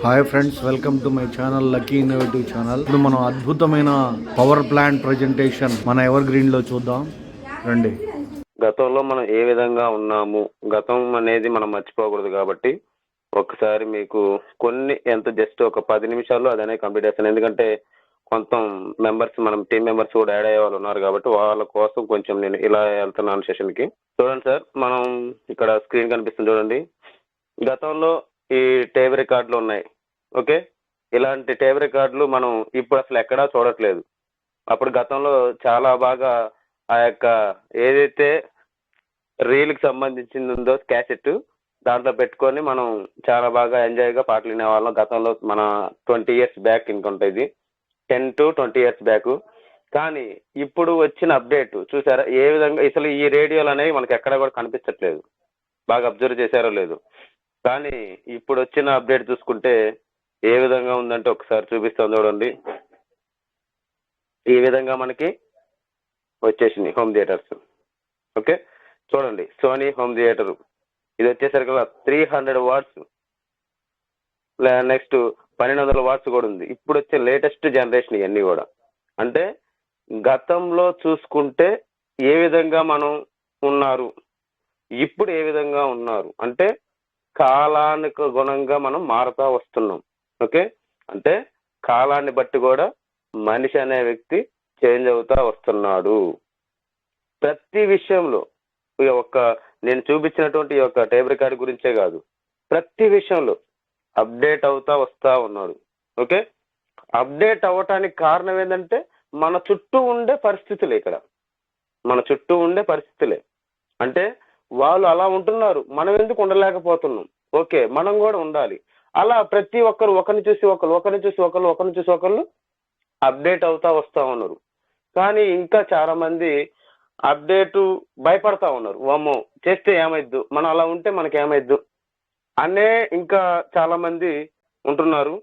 Hi friends, welcome to my channel lucky innovative channel. ఇప్పుడు మనం అద్భుతమైన పవర్ ప్లాంట్ ప్రజెంటేషన్ మన ఎవర్ గ్రీన్ లో చూద్దాం రండి. గతంలో మనం ఏ విధంగా ఉన్నాము, గతం అనేది మనం మర్చిపోకూడదు కాబట్టి ఒకసారి మీకు కొన్ని జస్ట్ ఒక 10 నిమిషాల్లో అదనే కంప్లీట్ చేస్తాను. ఎందుకంటే కొంత మెంబర్స్, మనం టీం మెంబర్స్ కూడా యాడ్ అయ్యే వాళ్ళు ఉన్నారు కాబట్టి వాళ్ళ కోసం కొంచెం నేను ఇలా వెళ్తున్నాను సెషన్కి. చూడండి సార్, మనం ఇక్కడ స్క్రీన్ కనిపిస్తుంది చూడండి. గతంలో ఈ టేప్ రికార్డులు ఉన్నాయి. ఓకే, ఇలాంటి టేప్ రికార్డులు మనం ఇప్పుడు అసలు ఎక్కడా చూడట్లేదు. అప్పుడు గతంలో చాలా బాగా ఆ యొక్క ఏదైతే రీల్కి సంబంధించింది ఉందో క్యాసెట్, దాంట్లో పెట్టుకొని మనం చాలా బాగా ఎంజాయ్గా పాటలు వినేవాళ్ళం. గతంలో మన 20 years బ్యాక్ ఇంకొంటుంది, 10 to 20 years బ్యాక్. కానీ ఇప్పుడు వచ్చిన అప్డేట్ చూసారా ఏ విధంగా, అసలు ఈ రేడియోలు అనేవి మనకి ఎక్కడ కూడా కనిపించట్లేదు. బాగా అబ్జర్వ్ చేశారో లేదు. కానీ ఇప్పుడు వచ్చిన అప్డేట్ చూసుకుంటే ఏ విధంగా ఉందంటే ఒకసారి చూపిస్తాను చూడండి. ఈ విధంగా మనకి వచ్చేసింది హోమ్ థియేటర్స్. ఓకే, చూడండి సోనీ హోమ్ థియేటర్, ఇది వచ్చేసరికి 300 watts, నెక్స్ట్ 1200 watts కూడా ఉంది. ఇప్పుడు వచ్చే లేటెస్ట్ జనరేషన్ ఇవన్నీ కూడా. అంటే గతంలో చూసుకుంటే ఏ విధంగా మనం ఉన్నారు, ఇప్పుడు ఏ విధంగా ఉన్నారు అంటే కాలానికి గుణంగా మనం మారుతా వస్తున్నాం. ఓకే, అంటే కాలాన్ని బట్టి కూడా మనిషి అనే వ్యక్తి చేంజ్ అవుతా వస్తున్నాడు. ప్రతి విషయంలో నేను చూపించినటువంటి ఈ యొక్క టేప్ రికార్డ్ గురించే కాదు, ప్రతి విషయంలో అప్డేట్ అవుతా వస్తా ఉన్నాడు. ఓకే, అప్డేట్ అవ్వటానికి కారణం ఏంటంటే మన చుట్టూ ఉండే పరిస్థితులే. ఇక్కడ మన చుట్టూ ఉండే పరిస్థితులే. అంటే వాళ్ళు అలా ఉంటున్నారు, మనం ఎందుకు ఉండలేకపోతున్నాం? ఓకే, మనం కూడా ఉండాలి. అలా ప్రతి ఒక్కరు ఒకరిని చూసి ఒకరు అప్డేట్ అవుతా వస్తా ఉన్నారు. కానీ ఇంకా చాలా మంది అప్డేట్ భయపడతా ఉన్నారు. వామ్మో చేస్తే ఏమైద్దు, మనం అలా ఉంటే మనకి ఏమైద్దు అనే ఇంకా చాలా మంది ఉంటున్నారు.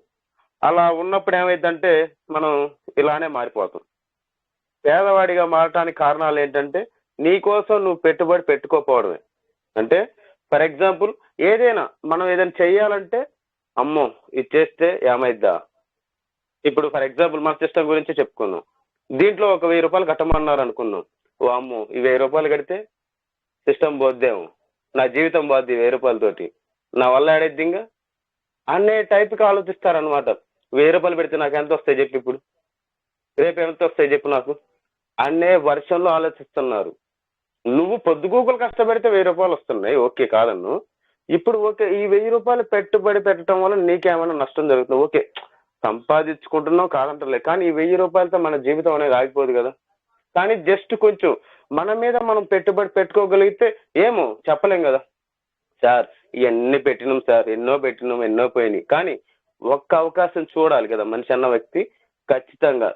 అలా ఉన్నప్పుడు ఏమైందంటే మనం ఇలానే మారిపోతాం. పేదవాడిగా మారటానికి కారణాలు ఏంటంటే నీకోసం నువ్వు పెట్టుబడి పెట్టుకోకపోవడమే. అంటే ఫర్ ఎగ్జాంపుల్ ఏదైనా మనం ఏదైనా చెయ్యాలంటే అమ్మో ఇది చేస్తే ఏమైద్దా. ఇప్పుడు ఫర్ ఎగ్జాంపుల్ మన సిస్టమ్ గురించి చెప్పుకున్నాం. దీంట్లో ఒక 1000 రూపాయలు కట్టమన్నారు అనుకున్నాం. ఓ అమ్మో ఈ 1000 రూపాయలు కడితే సిస్టమ్ పోద్దేమో, నా జీవితం పోద్ది 1000 రూపాయలతోటి, నా వల్ల ఆడేద్దింగా అనే టైప్కి ఆలోచిస్తారనమాట. 1000 రూపాయలు పెడితే నాకు ఎంత వస్తాయి చెప్పి, ఇప్పుడు రేపు ఎంత వస్తాయి చెప్పు నాకు అనే వర్షంలో ఆలోచిస్తున్నారు. నువ్వు పొద్దుగూకులు కష్టపడితే 1000 రూపాయలు వస్తున్నాయి, ఓకే కాదన్ను. ఇప్పుడు ఓకే ఈ 1000 రూపాయలు పెట్టుబడి పెట్టడం వల్ల నీకేమైనా నష్టం జరుగుతుంది, ఓకే సంపాదించుకుంటున్నావు కాదంటలే. కానీ ఈ 1000 రూపాయలతో మన జీవితం అనేది ఆగిపోదు కదా. కానీ జస్ట్ కొంచెం మన మీద మనం పెట్టుబడి పెట్టుకోగలిగితే ఏమో చెప్పలేం కదా. సార్ ఇవన్నీ పెట్టినాం సార్, ఎన్నో పెట్టినాం, ఎన్నో పోయినాయి. కానీ ఒక్క అవకాశం చూడాలి కదా మనిషి అన్న వ్యక్తి. ఖచ్చితంగా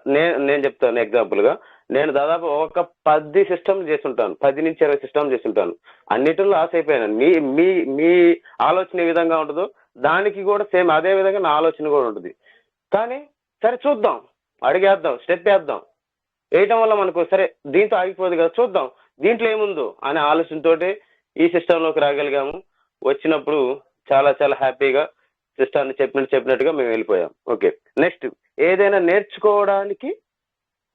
నేను చెప్తాను ఎగ్జాంపుల్గా, నేను దాదాపు ఒక 10 సిస్టమ్లు చేస్తుంటాను, 10 నుంచి 20 సిస్టమ్లు చేస్తుంటాను. అన్నిటిలో లాస్ అయిపోయాను. మీ మీ మీ ఆలోచన ఏ విధంగా ఉంటుందో దానికి కూడా సేమ్ అదే విధంగా నా ఆలోచన కూడా ఉంటుంది. కానీ సరే చూద్దాం, అడిగేద్దాం, స్టెప్ వేద్దాం. వేయటం వల్ల మనకు సరే దీంతో ఆగిపోదు కదా, చూద్దాం దీంట్లో ఏముందో అనే ఆలోచనతోటి ఈ సిస్టంలోకి రాగలిగాము. వచ్చినప్పుడు చాలా చాలా హ్యాపీగా సిస్టాన్ని చెప్పినట్టుగా మేము వెళ్ళిపోయాం. ఓకే, నెక్స్ట్ ఏదైనా నేర్చుకోవడానికి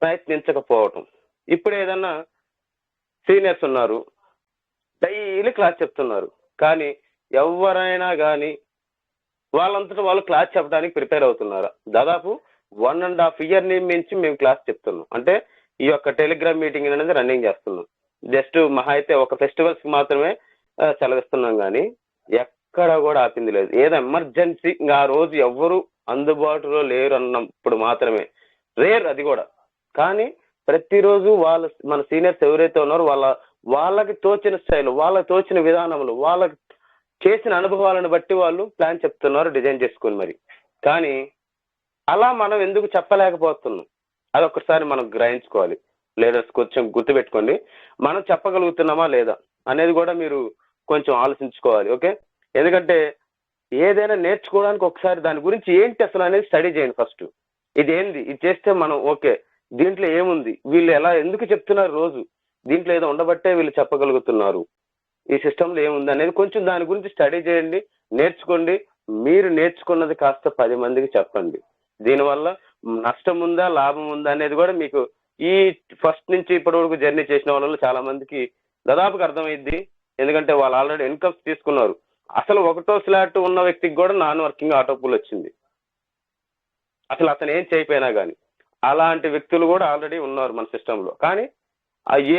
ప్రయత్నించకపోవటం. ఇప్పుడు ఏదన్నా సీనియర్స్ ఉన్నారు, డైలీ క్లాస్ చెప్తున్నారు, కానీ ఎవరైనా కానీ వాళ్ళంతటా వాళ్ళు క్లాస్ చెప్పడానికి ప్రిపేర్ అవుతున్నారా? దాదాపు 1.5 year నుంచి మేము క్లాస్ చెప్తున్నాం. అంటే ఈ యొక్క టెలిగ్రామ్ మీటింగ్ అనేది రన్నింగ్ చేస్తున్నాం. జస్ట్ మహా అయితే ఒక ఫెస్టివల్స్కి మాత్రమే సెలవిస్తున్నాం, కానీ ఎక్కడ కూడా ఆపింది లేదు. ఏదో ఎమర్జెన్సీ ఇంకా ఆ రోజు ఎవ్వరు అందుబాటులో లేరు అన్నప్పుడు మాత్రమే, రేర్ అది కూడా. కానీ ప్రతిరోజు మన సీనియర్స్ ఎవరైతే ఉన్నారో వాళ్ళకి తోచిన స్టైల్, వాళ్ళకి తోచిన విధానములు, వాళ్ళకి చేసిన అనుభవాలను బట్టి వాళ్ళు ప్లాన్ చెప్తున్నారు డిజైన్ చేసుకుని మరి. కానీ అలా మనం ఎందుకు చెప్పలేకపోతున్నాం? అదొకసారి మనం గ్రహించుకోవాలి. లీడర్స్ కొంచెం గుర్తుపెట్టుకోండి, మనం చెప్పగలుగుతున్నామా లేదా అనేది కూడా మీరు కొంచెం ఆలోచించుకోవాలి. ఓకే, ఎందుకంటే ఏదైనా నేర్చుకోవడానికి ఒకసారి దాని గురించి ఏంటి అసలు అనేది స్టడీ చేయండి ఫస్ట్. ఇది ఏంది, ఇది చేస్తే మనం ఓకే దీంట్లో ఏముంది, వీళ్ళు ఎలా ఎందుకు చెప్తున్నారు, రోజు దీంట్లో ఏదో ఉండబట్టే వీళ్ళు చెప్పగలుగుతున్నారు, ఈ సిస్టంలో ఏముంది అనేది కొంచెం దాని గురించి స్టడీ చేయండి, నేర్చుకోండి. మీరు నేర్చుకున్నది కాస్త 10 మందికి చెప్పండి. దీనివల్ల నష్టం ఉందా లాభం ఉందా అనేది కూడా మీకు ఈ ఫస్ట్ నుంచి ఇప్పటి వరకు జర్నీ చేసిన వాళ్ళలో చాలా మందికి దాదాపుగా అర్థమైద్ది. ఎందుకంటే వాళ్ళు ఆల్రెడీ ఇన్కమ్స్ తీసుకున్నారు. అసలు ఒకటో స్లాట్ ఉన్న వ్యక్తికి కూడా నాన్ వర్కింగ్ ఆటో పూల్ వచ్చింది, అసలు అతను ఏం చేయకపోయినా కానీ. అలాంటి వ్యక్తులు కూడా ఆల్రెడీ ఉన్నారు మన సిస్టంలో. కానీ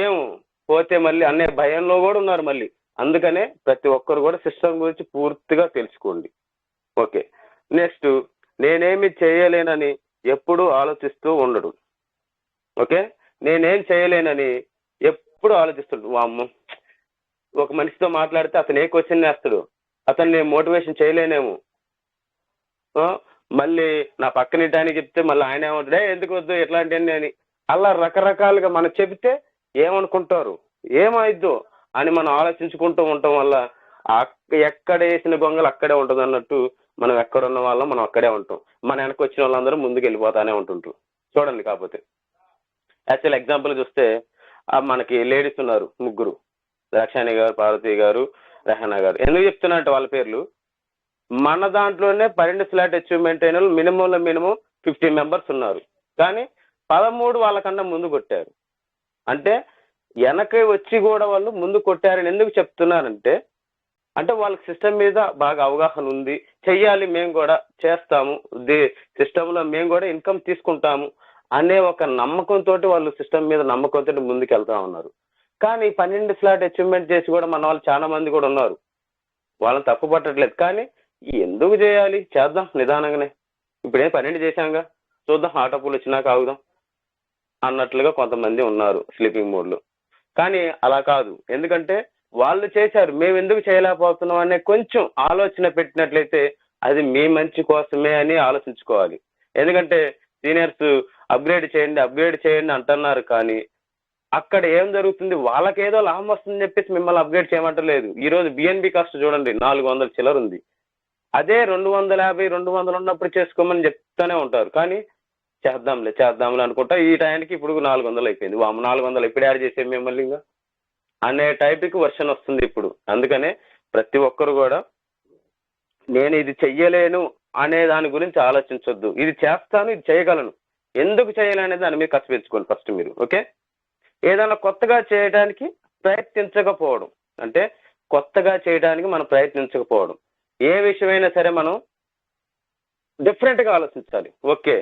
ఏం పోతే మళ్ళీ అనే భయంలో కూడా ఉన్నారు మళ్ళీ. అందుకనే ప్రతి ఒక్కరు కూడా సిస్టమ్ గురించి పూర్తిగా తెలుసుకోండి. ఓకే, నెక్స్ట్, నేనేమి చేయలేనని ఎప్పుడు ఆలోచిస్తూ ఉండడు. ఓకే, నేనేం చేయలేనని ఎప్పుడు ఆలోచిస్తాడు. వామ్మో, ఒక మనిషితో మాట్లాడితే అతను ఏ క్వశ్చన్ వేస్తాడు, అతను నేను మోటివేషన్ చేయలేనేమో, మళ్ళీ నా పక్కన ఇటానికి చెప్తే మళ్ళీ ఆయన ఏమంటాడే ఎందుకు వద్దు ఎట్లాంటివన్నీ అని. అలా రకరకాలుగా మనం చెబితే ఏమనుకుంటారు, ఏమైద్దో అని మనం ఆలోచించుకుంటూ ఉండటం వల్ల ఎక్కడ వేసిన గొంగలు అక్కడే ఉంటుంది అన్నట్టు, మనం ఎక్కడున్న వాళ్ళం మనం అక్కడే ఉంటాం. మన వెనక వచ్చిన వాళ్ళందరూ ముందుకు వెళ్ళిపోతానే ఉంటుంటారు. చూడండి, కాకపోతే యాక్చువల్ ఎగ్జాంపుల్ చూస్తే మనకి లేడీస్ ఉన్నారు ముగ్గురు, ద్రాక్షాణి గారు, పార్వతి గారు, రెహనా గారు. ఎందుకు చెప్తున్నా అంటే వాళ్ళ పేర్లు, మన దాంట్లోనే 12 స్లాట్ అచీవ్మెంట్ అయిన మినిమం 15 మెంబర్స్ ఉన్నారు. కానీ 13 వాళ్ళకన్నా ముందు కొట్టారు. అంటే వెనక వచ్చి కూడా వాళ్ళు ముందు కొట్టారని ఎందుకు చెప్తున్నారంటే, అంటే వాళ్ళకి సిస్టమ్ మీద బాగా అవగాహన ఉంది, చెయ్యాలి, మేము కూడా చేస్తాము, సిస్టంలో మేము కూడా ఇన్కమ్ తీసుకుంటాము అనే ఒక నమ్మకంతో వాళ్ళు సిస్టమ్ మీద నమ్మకంతో ముందుకు వెళ్తా ఉన్నారు. కానీ 12 స్లాట్ అచీవ్మెంట్ చేసి కూడా మన వాళ్ళు చాలా మంది కూడా ఉన్నారు. వాళ్ళని తప్పు పట్టట్లేదు. కానీ ఎందుకు చేయాలి, చేద్దాం నిదానంగానే, ఇప్పుడేం 12 చేశాంగా, చూద్దాం ఆటో పూలు వచ్చినాక ఆగుదాం అన్నట్లుగా కొంతమంది ఉన్నారు స్లీపింగ్ మోడ్లో. కానీ అలా కాదు, ఎందుకంటే వాళ్ళు చేశారు, మేము ఎందుకు చేయలేకపోతున్నాం అనే కొంచెం ఆలోచన పెట్టినట్లయితే అది మీ మంచి కోసమే అని ఆలోచించుకోవాలి. ఎందుకంటే సీనియర్స్ అప్గ్రేడ్ చేయండి అంటున్నారు. కానీ అక్కడ ఏం జరుగుతుంది, వాళ్ళకేదో లాభం వస్తుందని చెప్పేసి మిమ్మల్ని అప్గ్రేడ్ చేయమంటలేదు. ఈరోజు బిఎన్బి కాస్ట్ చూడండి 400 చిల్లర ఉంది. అదే 250, 200 ఉన్నప్పుడు చేసుకోమని చెప్తూనే ఉంటారు. కానీ చేద్దాంలే అనుకుంటా ఈ టైంకి ఇప్పుడు 400 అయిపోయింది. 400 ఎప్పుడు యాడ్ చేసే మిమ్మల్ని ఇంకా అనే టైప్కి వర్షన్ వస్తుంది ఇప్పుడు. అందుకనే ప్రతి ఒక్కరు కూడా నేను ఇది చెయ్యలేను అనే దాని గురించి ఆలోచించొద్దు. ఇది చేస్తాను, ఇది చేయగలను, ఎందుకు చేయాలనే దాని మీద ఖర్చు పెంచుకోండి ఫస్ట్ మీరు. ఓకే, ఏదైనా కొత్తగా చేయడానికి ప్రయత్నించకపోవడం, అంటే కొత్తగా చేయడానికి మనం ప్రయత్నించకపోవడం. ఏ విషయమైనా సరే మనం డిఫరెంట్గా ఆలోచించాలి. ఓకే,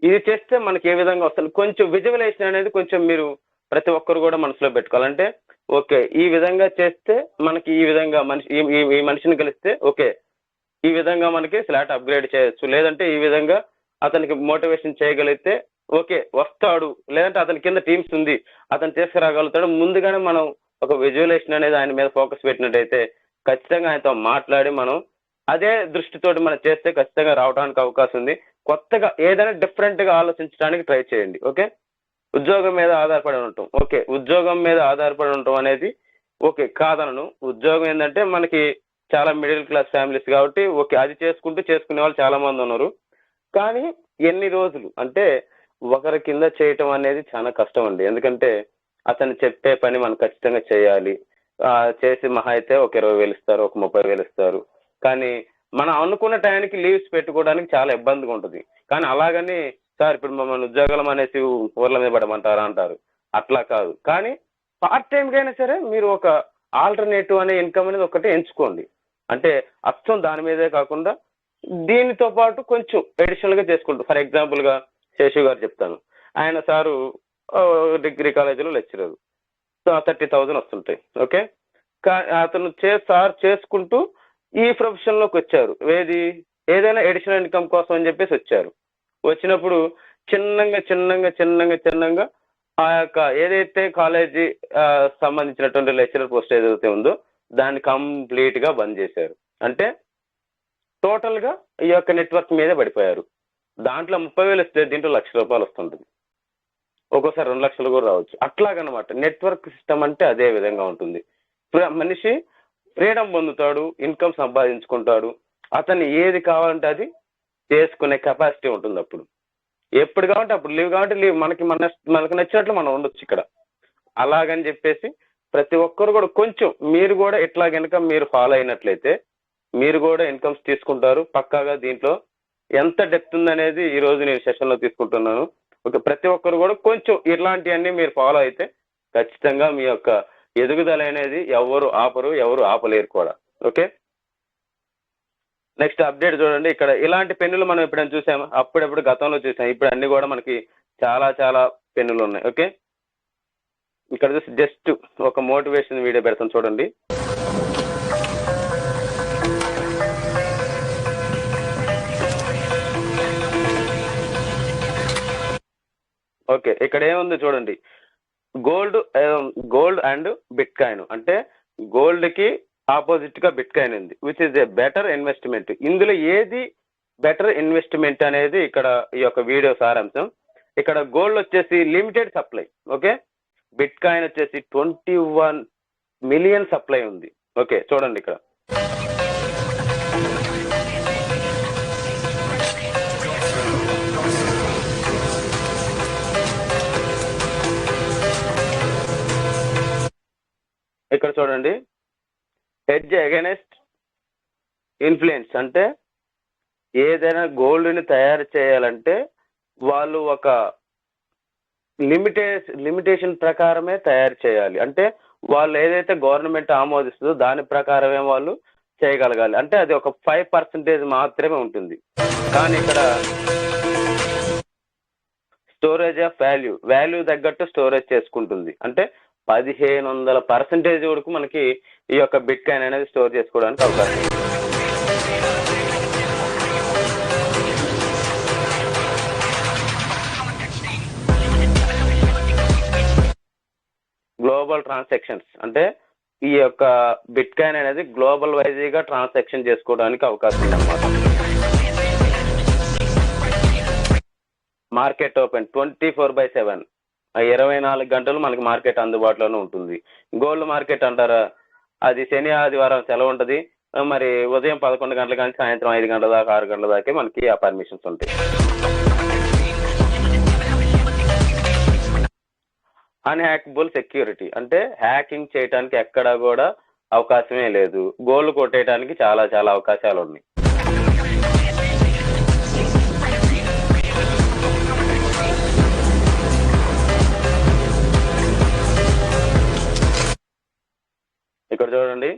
ఇది చేస్తే మనకి ఏ విధంగా వస్తుంది, కొంచెం విజువలైజేషన్ అనేది కొంచెం మీరు ప్రతి ఒక్కరు కూడా మనసులో పెట్టుకోవాలంటే, ఓకే ఈ విధంగా చేస్తే మనకి ఈ విధంగా ఈ మనిషిని కలిస్తే ఓకే ఈ విధంగా మనకి స్లాట్ అప్గ్రేడ్ చేయొచ్చు, లేదంటే ఈ విధంగా అతనికి మోటివేషన్ చేయగలిగితే ఓకే వస్తాడు, లేదంటే అతని కింద టీమ్స్ ఉంది అతను తీసుకురాగలుగుతాడు. ముందుగానే మనం ఒక విజువలైజేషన్ అనేది ఆయన మీద ఫోకస్ పెట్టినట్టయితే ఖచ్చితంగా ఆయనతో మాట్లాడి మనం అదే దృష్టితోటి మనం చేస్తే ఖచ్చితంగా రావడానికి అవకాశం ఉంది. కొత్తగా ఏదైనా డిఫరెంట్గా ఆలోచించడానికి ట్రై చేయండి. ఓకే, ఉద్యోగం మీద ఆధారపడి ఉంటాం. ఓకే, ఉద్యోగం మీద ఆధారపడి ఉంటాం అనేది ఓకే కాదనను. ఉద్యోగం ఏంటంటే మనకి చాలా మిడిల్ క్లాస్ ఫ్యామిలీస్ కాబట్టి ఓకే అది చేసుకునే వాళ్ళు చాలా మంది ఉన్నారు. కానీ ఎన్ని రోజులు అంటే ఒకరి కింద చేయటం అనేది చాలా కష్టం అండి. ఎందుకంటే అతను చెప్పే పని మనం ఖచ్చితంగా చేయాలి. చేసి మహా అయితే ఒక 20,000 ఇస్తారు, ఒక 30,000 ఇస్తారు. కానీ మనం అనుకున్న టైంకి లీవ్స్ పెట్టుకోవడానికి చాలా ఇబ్బందిగా ఉంటుంది. కానీ అలాగని సార్ ఇప్పుడు మమ్మల్ని ఉద్యోగాలు అనేసి ఊర్ల మీద పడమంటారా అంటారు. అట్లా కాదు. కానీ పార్ట్ టైంకైనా సరే మీరు ఒక ఆల్టర్నేటివ్ అనే ఇన్కమ్ అనేది ఒకటి ఎంచుకోండి. అంటే అచ్చం దాని మీదే కాకుండా దీనితో పాటు కొంచెం అడిషనల్గా చేసుకుంటారు. ఫర్ ఎగ్జాంపుల్గా శేషు గారు చెప్తాను, ఆయన సారు డిగ్రీ కాలేజీలో లెక్చరర్, 30,000 వస్తుంటాయి. ఓకే, అతను సార్ చేసుకుంటూ ఈ ప్రొఫెషన్లోకి వచ్చారు. ఏదైనా అడిషనల్ ఇన్కమ్ కోసం అని చెప్పేసి వచ్చారు. వచ్చినప్పుడు చిన్నంగా ఆ యొక్క ఏదైతే కాలేజీ సంబంధించినటువంటి లెక్చరర్ పోస్ట్ ఏదైతే ఉందో దాన్ని కంప్లీట్గా బంద్ చేశారు. అంటే టోటల్గా ఈ యొక్క నెట్వర్క్ మీదే పడిపోయారు. దాంట్లో 30,000 వస్తే దీంట్లో ₹1,00,000 వస్తుంటుంది. ఒక్కోసారి 2 లక్షలు కూడా రావచ్చు. అట్లాగనమాట నెట్వర్క్ సిస్టమ్ అంటే అదే విధంగా ఉంటుంది. మనిషి ఫ్రీడమ్ పొందుతాడు, ఇన్కమ్ సంపాదించుకుంటాడు, అతను ఏది కావాలంటే అది చేసుకునే కెపాసిటీ ఉంటుంది. అప్పుడు ఎప్పుడు కావాలంటే అప్పుడు లీవ్ కావాలంటే లీవ్, మనకు నచ్చినట్లు మనం ఉండొచ్చు ఇక్కడ. అలాగని చెప్పేసి ప్రతి ఒక్కరు కూడా కొంచెం మీరు కూడా ఇట్లా కనుక మీరు ఫాలో అయినట్లయితే మీరు కూడా ఇన్కమ్స్ తీసుకుంటారు పక్కాగా. దీంట్లో ఎంత డెప్త్ ఉందనేది ఈ రోజు నేను సెషన్లో తీసుకుంటున్నాను. ఓకే, ప్రతి ఒక్కరు కూడా కొంచెం ఇట్లాంటివన్నీ మీరు ఫాలో అయితే ఖచ్చితంగా మీ యొక్క ఎదుగుదల అనేది ఎవరు ఆపరు, ఎవరు ఆపలేరు కూడా. ఓకే, నెక్స్ట్ అప్డేట్ చూడండి. ఇక్కడ ఇలాంటి పెన్నులు మనం ఎప్పుడైనా చూసాము, అప్పుడెప్పుడు గతంలో చూసాం. ఇప్పుడు అన్ని కూడా మనకి చాలా చాలా పెన్నులు ఉన్నాయి. ఓకే, ఇక్కడ చూసి జస్ట్ ఒక మోటివేషన్ వీడియో పెడతాను చూడండి. ఓకే, ఇక్కడ ఏముంది చూడండి. గోల్డ్ అండ్ బిట్ కాయిన్ అంటే గోల్డ్ కి ఆపోజిట్ గా బిట్ కాయిన్ ఉంది, which is a better investment. ఇందులో ఏది బెటర్ ఇన్వెస్ట్మెంట్ అనేది ఇక్కడ ఈ యొక్క వీడియో సారాంశం. ఇక్కడ గోల్డ్ వచ్చేసి limited supply. Okay, bit coin వచ్చేసి 21 మిలియన్ సప్లై ఉంది. ఓకే, చూడండి ఇక్కడ ఇక్కడ చూడండి. హెడ్జ్ అగైనెస్ట్ ఇన్ఫ్లుయెన్స్ అంటే ఏదైనా గోల్డ్ని తయారు చేయాలంటే వాళ్ళు ఒక లిమిటేషన్ ప్రకారమే తయారు చేయాలి. అంటే వాళ్ళు ఏదైతే గవర్నమెంట్ ఆమోదిస్తుందో దాని ప్రకారమే వాళ్ళు చేయగలగాలి. అంటే అది ఒక 5% మాత్రమే ఉంటుంది. కానీ ఇక్కడ స్టోరేజ్ ఆఫ్ వాల్యూ తగ్గట్టు స్టోరేజ్ చేసుకుంటుంది. అంటే 1500% వరకు మనకి ఈ యొక్క బిట్ కాయిన్ అనేది స్టోర్ చేసుకోవడానికి అవకాశం ఉంది. గ్లోబల్ ట్రాన్సాక్షన్స్ అంటే ఈ యొక్క బిట్ కాయిన్ అనేది గ్లోబల్ వైజ్గా ట్రాన్సాక్షన్ చేసుకోవడానికి అవకాశం ఉంది అన్నమాట. మార్కెట్ ఓపెన్ 24/7, 24 గంటలు మనకి మార్కెట్ అందుబాటులోనే ఉంటుంది. గోల్డ్ మార్కెట్ అంటారా, అది శని ఆదివారం సెలవు ఉంటుంది. మరి ఉదయం 11 గంటల కానీ సాయంత్రం 5 గంటల దాకా 6 గంటల దాకే మనకి ఆ పర్మిషన్స్ ఉంటాయి. అన్హ్యాకబుల్ సెక్యూరిటీ అంటే హ్యాకింగ్ చేయడానికి ఎక్కడా కూడా అవకాశమే లేదు. గోల్డ్ కొట్టేయడానికి చాలా చాలా అవకాశాలు ఉన్నాయి. ఇక్కడ చూడండి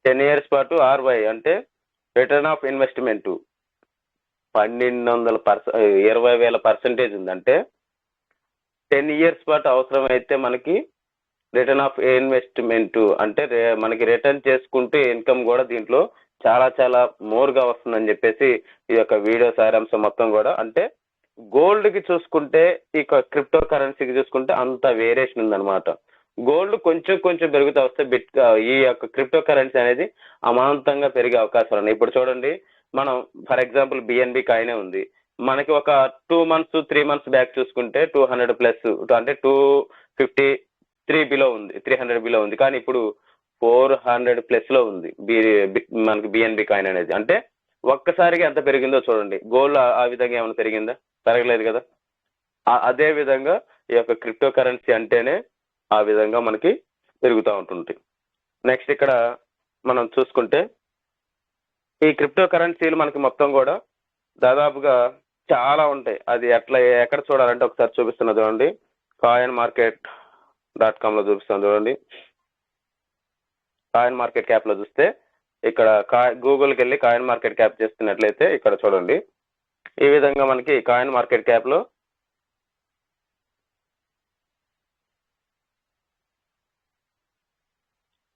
10 years పాటు ROI అంటే రిటర్న్ ఆఫ్ ఇన్వెస్ట్మెంట్ 20,000% ఉందంటే 10 years పాటు అవసరమైతే మనకి రిటర్న్ ఆఫ్ ఇన్వెస్ట్మెంట్ అంటే మనకి రిటర్న్ చేసుకుంటూ ఇన్కమ్ కూడా దీంట్లో చాలా చాలా మోర్గా వస్తుందని చెప్పేసి ఈ యొక్క వీడియో సారాంశం మొత్తం కూడా. అంటే గోల్డ్కి చూసుకుంటే ఇక క్రిప్టో కరెన్సీకి చూసుకుంటే అంత వేరియేషన్ ఉందన్నమాట. గోల్డ్ కొంచెం కొంచెం పెరుగుతూ వస్తే ఈ యొక్క క్రిప్టో కరెన్సీ అనేది అమాంతంగా పెరిగే అవకాశాలు ఉన్నాయి. ఇప్పుడు చూడండి, మనం ఫర్ ఎగ్జాంపుల్ BNB కాయినే ఉంది. మనకి ఒక 2 months 3 months బ్యాక్ చూసుకుంటే 200+ అంటే 253 బిలో ఉంది, 300 బిలో ఉంది. కానీ ఇప్పుడు 400+ ఉంది మనకి BNB కాయిన్ అనేది. అంటే ఒక్కసారిగా ఎంత పెరిగిందో చూడండి. గోల్డ్ ఆ విధంగా ఏమైనా పెరిగిందా? పెరగలేదు కదా. అదే విధంగా ఈ యొక్క క్రిప్టో కరెన్సీ అంటేనే ఆ విధంగా మనకి పెరుగుతూ ఉంటుంది. నెక్స్ట్ ఇక్కడ మనం చూసుకుంటే ఈ క్రిప్టో కరెన్సీలు మనకి మొత్తం కూడా దాదాపుగా చాలా ఉంటాయి. అది ఎక్కడ చూడాలంటే ఒకసారి చూపిస్తున్నా చూడండి. coinmarket.com లో చూపిస్తాను చూడండి. కాయిన్ మార్కెట్ క్యాప్ లో చూస్తే ఇక్కడ గూగుల్కి వెళ్ళి కాయిన్ మార్కెట్ క్యాప్ చేస్తున్నట్లయితే ఇక్కడ చూడండి, ఈ విధంగా మనకి కాయిన్ మార్కెట్ క్యాప్ లో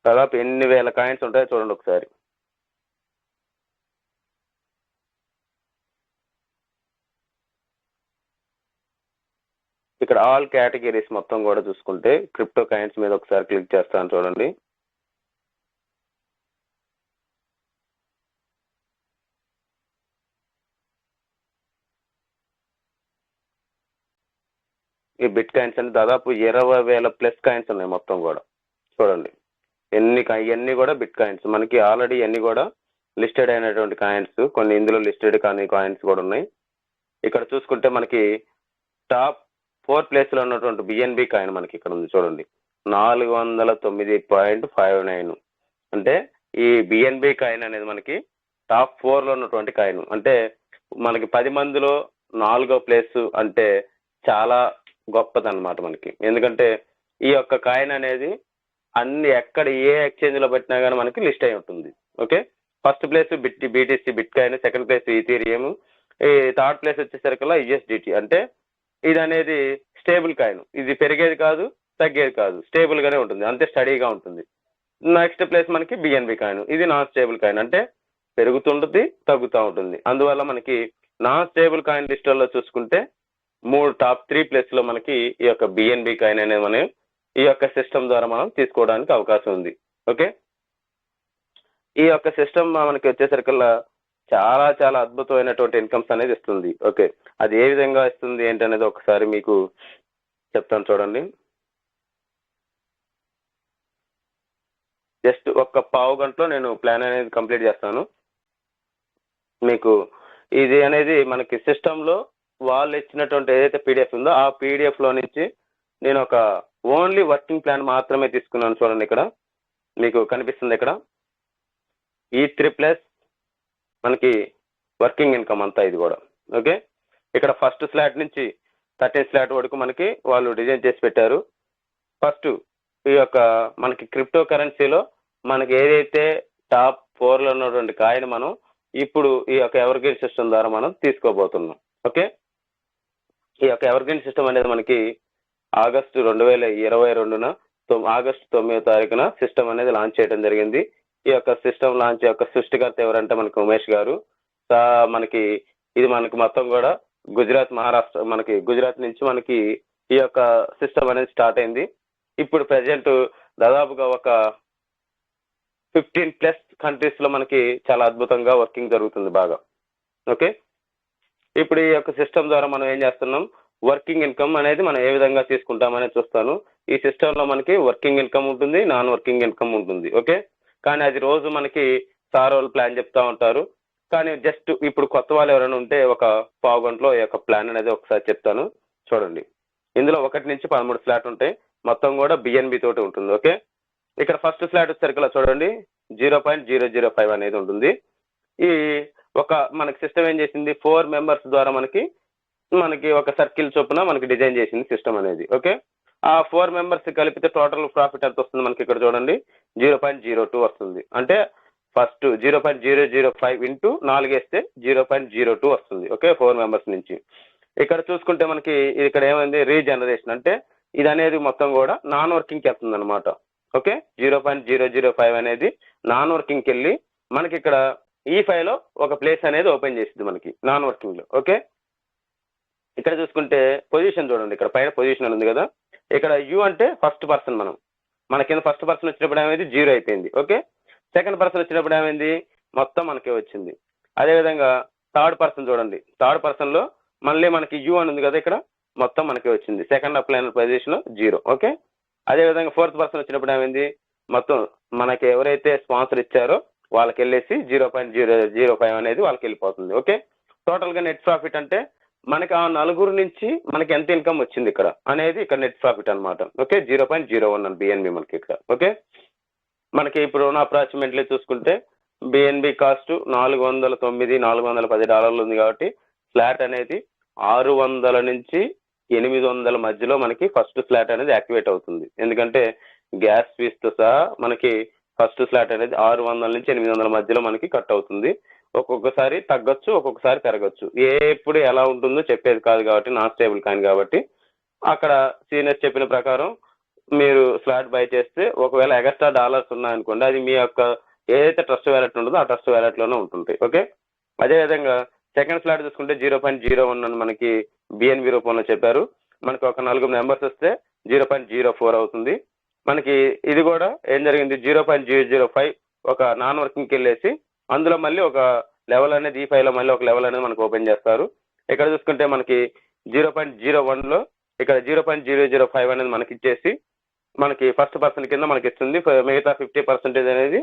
దాదాపు ఎన్ని వేల కాయిన్స్ ఉంటాయో చూడండి ఒకసారి. ఇక్కడ ఆల్ కేటగిరీస్ మొత్తం కూడా చూసుకుంటే క్రిప్టో కాయిన్స్ మీద ఒకసారి క్లిక్ చేస్తాను చూడండి. ఈ బిట్ కాయిన్స్ అంటే దాదాపు 20,000+ కాయిన్స్ ఉన్నాయి మొత్తం కూడా. చూడండి ఇవన్నీ కూడా బిట్ కాయిన్స్. మనకి ఆల్రెడీ ఇవన్నీ కూడా లిస్టెడ్ అయినటువంటి కాయిన్స్, కొన్ని ఇందులో లిస్టెడ్ కానీ కాయిన్స్ కూడా ఉన్నాయి. ఇక్కడ చూసుకుంటే మనకి టాప్ 4 ప్లేస్లో ఉన్నటువంటి BNB కాయిన్ మనకి ఇక్కడ ఉంది చూడండి. 409.59. అంటే ఈ బిఎన్బి కాయిన్ అనేది మనకి టాప్ 4లో ఉన్నటువంటి కాయిన్. అంటే మనకి 10 మందిలో 4వ ప్లేస్ అంటే చాలా గొప్పదన్నమాట మనకి. ఎందుకంటే ఈ యొక్క కాయిన్ అనేది అన్ని ఎక్కడ ఏ ఎక్స్చేంజ్ లో పెట్టినా కానీ మనకి లిస్ట్ అయి ఉంటుంది. Okay, first place BTC bit coin, second place Ethereum, ఈ థర్డ్ ప్లేస్ వచ్చేసరికల్లా యుఎస్డిటి. అంటే ఇది అనేది స్టేబుల్ కాయిన్, ఇది పెరిగేది కాదు తగ్గేది కాదు, స్టేబుల్ గానే ఉంటుంది, అంతే స్టడీగా ఉంటుంది. నెక్స్ట్ ప్లేస్ మనకి బిఎన్బి కాయిన్, ఇది నాన్ స్టేబుల్ కాయిన్, అంటే పెరుగుతుంటుంది తగ్గుతూ ఉంటుంది. అందువల్ల మనకి నాన్ స్టేబుల్ కాయిన్ లిస్టుల్లో చూసుకుంటే టాప్ 3 ప్లేస్ లో మనకి ఈ యొక్క బిఎన్బి కాయిన్ అనేది మనం ఈ యొక్క సిస్టమ్ ద్వారా మనం తీసుకోవడానికి అవకాశం ఉంది. ఓకే, ఈ యొక్క సిస్టమ్ మనకి వచ్చేసరికల్లా చాలా చాలా అద్భుతమైనటువంటి ఇన్కమ్స్ అనేది ఇస్తుంది. ఓకే, అది ఏ విధంగా ఇస్తుంది ఏంటి అనేది ఒకసారి మీకు చెప్తాను చూడండి. జస్ట్ ఒక పావు గంటలో నేను ప్లాన్ అనేది కంప్లీట్ చేస్తాను. మీకు ఇది అనేది మనకి సిస్టంలో వాళ్ళు ఇచ్చినటువంటి ఏదైతే పీడిఎఫ్ ఉందో ఆ పీడిఎఫ్ లో నుంచి నేను ఒక ఓన్లీ వర్కింగ్ ప్లాన్ మాత్రమే తీసుకున్నాను. చూడండి, ఇక్కడ మీకు కనిపిస్తుంది. ఇక్కడ E3+ మనకి వర్కింగ్ ఇన్కమ్ అంతా ఇది కూడా. ఓకే, ఇక్కడ ఫస్ట్ స్లాట్ నుంచి 13 స్లాట్ వరకు మనకి వాళ్ళు డిజైన్ చేసి పెట్టారు. ఫస్ట్ ఈ యొక్క మనకి క్రిప్టో కరెన్సీలో మనకి ఏదైతే టాప్ 4లో ఉన్నటువంటి కాయిన్ మనం ఇప్పుడు ఈ యొక్క ఎవర్గ్రీన్ సిస్టమ్ ద్వారా మనం తీసుకోబోతున్నాం. ఓకే, ఈ యొక్క ఎవర్గ్రీన్ సిస్టమ్ అనేది మనకి ఆగస్టు 2022న ఆగస్టు 9వ తారీఖున సిస్టమ్ అనేది లాంచ్ చేయడం జరిగింది. ఈ యొక్క సిస్టమ్ లాంచ్ యొక్క సృష్టికర్త ఎవరంటే మనకి ఉమేష్ గారు. మనకి ఇది మనకి మొత్తం కూడా మహారాష్ట్ర మనకి గుజరాత్ నుంచి మనకి ఈ యొక్క సిస్టమ్ అనేది స్టార్ట్ అయింది. ఇప్పుడు ప్రెసెంట్ దాదాపుగా ఒక 15+ కంట్రీస్ లో మనకి చాలా అద్భుతంగా వర్కింగ్ జరుగుతుంది బాగా. ఓకే, ఇప్పుడు ఈ యొక్క సిస్టమ్ ద్వారా మనం ఏం చేస్తున్నాం, వర్కింగ్ ఇన్కమ్ అనేది మనం ఏ విధంగా తీసుకుంటామనేది చూస్తాను. ఈ సిస్టంలో మనకి వర్కింగ్ ఇన్కమ్ ఉంటుంది, నాన్ వర్కింగ్ ఇన్కమ్ ఉంటుంది. ఓకే, కానీ అది రోజు మనకి సార్ వాళ్ళు ప్లాన్ చెప్తా ఉంటారు. కానీ జస్ట్ ఇప్పుడు కొత్త వాళ్ళు ఎవరైనా ఉంటే ఒక పావు గంటలో ఈ యొక్క ప్లాన్ అనేది ఒకసారి చెప్తాను చూడండి. ఇందులో 1 నుంచి 13 స్లాట్ ఉంటాయి, మొత్తం కూడా బిఎన్బి తోటి ఉంటుంది. ఓకే, ఇక్కడ ఫస్ట్ స్లాట్ వచ్చేసరికి చూడండి 0.005 అనేది ఉంటుంది. ఈ ఒక మనకి సిస్టమ్ ఏం చేసింది, 4 మెంబర్స్ ద్వారా మనకి ఒక సర్కిల్ చొప్పున మనకి డిజైన్ చేసింది సిస్టమ్ అనేది. ఓకే, ఆ 4 మెంబర్స్ కలిపితే టోటల్ ప్రాఫిట్ ఎంత వస్తుంది మనకి ఇక్కడ చూడండి 0.02 వస్తుంది. అంటే ఫస్ట్ 0.005 ఇంటూ 4 వేస్తే 0.02 వస్తుంది. ఓకే, 4 మెంబర్స్ నుంచి. ఇక్కడ చూసుకుంటే మనకి ఇక్కడ ఏమైంది, రీజనరేషన్, అంటే ఇది అనేది మొత్తం కూడా నాన్ వర్కింగ్కి వెళ్తుంది అనమాట. ఓకే, 0.005 అనేది నాన్ వర్కింగ్కి వెళ్ళి మనకి ఇక్కడ E5 లో ఒక ప్లేస్ అనేది ఓపెన్ చేసింది మనకి నాన్ వర్కింగ్ లో. ఓకే, ఇక్కడ చూసుకుంటే పొజిషన్ చూడండి, ఇక్కడ పైన పొజిషన్ ఉంది కదా, ఇక్కడ యూ అంటే ఫస్ట్ పర్సన్, మన కింద ఫస్ట్ పర్సన్ వచ్చినప్పుడు ఏమైంది 0 అయిపోయింది. ఓకే, సెకండ్ పర్సన్ వచ్చినప్పుడు ఏమైంది మొత్తం మనకి వచ్చింది. అదేవిధంగా థర్డ్ పర్సన్ చూడండి, థర్డ్ పర్సన్ లో మళ్ళీ మనకి యూ అని ఉంది కదా, ఇక్కడ మొత్తం మనకి వచ్చింది. సెకండ్ అప్లైన్ పొజిషన్ లో 0. ఓకే, అదేవిధంగా ఫోర్త్ పర్సన్ వచ్చినప్పుడు ఏమైంది మొత్తం మనకి ఎవరైతే స్పాన్సర్ ఇచ్చారో వాళ్ళకి వెళ్ళేసి 0.005 అనేది వాళ్ళకి వెళ్ళిపోతుంది. ఓకే, టోటల్ గా నెట్ ప్రాఫిట్ అంటే మనకి ఆ 4 నుంచి మనకి ఎంత ఇన్కమ్ వచ్చింది ఇక్కడ అనేది ఇక్కడ నెట్ ప్రాఫిట్ అనమాట. ఓకే, 0.01 బిఎన్బి మనకి ఇక్కడ. ఓకే, మనకి ఇప్పుడు ఉన్న అప్రాక్సిమేట్లీ చూసుకుంటే బిఎన్బి కాస్ట్ $410 ఉంది కాబట్టి ఫ్లాట్ అనేది 600 నుంచి 800 మధ్యలో మనకి ఫస్ట్ స్లాట్ అనేది యాక్టివేట్ అవుతుంది. ఎందుకంటే గ్యాస్ ఫీస్ తో సహా మనకి ఫస్ట్ స్లాట్ అనేది 600 నుంచి 800 మధ్యలో మనకి కట్ అవుతుంది. ఒక్కొక్కసారి తగ్గొచ్చు, ఒక్కొక్కసారి పెరగచ్చు. ఎప్పుడు ఎలా ఉంటుందో చెప్పేది కాదు కాబట్టి నాన్ స్టేబుల్ కాయిన్ కాబట్టి అక్కడ సీనియర్స్ చెప్పిన ప్రకారం మీరు స్లాట్ బై చేస్తే ఒకవేళ ఎక్స్ట్రా డాలర్స్ ఉన్నాయనుకోండి, అది మీ యొక్క ఏదైతే ట్రస్ట్ వ్యాలెట్ ఉంటుందో ఆ ట్రస్ట్ వ్యాలెట్ లోనే ఉంటుంటాయి. ఓకే, అదేవిధంగా సెకండ్ స్లాట్ చూసుకుంటే 0.01 అని మనకి బిఎన్బి రూపంలో చెప్పారు. మనకి ఒక 4 మెంబర్స్ వస్తే 0.04 అవుతుంది. మనకి ఇది కూడా ఏం జరిగింది 0.005 ఒక నాన్ వర్కింగ్కి వెళ్ళేసి అందులో మళ్ళీ ఒక లెవెల్ అనేది E5 లో మళ్ళీ ఒక లెవెల్ అనేది మనకు ఓపెన్ చేస్తారు. ఇక్కడ చూసుకుంటే మనకి 0.01 లో ఇక్కడ 0.005 అనేది మనకి ఇచ్చేసి మనకి ఫస్ట్ పర్సన్ కింద మనకి ఇస్తుంది. మిగతా 50% అనేది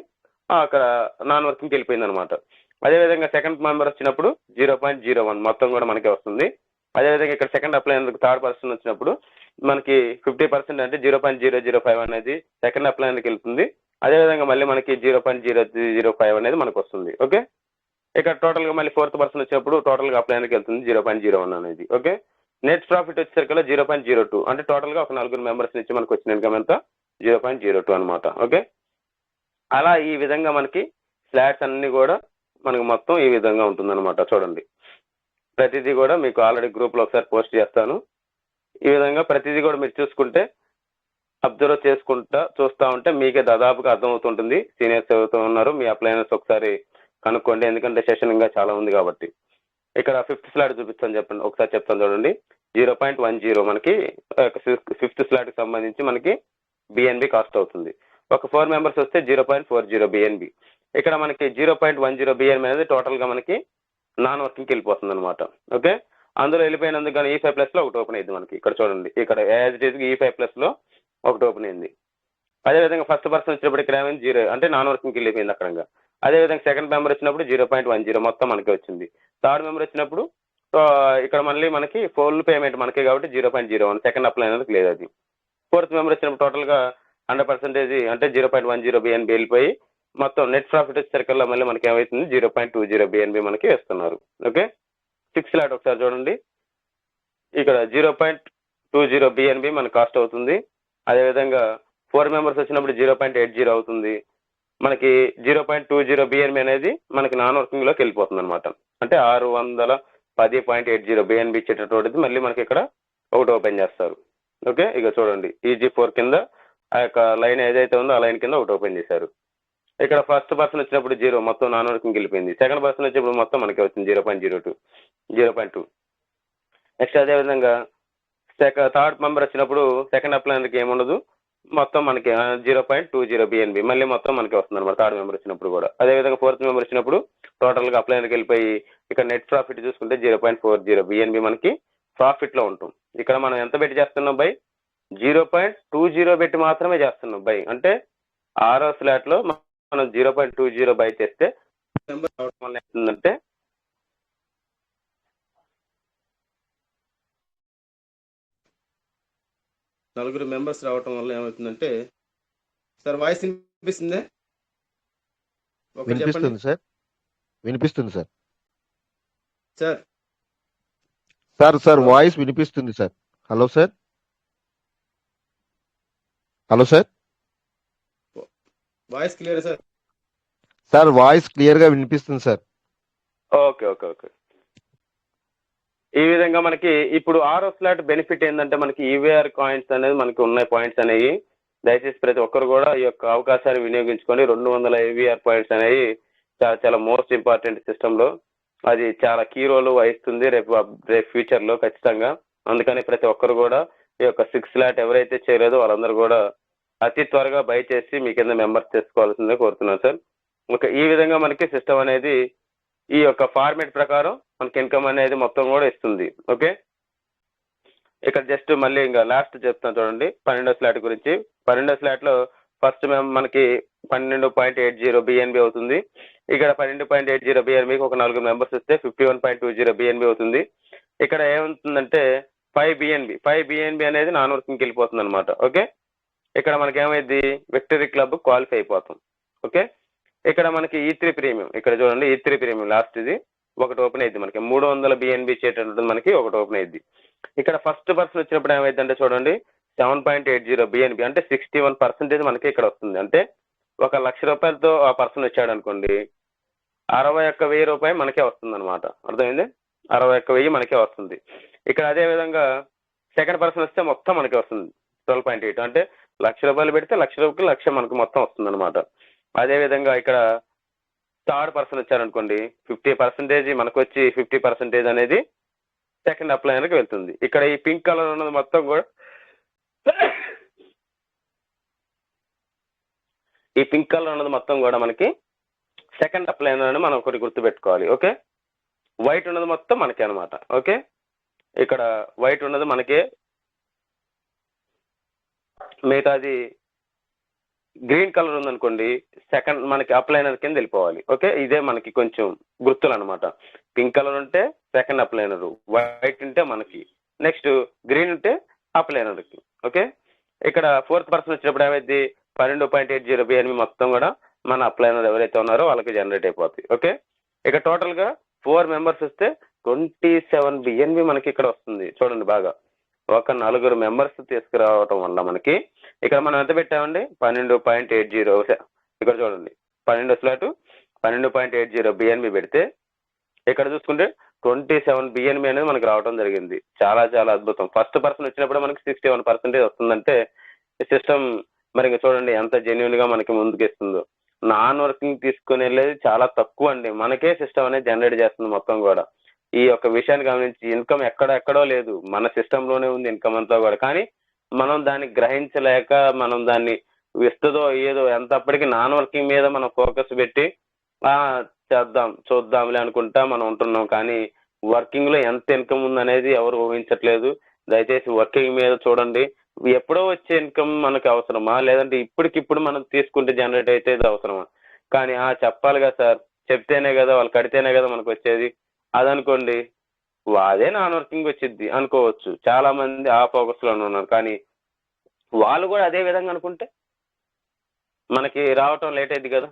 అక్కడ నాన్ వర్కింగ్కి వెళ్ళిపోయింది అనమాట. అదేవిధంగా సెకండ్ మెంబర్ వచ్చినప్పుడు 0.01 మొత్తం కూడా మనకే వస్తుంది. అదేవిధంగా ఇక్కడ సెకండ్ అప్లై థర్డ్ పర్సన్ వచ్చినప్పుడు మనకి 50% అంటే 0.005 అనేది సెకండ్ అప్లైనర్కి వెళ్తుంది. అదేవిధంగా మళ్ళీ మనకి 0.005 అనేది మనకు వస్తుంది. ఓకే, ఇక్కడ టోటల్ గా మళ్ళీ 4th పర్సన్ వచ్చినప్పుడు టోటల్ గా అప్లైనర్కి వెళ్తుంది 0.01 అనేది. ఓకే, నెట్ ప్రాఫిట్ వచ్చేసరికి 0.02 అంటే టోటల్ గా ఒక 4 మెంబర్స్ నుంచి మనకు వచ్చిన ఇన్కమ్ ఎంత 0.02 అనమాట. ఓకే, అలా ఈ విధంగా మనకి ఫ్లాట్స్ అన్ని కూడా మనకు మొత్తం ఈ విధంగా ఉంటుందన్నమాట. చూడండి, ప్రతిదీ కూడా మీకు ఆల్రెడీ గ్రూప్ లో ఒకసారి పోస్ట్ చేస్తాను. ఈ విధంగా ప్రతిదీ కూడా మీరు చూసుకుంటే అబ్జర్వ్ చూస్తా ఉంటే మీకే దాదాపుగా అర్థమవుతుంటుంది. సీనియర్స్ ఎవరితో ఉన్నారు మీ అప్లైనర్స్ ఒకసారి కనుక్కోండి, ఎందుకంటే సెషన్ ఇంకా చాలా ఉంది కాబట్టి. ఇక్కడ 5th స్లాట్ చూపిస్తాను, చెప్పండి ఒకసారి చెప్తాను చూడండి. 0.10 మనకి 5th స్లాట్ కి సంబంధించి మనకి బిఎన్బి కాస్ట్ అవుతుంది. ఒక 4 మెంబర్స్ వస్తే 0.40 బిఎన్బి. ఇక్కడ మనకి 0.10 బిఎన్బి అనేది టోటల్ గా మనకి నాన్ వర్కింగ్కి వెళ్ళిపోతుంది అనమాట. ఓకే, అందులో వెళ్ళిపోయినందుకు కానీ E5+ లో ఒకటి ఓపెన్ అయింది మనకి. ఇక్కడ చూడండి, ఇక్కడ యాజ్ ఇట్ ఈస్ E5+ లో ఒకటి ఓపెన్ అయింది. అదేవిధంగా ఫస్ట్ పర్సన్ వచ్చినప్పుడు ఇక్కడ ఏమైంది 0 అంటే నాన్ వర్కింగ్కి వెళ్ళిపోయింది అక్కడ. అదేవిధంగా సెకండ్ మెంబర్ వచ్చినప్పుడు 0.10 మొత్తం మనకి వచ్చింది. థర్డ్ మెంబర్ వచ్చినప్పుడు ఇక్కడ మళ్ళీ మనకి ఫుల్ పేమెంట్ మనకే కాబట్టి 0.01 సెకండ్ అప్లైనర్కి లేదు అది. 4th మెంబర్ వచ్చినప్పుడు టోటల్ గా 100% అంటే 0.10 బిఎన్బి వెళ్ళిపోయి మొత్తం నెట్ ప్రాఫిట్ వచ్చేసరికల్లా మళ్ళీ మనకి ఏమవుతుంది 0.20 బిఎన్బి మనకి వేస్తున్నారు. ఓకే, 6th స్లాట్ ఒకసారి చూడండి, ఇక్కడ 0.20 బిఎన్బి మనకి కాస్ట్ అవుతుంది. అదేవిధంగా 4 మెంబర్స్ వచ్చినప్పుడు 0.80 అవుతుంది. మనకి 0.20 బిఎన్బి అనేది మనకి నాన్ వర్కింగ్ లోకి వెళ్ళిపోతుంది అనమాట. అంటే 610.80 బిఎన్బి ఇచ్చేటటువంటిది మళ్ళీ మనకి ఇక్కడ ఒకటి ఓపెన్ చేస్తారు. ఓకే, ఇక చూడండి EG4 కింద ఆ యొక్క లైన్ ఏదైతే ఉందో ఆ లైన్ కింద ఒకటి ఓపెన్ చేశారు. ఇక్కడ ఫస్ట్ పర్సన్ వచ్చినప్పుడు 0 మొత్తం నాన్ వర్కింగ్ వెళ్ళిపోయింది. సెకండ్ పర్సన్ వచ్చినప్పుడు మొత్తం మనకి వచ్చింది 0.02. నెక్స్ట్ అదేవిధంగా థర్డ్ మెంబర్ వచ్చినప్పుడు సెకండ్ అప్లైనర్కి ఏముండదు, మొత్తం మనకి 0.20 బిఎన్బి మళ్ళీ మొత్తం మనకి వస్తుంది అనమాట థర్డ్ మెంబర్ వచ్చినప్పుడు కూడా. అదేవిధంగా 4th మెంబర్ వచ్చినప్పుడు టోటల్ గా అప్లైనర్కి వెళ్ళిపోయి ఇక్కడ నెట్ ప్రాఫిట్ చూసుకుంటే 0.40 బిఎన్బి మనకి ప్రాఫిట్ లో ఉంటుంది. ఇక్కడ మనం ఎంత పెట్టి చేస్తున్నాం బై 0.20 పెట్టి మాత్రమే చేస్తున్నాం బై. అంటే 6వ స్లాట్ లో మనం 0.20 బై చేస్తే మెంబర్ రావడం వల్ల ఏమవుతుందంటే నలుగురు మెంబర్స్ రావటం వల్ల ఏమవుతుందంటే, సార్ వాయిస్ వినిపిస్తుందే? వినిపిస్తుంది సార్, వినిపిస్తుంది sir. Sir sir sir voice వినిపిస్తుంది sir. Hello sir, hello sir, voice clear sir? Sir voice clear గా వినిపిస్తుంది సార్. Okay okay okay. ఈ విధంగా మనకి ఇప్పుడు 6వ స్లాట్ బెనిఫిట్ ఏంటంటే మనకి ఈవీఆర్ కాయిన్స్ అనేది మనకి ఉన్నాయి పాయింట్స్ అనేవి. దయచేసి ప్రతి ఒక్కరు కూడా ఈ యొక్క అవకాశాన్ని వినియోగించుకొని 200 ఈవీఆర్ పాయింట్స్ అనేవి చాలా చాలా మోస్ట్ ఇంపార్టెంట్ సిస్టమ్ లో అది చాలా కీ రోల్ వహిస్తుంది రేపు ఫ్యూచర్ లో ఖచ్చితంగా. అందుకని ప్రతి ఒక్కరు కూడా ఈ యొక్క 6 స్లాట్ ఎవరైతే చేయలేదో వాళ్ళందరూ కూడా అతి త్వరగా బై చేసి మీ కింద మెంబర్స్ చేసుకోవాల్సిందే కోరుతున్నాను సార్. ఓకే, ఈ విధంగా మనకి సిస్టమ్ అనేది ఈ యొక్క ఫార్మేట్ ప్రకారం మనకి ఇన్కమ్ అనేది మొత్తం కూడా ఇస్తుంది. ఓకే, ఇక్కడ జస్ట్ మళ్ళీ ఇంకా లాస్ట్ చెప్తాను చూడండి 12వ స్లాట్ గురించి. 12వ స్లాట్ లో ఫస్ట్ మనకి 12.80 బిఎన్బి అవుతుంది. ఇక్కడ 12.80 బిఎన్బికి ఒక 4 మెంబర్స్ వస్తే 51.20 బిఎన్బి అవుతుంది. ఇక్కడ ఏమవుతుందంటే 5 బిఎన్బి అనేది నాన్ వర్కింగ్కి వెళ్ళిపోతుంది అనమాట. ఓకే, ఇక్కడ మనకి ఏమైంది విక్టరీ క్లబ్ క్వాలిఫై అయిపోతాం. ఓకే, ఇక్కడ మనకి E3 ప్రీమియం ఇక్కడ చూడండి E3 ప్రీమియం లాస్ట్ ఇది ఒకటి ఓపెన్ అయింది మనకి 300 బిఎన్బి ఇచ్చేటటువంటి మనకి ఒకటి ఓపెన్ అయింది. ఇక్కడ ఫస్ట్ పర్సన్ వచ్చినప్పుడు ఏమైందంటే చూడండి 7.80 బిఎన్బి అంటే 61% మనకి ఇక్కడ వస్తుంది. అంటే 1,00,000 రూపాయలతో ఆ పర్సన్ వచ్చాడు అనుకోండి 61,000 రూపాయలు మనకే వస్తుంది అనమాట. అర్థమైంది, 61,000 మనకే వస్తుంది. ఇక్కడ అదే విధంగా సెకండ్ పర్సన్ వస్తే మొత్తం మనకి వస్తుంది 12.8 అంటే 1,00,000 రూపాయలు పెడితే 1,00,000 రూపాయలు 1,00,000 మనకి మొత్తం వస్తుంది అనమాట. అదే విధంగా ఇక్కడ థర్డ్ పర్సన్ వచ్చారనుకోండి 50% మనకు వచ్చి 50% అనేది సెకండ్ అప్లైనర్కి వెళ్తుంది. ఇక్కడ ఈ పింక్ కలర్ ఉన్నది మొత్తం కూడా మనకి సెకండ్ అప్లైనర్ అని మనం ఒకటి గుర్తుపెట్టుకోవాలి. ఓకే, వైట్ ఉన్నది మొత్తం మనకే అనమాట. ఓకే, ఇక్కడ వైట్ ఉన్నది మనకే, మిగతాది గ్రీన్ కలర్ ఉందనుకోండి సెకండ్ మనకి అప్లైనర్ కింద వెళ్ళిపోవాలి. ఓకే, ఇదే మనకి కొంచెం గుర్తులు అనమాట. పింక్ కలర్ ఉంటే సెకండ్ అప్లైనర్, వైట్ ఉంటే మనకి, నెక్స్ట్ గ్రీన్ ఉంటే ప్లానర్కి. ఓకే, ఇక్కడ 4th పర్సన్ వచ్చినప్పుడు ఏమైంది 12.80 బిఎన్బి మొత్తం కూడా మన అప్లైనర్ ఎవరైతే ఉన్నారో వాళ్ళకి జనరేట్ అయిపోతాయి. ఓకే, ఇక టోటల్గా 4 మెంబర్స్ వస్తే 27 బిఎన్బి మనకి ఇక్కడ వస్తుంది. చూడండి బాగా, ఒక 4 మెంబర్స్ తీసుకురావటం వల్ల మనకి ఇక్కడ మనం ఎంత పెట్టామండి 12.80. ఇక్కడ చూడండి 12/12.80 బిఎన్బి పెడితే ఇక్కడ చూసుకుంటే 27 బిఎన్బి అనేది మనకి రావడం జరిగింది. చాలా చాలా అద్భుతం. ఫస్ట్ పర్సన్ వచ్చినప్పుడు మనకి 61% వస్తుందంటే సిస్టమ్ మరి ఇంకా చూడండి ఎంత జెన్యున్ గా మనకి ముందుకు ఇస్తుందో. నాన్ వర్కింగ్ తీసుకుని వెళ్ళేది చాలా తక్కువ అండి, మనకే సిస్టమ్ అనేది జనరేట్ చేస్తుంది మొత్తం కూడా. ఈ యొక్క విషయాన్ని గమనించి ఇన్కమ్ ఎక్కడో లేదు, మన సిస్టమ్ లోనే ఉంది ఇన్కమ్ అంతా కూడా. కానీ మనం దాన్ని గ్రహించలేక మనం దాన్ని ఇస్తుందో ఏదో ఎంతప్పటికీ నాన్ వర్కింగ్ మీద మనం ఫోకస్ పెట్టి చూద్దాంలే అనుకుంటా మనం ఉంటున్నాం. కానీ వర్కింగ్ లో ఎంత ఇన్కమ్ ఉందనేది ఎవరు ఊహించట్లేదు. దయచేసి వర్కింగ్ మీద చూడండి. ఎప్పుడో వచ్చే ఇన్కమ్ మనకు అవసరమా, లేదంటే ఇప్పటికిప్పుడు మనం తీసుకుంటే జనరేట్ అయితే ఇది అవసరమా? కానీ చెప్పాలి కదా సార్, చెప్తేనే కదా వాళ్ళు కడితేనే కదా మనకు వచ్చేది అదనుకోండి, అదే నాన్ వర్కింగ్ వచ్చింది అనుకోవచ్చు. చాలా మంది ఆ ఫోకస్ లోనే ఉన్నారు. కానీ వాళ్ళు కూడా అదే విధంగా అనుకుంటే మనకి రావటం లేట్ అయింది కదా.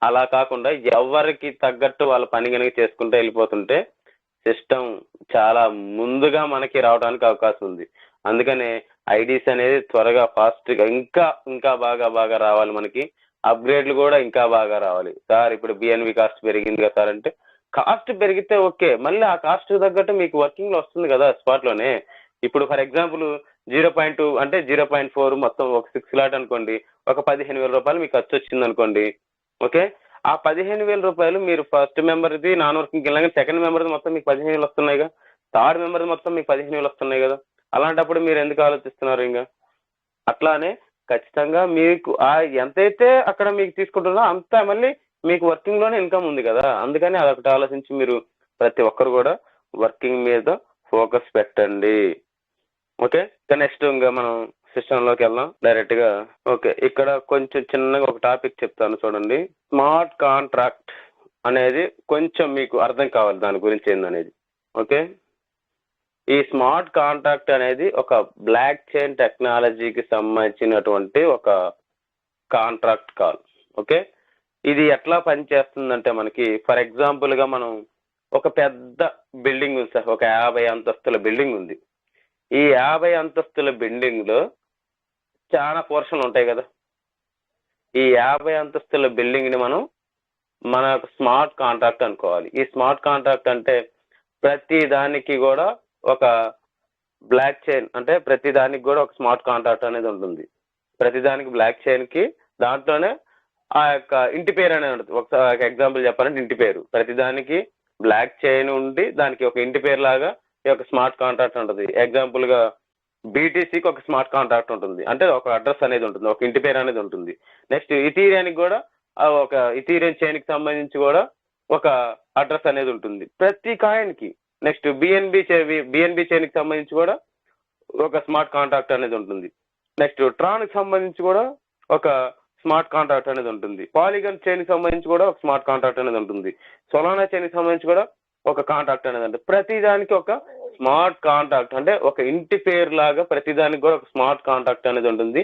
అలా కాకుండా ఎవరికి తగ్గట్టు వాళ్ళ పని కనుక చేసుకుంటూ వెళ్ళిపోతుంటే సిస్టమ్ చాలా ముందుగా మనకి రావడానికి అవకాశం ఉంది. అందుకనే ఐడీస్ అనేది త్వరగా ఫాస్ట్గా ఇంకా బాగా రావాలి. మనకి అప్గ్రేడ్లు కూడా ఇంకా బాగా రావాలి. సార్ ఇప్పుడు బిఎన్వి కాస్ట్ పెరిగింది కదా సార్ అంటే, కాస్ట్ పెరిగితే ఓకే, మళ్ళీ ఆ కాస్ట్ తగ్గట్టు మీకు వర్కింగ్ లో వస్తుంది కదా స్పాట్ లోనే. ఇప్పుడు ఫర్ ఎగ్జాంపుల్ 0.2 అంటే 0.4 మొత్తం ఒక 6 లాట్ అనుకోండి, ఒక 15,000 రూపాయలు మీకు ఖర్చు వచ్చింది అనుకోండి. ఓకే, ఆ 15,000 రూపాయలు మీరు ఫస్ట్ మెంబర్ది నాన్ వర్కింగ్కి వెళ్ళినా సెకండ్ మెంబర్ది మొత్తం మీకు 15,000 వస్తున్నాయిగా, థర్డ్ మెంబర్ది మొత్తం మీకు 15,000 వస్తున్నాయి కదా. అలాంటప్పుడు మీరు ఎందుకు ఆలోచిస్తున్నారు? ఇంకా అట్లానే ఖచ్చితంగా మీకు ఎంతైతే అక్కడ మీకు తీసుకుంటున్నా అంతా మళ్ళీ మీకు వర్కింగ్ లోనే ఇన్కమ్ ఉంది కదా. అందుకని అదొకటి ఆలోచించి మీరు ప్రతి ఒక్కరు కూడా వర్కింగ్ మీద ఫోకస్ పెట్టండి. ఓకే, నెక్స్ట్ ఇంకా మనం సిస్టమ్ లోకి వెళ్దాం డైరెక్ట్ గా. ఓకే, ఇక్కడ కొంచెం చిన్నగా ఒక టాపిక్ చెప్తాను చూడండి. స్మార్ట్ కాంట్రాక్ట్ అనేది కొంచెం మీకు అర్థం కావాలి దాని గురించి ఏందనేది. ఓకే, ఈ స్మార్ట్ కాంట్రాక్ట్ అనేది ఒక బ్లాక్ చైన్ టెక్నాలజీకి సంబంధించినటువంటి ఒక కాంట్రాక్ట్ కాల్. ఓకే, ఇది ఎట్లా పనిచేస్తుందంటే మనకి ఫర్ ఎగ్జాంపుల్ గా మనం ఒక పెద్ద బిల్డింగ్ ఉంది సార్, ఒక 50 అంతస్తుల బిల్డింగ్ ఉంది. ఈ 50 అంతస్తుల బిల్డింగ్ లో చాలా పోర్షన్లు ఉంటాయి కదా. ఈ 50 అంతస్తుల బిల్డింగ్ ని మనం మన స్మార్ట్ కాంట్రాక్ట్ అనుకోవాలి. ఈ స్మార్ట్ కాంట్రాక్ట్ అంటే ప్రతి దానికి కూడా ఒక బ్లాక్ చైన్, అంటే ప్రతి దానికి కూడా ఒక స్మార్ట్ కాంట్రాక్ట్ అనేది ఉంటుంది. ప్రతి దానికి బ్లాక్ చైన్ కి దాంట్లోనే ఆ యొక్క ఇంటి పేరు అనేది ఉంటుంది. ఒక ఎగ్జాంపుల్ చెప్పాలంటే ఇంటి పేరు, ప్రతి దానికి బ్లాక్ చైన్ ఉండి దానికి ఒక ఇంటి పేరు లాగా ఈ యొక్క స్మార్ట్ కాంట్రాక్ట్ ఉంటుంది. ఎగ్జాంపుల్ గా బీటీసీకి ఒక స్మార్ట్ కాంట్రాక్ట్ ఉంటుంది, అంటే ఒక అడ్రస్ అనేది ఉంటుంది, ఒక ఇంటి పేరు అనేది ఉంటుంది. నెక్స్ట్ ఇథీరియానికి కూడా ఒక ఇథీరియన్ చైన్ కి సంబంధించి కూడా ఒక అడ్రస్ అనేది ఉంటుంది ప్రతి కాయిన్ కి. నెక్స్ట్ బిఎన్బి చైన్ కి సంబంధించి కూడా ఒక స్మార్ట్ కాంట్రాక్ట్ అనేది ఉంటుంది. నెక్స్ట్ ట్రాన్ కి సంబంధించి కూడా ఒక స్మార్ట్ కాంట్రాక్ట్ అనేది ఉంటుంది. పాలిగన్ చైన్ కి సంబంధించి కూడా ఒక స్మార్ట్ కాంట్రాక్ట్ అనేది ఉంటుంది. సొలానా చైన్ కి సంబంధించి కూడా ఒక కాంట్రాక్ట్ అనేది ఉంటుంది. ప్రతి దానికి ఒక స్మార్ట్ కాంట్రాక్ట్, అంటే ఒక ఇంటి పేరు లాగా ప్రతి దానికి కూడా ఒక స్మార్ట్ కాంట్రాక్ట్ అనేది ఉంటుంది.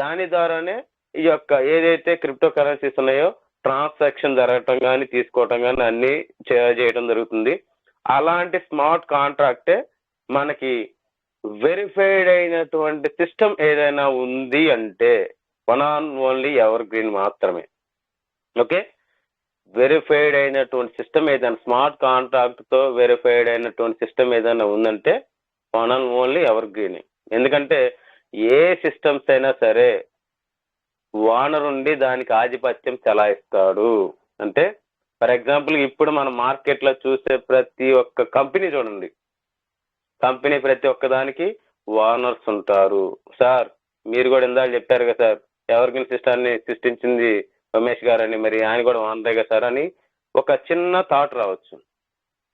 దాని ద్వారానే ఈ యొక్క ఏదైతే క్రిప్టో కరెన్సీస్ ఉన్నాయో ట్రాన్సాక్షన్ జరగటం కానీ తీసుకోవటం కానీ అన్ని చేయడం జరుగుతుంది. అలాంటి స్మార్ట్ కాంట్రాక్టే మనకి వెరిఫైడ్ అయినటువంటి సిస్టమ్ ఏదైనా ఉంది అంటే one on only ever green మాత్రమే. ఓకే, వెరిఫైడ్ అయినటువంటి సిస్టమ్ ఏదైనా స్మార్ట్ కాంట్రాక్ట్ తో వెరిఫైడ్ అయినటువంటి సిస్టమ్ ఏదైనా ఉందంటే one on only ever green. ఎందుకంటే ఏ సిస్టమ్స్ అయినా సరే ఓనర్ ఉండి దానికి ఆధిపత్యం చెలాయిస్తాడు. అంటే ఫర్ ఎగ్జాంపుల్ ఇప్పుడు మన మార్కెట్ లో చూసే ప్రతి ఒక్క కంపెనీ చూడండి, కంపెనీ ప్రతి ఒక్క దానికి ఓనర్స్ ఉంటారు. సార్ మీరు కూడా ఇందాక చెప్పారు కదా సార్, ఎవరికైనా సిస్టాన్ని సృష్టించింది రమేష్ గారు అని, మరి ఆయన కూడా ఓనరే కదా సార్ అని ఒక చిన్న థాట్ రావచ్చు.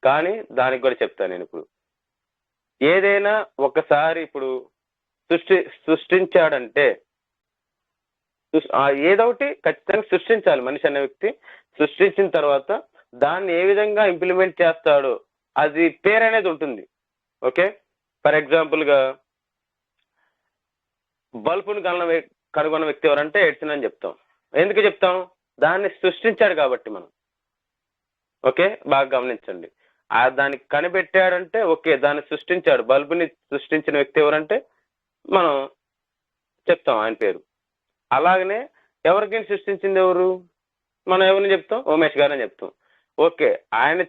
కానీ దానికి కూడా చెప్తాను నేను. ఇప్పుడు ఏదైనా ఒకసారి ఇప్పుడు సృష్టించాడంటే ఏదో ఒకటి ఖచ్చితంగా సృష్టించాలి మనిషి అనే వ్యక్తి. సృష్టించిన తర్వాత దాన్ని ఏ విధంగా ఇంప్లిమెంట్ చేస్తాడో అది పేరు అనేది ఉంటుంది. ఓకే, ఫర్ ఎగ్జాంపుల్ గా బల్బును కనుగొన్న వ్యక్తి ఎవరంటే ఎడిసన్ అని చెప్తాం. ఎందుకు చెప్తాం? దాన్ని సృష్టించాడు కాబట్టి మనం. ఓకే, బాగా గమనించండి. దాన్ని కనిపెట్టాడంటే ఓకే, దాన్ని సృష్టించాడు. బల్బుని సృష్టించిన వ్యక్తి ఎవరంటే మనం చెప్తాం ఆయన పేరు. అలాగనే ఎవరికైనా సృష్టించింది ఎవరు? మనం ఎవరిని చెప్తాం? ఉమేష్ గారని చెప్తాం. ఓకే, ఆయన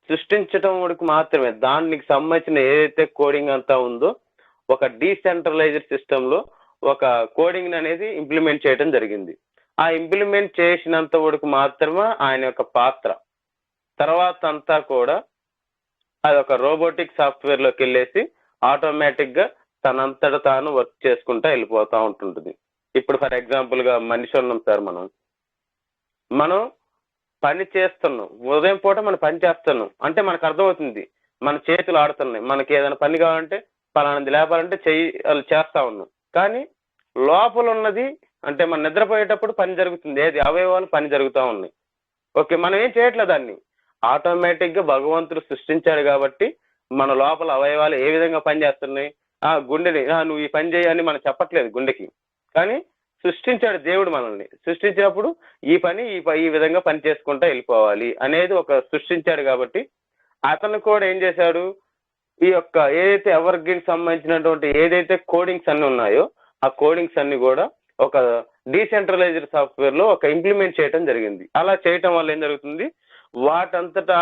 సృష్టించడం వరకు మాత్రమే. దానికి సంబంధించిన ఏదైతే కోడింగ్ అంతా ఉందో ఒక డీసెంట్రలైజ్డ్ సిస్టమ్ లో ఒక కోడింగ్ అనేది ఇంప్లిమెంట్ చేయడం జరిగింది. ఆ ఇంప్లిమెంట్ చేసినంత వరకు మాత్రమే ఆయన యొక్క పాత్ర. తర్వాత అంతా కూడా అది ఒక రోబోటిక్ సాఫ్ట్వేర్ లోకి వెళ్ళేసి ఆటోమేటిక్ గా తనంతట తాను వర్క్ చేసుకుంటా వెళ్ళిపోతా ఉంటుంటుంది. ఇప్పుడు ఫర్ ఎగ్జాంపుల్ గా మనిషి ఉన్నాం సార్, మనం పని చేస్తున్నాం. ఉదయం పూట మనం పని చేస్తున్నాం అంటే మనకు అర్థమవుతుంది, మన చేతులు ఆడుతున్నాయి. మనకి ఏదైనా పని కావాలంటే పలానది లేపాలంటే చేస్తా ఉన్నాం. కానీ లోపల ఉన్నది అంటే మనం నిద్రపోయేటప్పుడు పని జరుగుతుంది, ఏది అవయవాలు పని జరుగుతూ ఉన్నాయి. ఓకే, మనం ఏం చేయట్లేదు, దాన్ని ఆటోమేటిక్ గా భగవంతుడు సృష్టించాడు కాబట్టి మన లోపల అవయవాలు ఏ విధంగా పనిచేస్తున్నాయి. గుండెని నువ్వు ఈ పని చేయని మనం చెప్పట్లేదు గుండెకి, కానీ సృష్టించాడు దేవుడు మనల్ని. సృష్టించినప్పుడు ఈ విధంగా పని చేసుకుంటా వెళ్ళిపోవాలి అనేది ఒక సృష్టించాడు కాబట్టి అతను కూడా ఏం చేశాడు, ఈ యొక్క ఏదైతే ఎవర్ గ్రీన్ సంబంధించినటువంటి ఏదైతే కోడింగ్స్ అన్ని ఉన్నాయో ఆ కోడింగ్స్ అన్ని కూడా ఒక డీసెంట్రలైజ్డ్ సాఫ్ట్వేర్ లో ఒక ఇంప్లిమెంట్ చేయడం జరిగింది. అలా చేయటం వల్ల ఏం జరుగుతుంది, వాటంతటా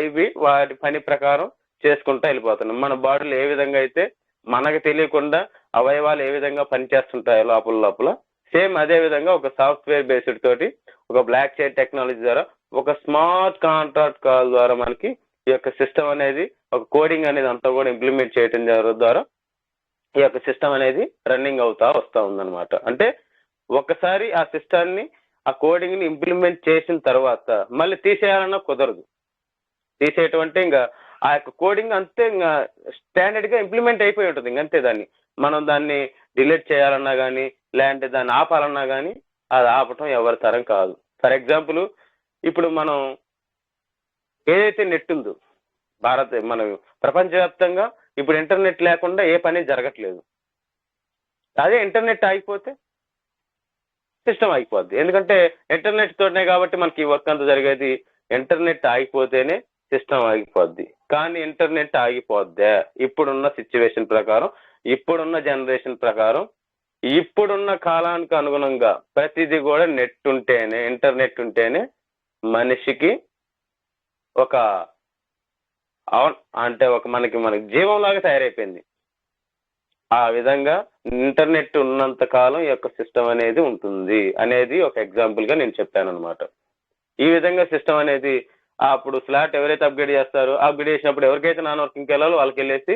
ఇవి వాటి పని ప్రకారం చేసుకుంటా వెళ్ళిపోతున్నాం. మన బాడీలో ఏ విధంగా అయితే మనకు తెలియకుండా అవయవాలు ఏ విధంగా పనిచేస్తుంటాయో లోపల సేమ్ అదే విధంగా ఒక సాఫ్ట్వేర్ బేస్డ్ తోటి ఒక బ్లాక్ చైన్ టెక్నాలజీ ద్వారా ఒక స్మార్ట్ కాంట్రాక్ట్ కాల్ ద్వారా మనకి ఈ యొక్క సిస్టమ్ అనేది ఒక కోడింగ్ అనేది అంతా కూడా ఇంప్లిమెంట్ చేయడం ద్వారా ఈ యొక్క సిస్టమ్ అనేది రన్నింగ్ అవుతా వస్తూ ఉందన్నమాట. అంటే ఒకసారి ఆ సిస్టాన్ని ఆ కోడింగ్ ని ఇంప్లిమెంట్ చేసిన తర్వాత మళ్ళీ తీసేయాలన్నా కుదరదు. తీసేయటం అంటే ఇంకా ఆ యొక్క కోడింగ్ అంతే ఇంకా స్టాండర్డ్ గా ఇంప్లిమెంట్ అయిపోయి ఉంటుంది. ఇంకంతే, మనం దాన్ని డిలీట్ చేయాలన్నా కానీ లేదంటే దాన్ని ఆపాలన్నా కానీ అది ఆపటం ఎవరి తరం కాదు. ఫర్ ఎగ్జాంపుల్ ఇప్పుడు మనం ఏదైతే నెట్ ఉందో మన ప్రపంచవ్యాప్తంగా ఇప్పుడు ఇంటర్నెట్ లేకుండా ఏ పని జరగట్లేదు. అదే ఇంటర్నెట్ ఆగిపోతే సిస్టమ్ ఆగిపోద్ది. ఎందుకంటే ఇంటర్నెట్ తోనే కాబట్టి మనకి ఈ వర్క్ అంతా జరిగేది. ఇంటర్నెట్ ఆగిపోతేనే సిస్టమ్ ఆగిపోద్ది. కానీ ఇంటర్నెట్ ఆగిపోద్దే ఇప్పుడున్న సిచ్యువేషన్ ప్రకారం, ఇప్పుడున్న జనరేషన్ ప్రకారం, ఇప్పుడున్న కాలానికి అనుగుణంగా ప్రతిదీ కూడా నెట్ ఉంటేనే, ఇంటర్నెట్ ఉంటేనే మనిషికి ఒక అంటే ఒక మనకి జీవంలాగా తయారైపోయింది. ఆ విధంగా ఇంటర్నెట్ ఉన్నంత కాలం ఈ యొక్క సిస్టమ్ అనేది ఉంటుంది అనేది ఒక ఎగ్జాంపుల్ గా నేను చెప్పాను అనమాట. ఈ విధంగా సిస్టమ్ అనేది అప్పుడు ఫ్లాట్ ఎవరైతే అప్గ్రేడ్ చేస్తారో అప్గ్రేడ్ చేసినప్పుడు ఎవరికైతే నాన్ వర్కింగ్ వెళ్ళాలో వాళ్ళకి వెళ్ళేసి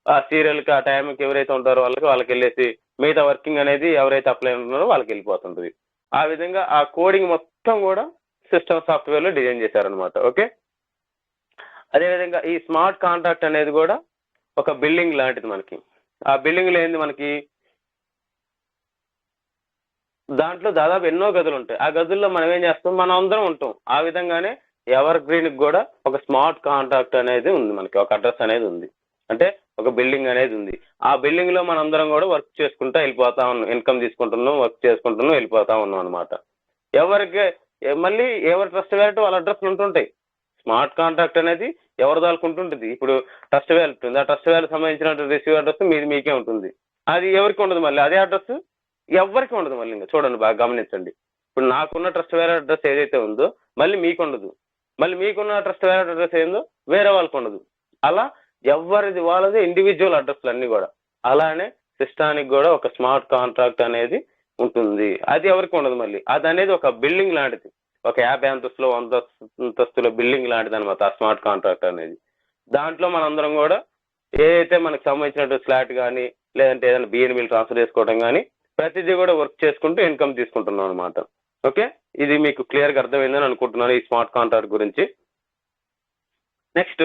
ఆ సీరియల్కి ఆ టైంకి ఎవరైతే ఉంటారో వాళ్ళకి వెళ్ళేసి మిగతా వర్కింగ్ అనేది ఎవరైతే అప్లై ఉన్నారో వాళ్ళకి వెళ్ళిపోతుంటుంది. ఆ విధంగా ఆ కోడింగ్ మొత్తం కూడా సిస్టమ్ సాఫ్ట్వేర్ లో డిజైన్ చేశారనమాట. ఓకే, అదేవిధంగా ఈ స్మార్ట్ కాంట్రాక్ట్ అనేది కూడా ఒక బిల్డింగ్ లాంటిది. మనకి ఆ బిల్డింగ్ లో ఏంది, మనకి దాంట్లో దాదాపు ఎన్నో గదులు ఉంటాయి. ఆ గదుల్లో మనం ఏం చేస్తాం, మనం అందరం ఉంటాం. ఆ విధంగానే ఎవర్ గ్రీన్ కూడా ఒక స్మార్ట్ కాంట్రాక్ట్ అనేది ఉంది. మనకి ఒక అడ్రస్ అనేది ఉంది, అంటే ఒక బిల్డింగ్ అనేది ఉంది. ఆ బిల్డింగ్ లో మనం అందరం కూడా వర్క్ చేసుకుంటూ వెళ్ళిపోతా ఉన్నాం, ఇన్కమ్ తీసుకుంటున్నాం, వర్క్ చేసుకుంటున్నాం, వెళ్ళిపోతా ఉన్నాం అనమాట. ఎవరికి మళ్ళీ ఎవరి ట్రస్ట్ వ్యాలెట్ వాళ్ళ అడ్రస్లు ఉంటుంటాయి. స్మార్ట్ కాంట్రాక్ట్ అనేది ఎవరి దాల్కుంటుంటుంది. ఇప్పుడు ట్రస్ట్ వ్యాలెట్ ఉంటుంది, ఆ ట్రస్ట్ వ్యాలెట్ సంబంధించిన రిసీవ్ అడ్రస్ మీకే ఉంటుంది. అది ఎవరికి ఉండదు, మళ్ళీ అదే అడ్రస్ ఎవరికి ఉండదు. మళ్ళీ ఇంకా చూడండి, బాగా గమనించండి. ఇప్పుడు నాకున్న ట్రస్ట్ వ్యాలెట్ అడ్రస్ ఏదైతే ఉందో మళ్ళీ మీకు ఉండదు, మళ్ళీ మీకున్న ట్రస్ట్ వ్యాలెట్ అడ్రస్ ఏందో వేరే వాళ్ళకు ఉండదు. అలా ఎవరిది వాళ్ళది ఇండివిజువల్ అడ్రస్లు అన్ని కూడా. అలానే సిస్టానికి కూడా ఒక స్మార్ట్ కాంట్రాక్ట్ అనేది ఉంటుంది, అది ఎవరికి ఉండదు. మళ్ళీ అది అనేది ఒక బిల్డింగ్ లాంటిది, ఒక 50 అంతస్తులో 100 అంతస్తుల బిల్డింగ్ లాంటిది అనమాట ఆ స్మార్ట్ కాంట్రాక్ట్ అనేది. దాంట్లో మనందరం కూడా ఏదైతే మనకు సంబంధించినట్టు స్లాట్ కానీ లేదంటే ఏదైనా బిఎన్బిలు ట్రాన్స్ఫర్ చేసుకోవడం కానీ ప్రతిదీ కూడా వర్క్ చేసుకుంటూ ఇన్కమ్ తీసుకుంటున్నాం అనమాట. ఓకే, ఇది మీకు క్లియర్గా అర్థమైందని అనుకుంటున్నాను ఈ స్మార్ట్ కాంట్రాక్ట్ గురించి. నెక్స్ట్,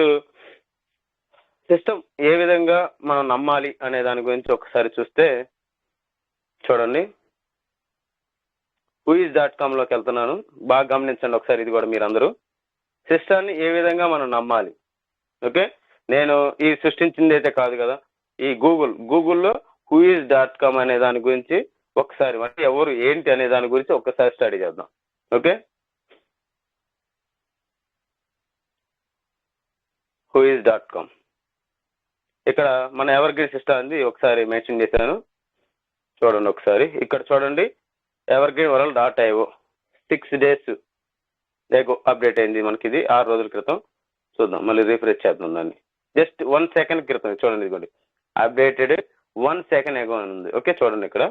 సిస్టమ్ ఏ విధంగా మనం నమ్మాలి అనే దాని గురించి ఒకసారి చూస్తే చూడండి. whois.com లోకి వెళ్తున్నాను, బాగా గమనించండి ఒకసారి. ఇది కూడా మీరందరూ సిస్టాన్ని ఏ విధంగా మనం నమ్మాలి. ఓకే, నేను ఈ సృష్టించింది అయితే కాదు కదా, ఈ గూగుల్లో whois.com అనే దాని గురించి ఒకసారి, అంటే ఎవరు ఏంటి అనే దాని గురించి ఒక్కసారి స్టడీ చేద్దాం. Okay, whois.com. ఇక్కడ మన ఎవర్ గ్రీన్ సిస్టమ్ అంది ఒకసారి మెన్షన్ చేశాను, చూడండి ఒకసారి. ఇక్కడ చూడండి, ever green world .io 6 days update అయింది మనకి. ఇది 6 రోజుల క్రితం. చూద్దాం, మళ్ళీ రిఫ్రెష్ చేద్దాం దాన్ని. జస్ట్ 1 second క్రితం చూడండి, ఇదిగోండి అప్డేటెడ్ 1 second ఎగో అని ఉంది. ఓకే, చూడండి ఇక్కడ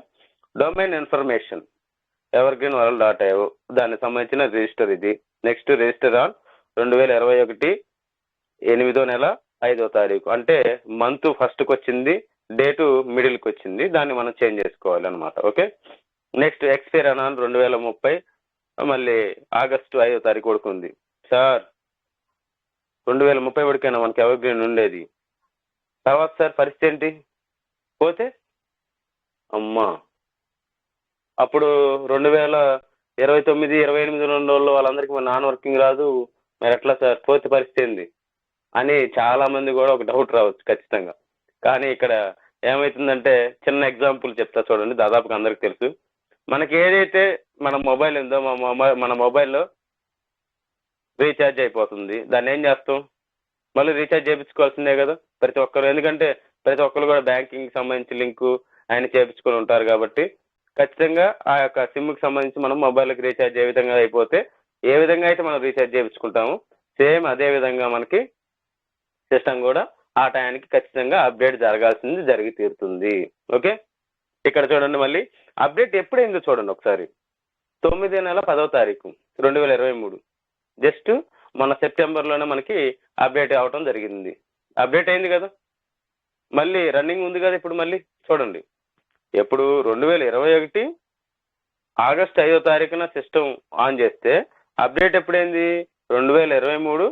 domain information ever green world .io దానికి సంబంధించిన రిజిస్టర్ ఇది. నెక్స్ట్ రిజిస్టర్ ఆన్ 2021 8వ నెల 5వ తారీఖు, అంటే మంత్ ఫస్ట్కి వచ్చింది, డేటు మిడిల్కి వచ్చింది, దాన్ని మనం చేంజ్ చేసుకోవాలి అనమాట. ఓకే, నెక్స్ట్ ఎక్స్పైర్ అనాన్ 2030 మళ్ళీ ఆగస్టు 5వ తారీఖు వరకు ఉంది. సార్ 2030 వరకైనా మనకి ఎవర్ గ్రీన్ ఉండేది. తర్వాత సార్ పరిస్థితి ఏంటి? పోతే అమ్మా, అప్పుడు 2029 28 రోజుల్లో వాళ్ళందరికీ మన నాన్ వర్కింగ్ రాదు, మరి ఎట్లా సార్ పోతే పరిస్థితి ఏంది అని చాలా మంది కూడా ఒక డౌట్ రావచ్చు ఖచ్చితంగా. కానీ ఇక్కడ ఏమవుతుందంటే చిన్న ఎగ్జాంపుల్ చెప్తా చూడండి, దాదాపుగా అందరికి తెలుసు. మనకి ఏదైతే మన మొబైల్ ఉందో మన మొబైల్లో రీఛార్జ్ అయిపోతుంది, దాన్ని ఏం చేస్తాం? మళ్ళీ రీఛార్జ్ చేయించుకోవాల్సిందే కదా ప్రతి ఒక్కరు, ఎందుకంటే ప్రతి ఒక్కరు కూడా బ్యాంకింగ్ సంబంధించి లింకు ఆయన చేయించుకొని ఉంటారు కాబట్టి ఖచ్చితంగా ఆ యొక్క సిమ్కి సంబంధించి మనం మొబైల్కి రీఛార్జ్ ఏ విధంగా అయిపోతే ఏ విధంగా అయితే మనం రీఛార్జ్ చేయించుకుంటాము, సేమ్ అదే విధంగా మనకి సిస్టమ్ కూడా ఆ టైంకి ఖచ్చితంగా అప్డేట్ జరగాల్సింది జరిగి తీరుతుంది. ఓకే, ఇక్కడ చూడండి మళ్ళీ అప్డేట్ ఎప్పుడైందో చూడండి ఒకసారి. 9వ నెల 10వ తారీఖు 2023, జస్ట్ మన సెప్టెంబర్లోనే మనకి అప్డేట్ అవటం జరిగింది. అప్డేట్ అయింది కదా, మళ్ళీ రన్నింగ్ ఉంది కదా. ఇప్పుడు మళ్ళీ చూడండి, ఎప్పుడు 2021 ఆగస్టు 5వ తారీఖున సిస్టమ్ ఆన్ చేస్తే అప్డేట్ ఎప్పుడైంది? 2023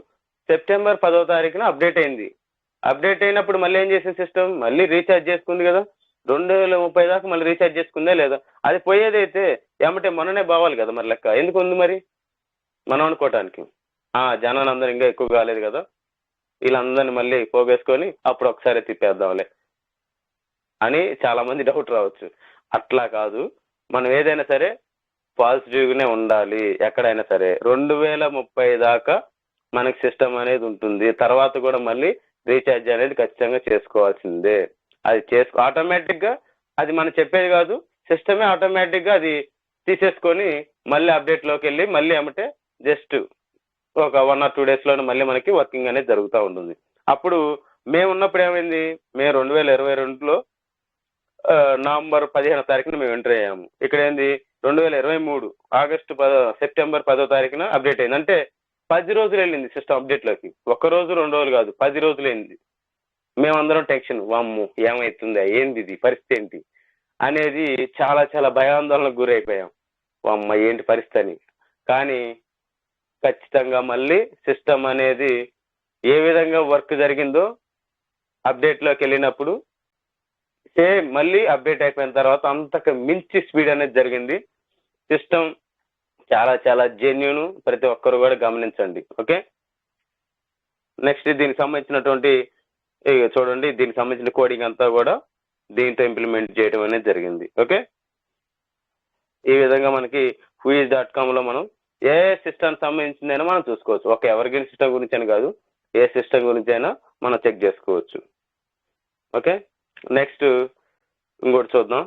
సెప్టెంబర్ 10వ తారీఖున అప్డేట్ అయింది. అప్డేట్ అయినప్పుడు మళ్ళీ ఏం చేసింది సిస్టమ్? మళ్ళీ రీఛార్జ్ చేసుకుంది కదా. 2030 దాకా మళ్ళీ రీఛార్జ్ చేసుకుందే లేదా? అది పోయేదైతే ఏమంటే మననే బావాలి కదా, మరి లెక్క ఎందుకు ఉంది మరి మనం అనుకోవటానికి? జనాలు అందరూ ఇంకా ఎక్కువ కాలేదు కదా, వీళ్ళందరినీ మళ్ళీ పోగేసుకొని అప్పుడు ఒకసారి తిప్పేద్దాంలే అని చాలా మంది డౌట్ రావచ్చు. అట్లా కాదు, మనం ఏదైనా సరే పాజిటివ్గానే ఉండాలి. ఎక్కడైనా సరే 2030 దాకా మనకి సిస్టమ్ అనేది ఉంటుంది. తర్వాత కూడా మళ్ళీ రీఛార్జ్ అనేది ఖచ్చితంగా చేసుకోవాల్సిందే. అది ఆటోమేటిక్గా, అది మనం చెప్పేది కాదు, సిస్టమే ఆటోమేటిక్గా అది తీసేసుకొని మళ్ళీ అప్డేట్లోకి వెళ్ళి మళ్ళీ ఏమంటే జస్ట్ ఒక 1 or 2 daysలోనే మళ్ళీ మనకి వర్కింగ్ అనేది జరుగుతూ ఉంటుంది. అప్పుడు మేము ఉన్నప్పుడు ఏమైంది? మేము 2022లో నవంబర్ 15వ తారీఖున మేము ఎంటర్ అయ్యాము. ఇక్కడ ఏంది 2023 సెప్టెంబర్ 10వ తారీఖున అప్డేట్ అయింది. అంటే 10 రోజులు వెళ్ళింది సిస్టమ్ అప్డేట్లోకి. 1 రోజు 2 రోజులు కాదు, 10 రోజులు అయింది. మేమందరం టెన్షన్, వామ్ము ఏమవుతుందా, ఏంది ఇది పరిస్థితి ఏంటి అనేది చాలా చాలా భయాందోళనకు గురైపోయాం. వామ్మ ఏంటి పరిస్థితి అని. కానీ ఖచ్చితంగా మళ్ళీ సిస్టమ్ అనేది ఏ విధంగా వర్క్ జరిగిందో అప్డేట్లోకి వెళ్ళినప్పుడు సేమ్ మళ్ళీ అప్డేట్ అయిపోయిన తర్వాత అంతకు మించి స్పీడ్ అనేది జరిగింది. సిస్టమ్ చాలా చాలా జెన్యూన్, ప్రతి ఒక్కరు కూడా గమనించండి. ఓకే, నెక్స్ట్ దీనికి సంబంధించినటువంటి చూడండి, దీనికి సంబంధించిన కోడింగ్ అంతా కూడా దీంతో ఇంప్లిమెంట్ చేయడం అనేది జరిగింది. ఓకే, ఈ విధంగా మనకి whois.comలో మనం ఏ సిస్టమ్ సంబంధించిందైనా మనం చూసుకోవచ్చు. ఒక ఎవర్గ్రీన్ సిస్టమ్ గురించి అని కాదు, ఏ సిస్టమ్ గురించి అయినా మనం చెక్ చేసుకోవచ్చు. ఓకే, నెక్స్ట్ ఇంకోటి చూద్దాం.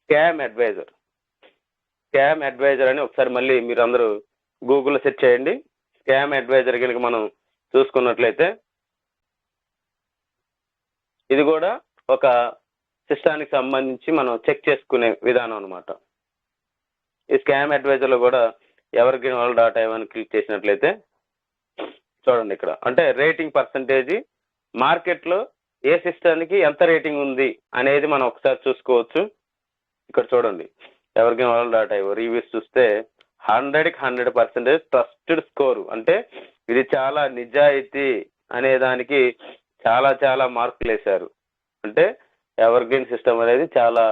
స్కామ్ అడ్వైజర్ అని ఒకసారి మళ్ళీ మీరు అందరూ గూగుల్లో సెర్చ్ చేయండి. స్కామ్ అడ్వైజర్ కనుక మనం చూసుకున్నట్లయితే ఇది కూడా ఒక సిస్టానికి సంబంధించి మనం చెక్ చేసుకునే విధానం అనమాట. ఈ స్కామ్ అడ్వైజర్లో కూడా ఎవర్గ్రీన్ వరల్డ్ .io అని క్లిక్ చేసినట్లయితే చూడండి, ఇక్కడ అంటే రేటింగ్ పర్సంటేజ్ మార్కెట్లో ఏ సిస్టానికి ఎంత రేటింగ్ ఉంది అనేది మనం ఒకసారి చూసుకోవచ్చు. ఇక్కడ చూడండి, ఎవర్గ్రీన్ వరల్డ్ .io రివ్యూస్ చూస్తే 100కి 100% ట్రస్టెడ్ స్కోరు. అంటే ఇది చాలా నిజాయితీ అనే దానికి చాలా చాలా మార్కులు వేశారు. అంటే ఎవర్గ్రీన్ సిస్టమ్ అనేది చాలా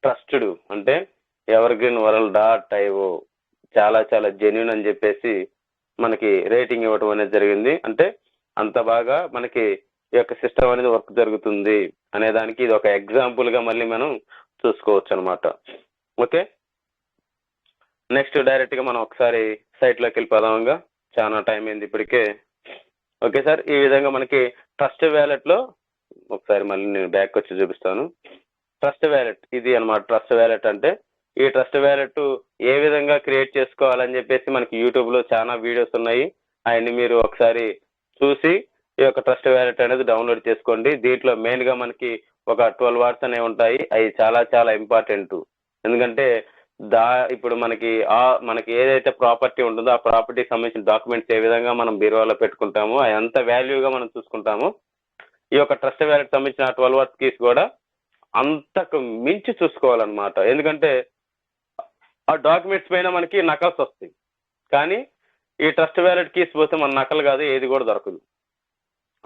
ట్రస్టెడ్, అంటే ఎవర్గ్రీన్ వరల్డ్ .io చాలా చాలా జెన్యూన్ అని చెప్పేసి మనకి రేటింగ్ ఇవ్వడం అనేది జరిగింది. అంటే అంత బాగా మనకి ఈ యొక్క సిస్టమ్ అనేది వర్క్ జరుగుతుంది అనే దానికి ఇది ఒక ఎగ్జాంపుల్ గా మళ్ళీ మనం చూసుకోవచ్చు అనమాట. ఓకే, నెక్స్ట్ డైరెక్ట్ గా మనం ఒకసారి సైట్ లోకి వెళ్ళిపోదాంగా, చాలా టైం అయింది ఇప్పటికే. ఓకే సార్, ఈ విధంగా మనకి ట్రస్ట్ వ్యాలెట్ లో ఒకసారి మళ్ళీ నేను బ్యాక్ వచ్చి చూపిస్తాను. ట్రస్ట్ వ్యాలెట్ ఇది అనమాట. ట్రస్ట్ వ్యాలెట్ అంటే ఈ ట్రస్ట్ వ్యాలెట్ ఏ విధంగా క్రియేట్ చేసుకోవాలని చెప్పేసి మనకి యూట్యూబ్ లో చాలా వీడియోస్ ఉన్నాయి. అవన్నీ మీరు ఒకసారి చూసి ఈ యొక్క ట్రస్ట్ వ్యాలెట్ అనేది డౌన్లోడ్ చేసుకోండి. దీంట్లో మెయిన్ గా మనకి ఒక 12 వాట్స్ అనేవి ఉంటాయి. అవి చాలా చాలా ఇంపార్టెంట్. ఎందుకంటే ఇప్పుడు మనకి ఏదైతే ప్రాపర్టీ ఉంటుందో ఆ ప్రాపర్టీకి సంబంధించిన డాక్యుమెంట్స్ ఏ విధంగా మనం బీరువాలో పెట్టుకుంటామో అది ఎంత వాల్యూగా మనం చూసుకుంటామో ఈ యొక్క ట్రస్ట్ వ్యాలెట్ సంబంధించిన 12 వాట్స్ కీస్ కూడా అంతకు మించి చూసుకోవాలన్నమాట. ఎందుకంటే ఆ డాక్యుమెంట్స్ పైన మనకి నకల్స్ వస్తాయి, కానీ ఈ ట్రస్ట్ వ్యాలెట్ కీస్ పోతే మన నకలు కాదు, ఏది కూడా దొరకదు.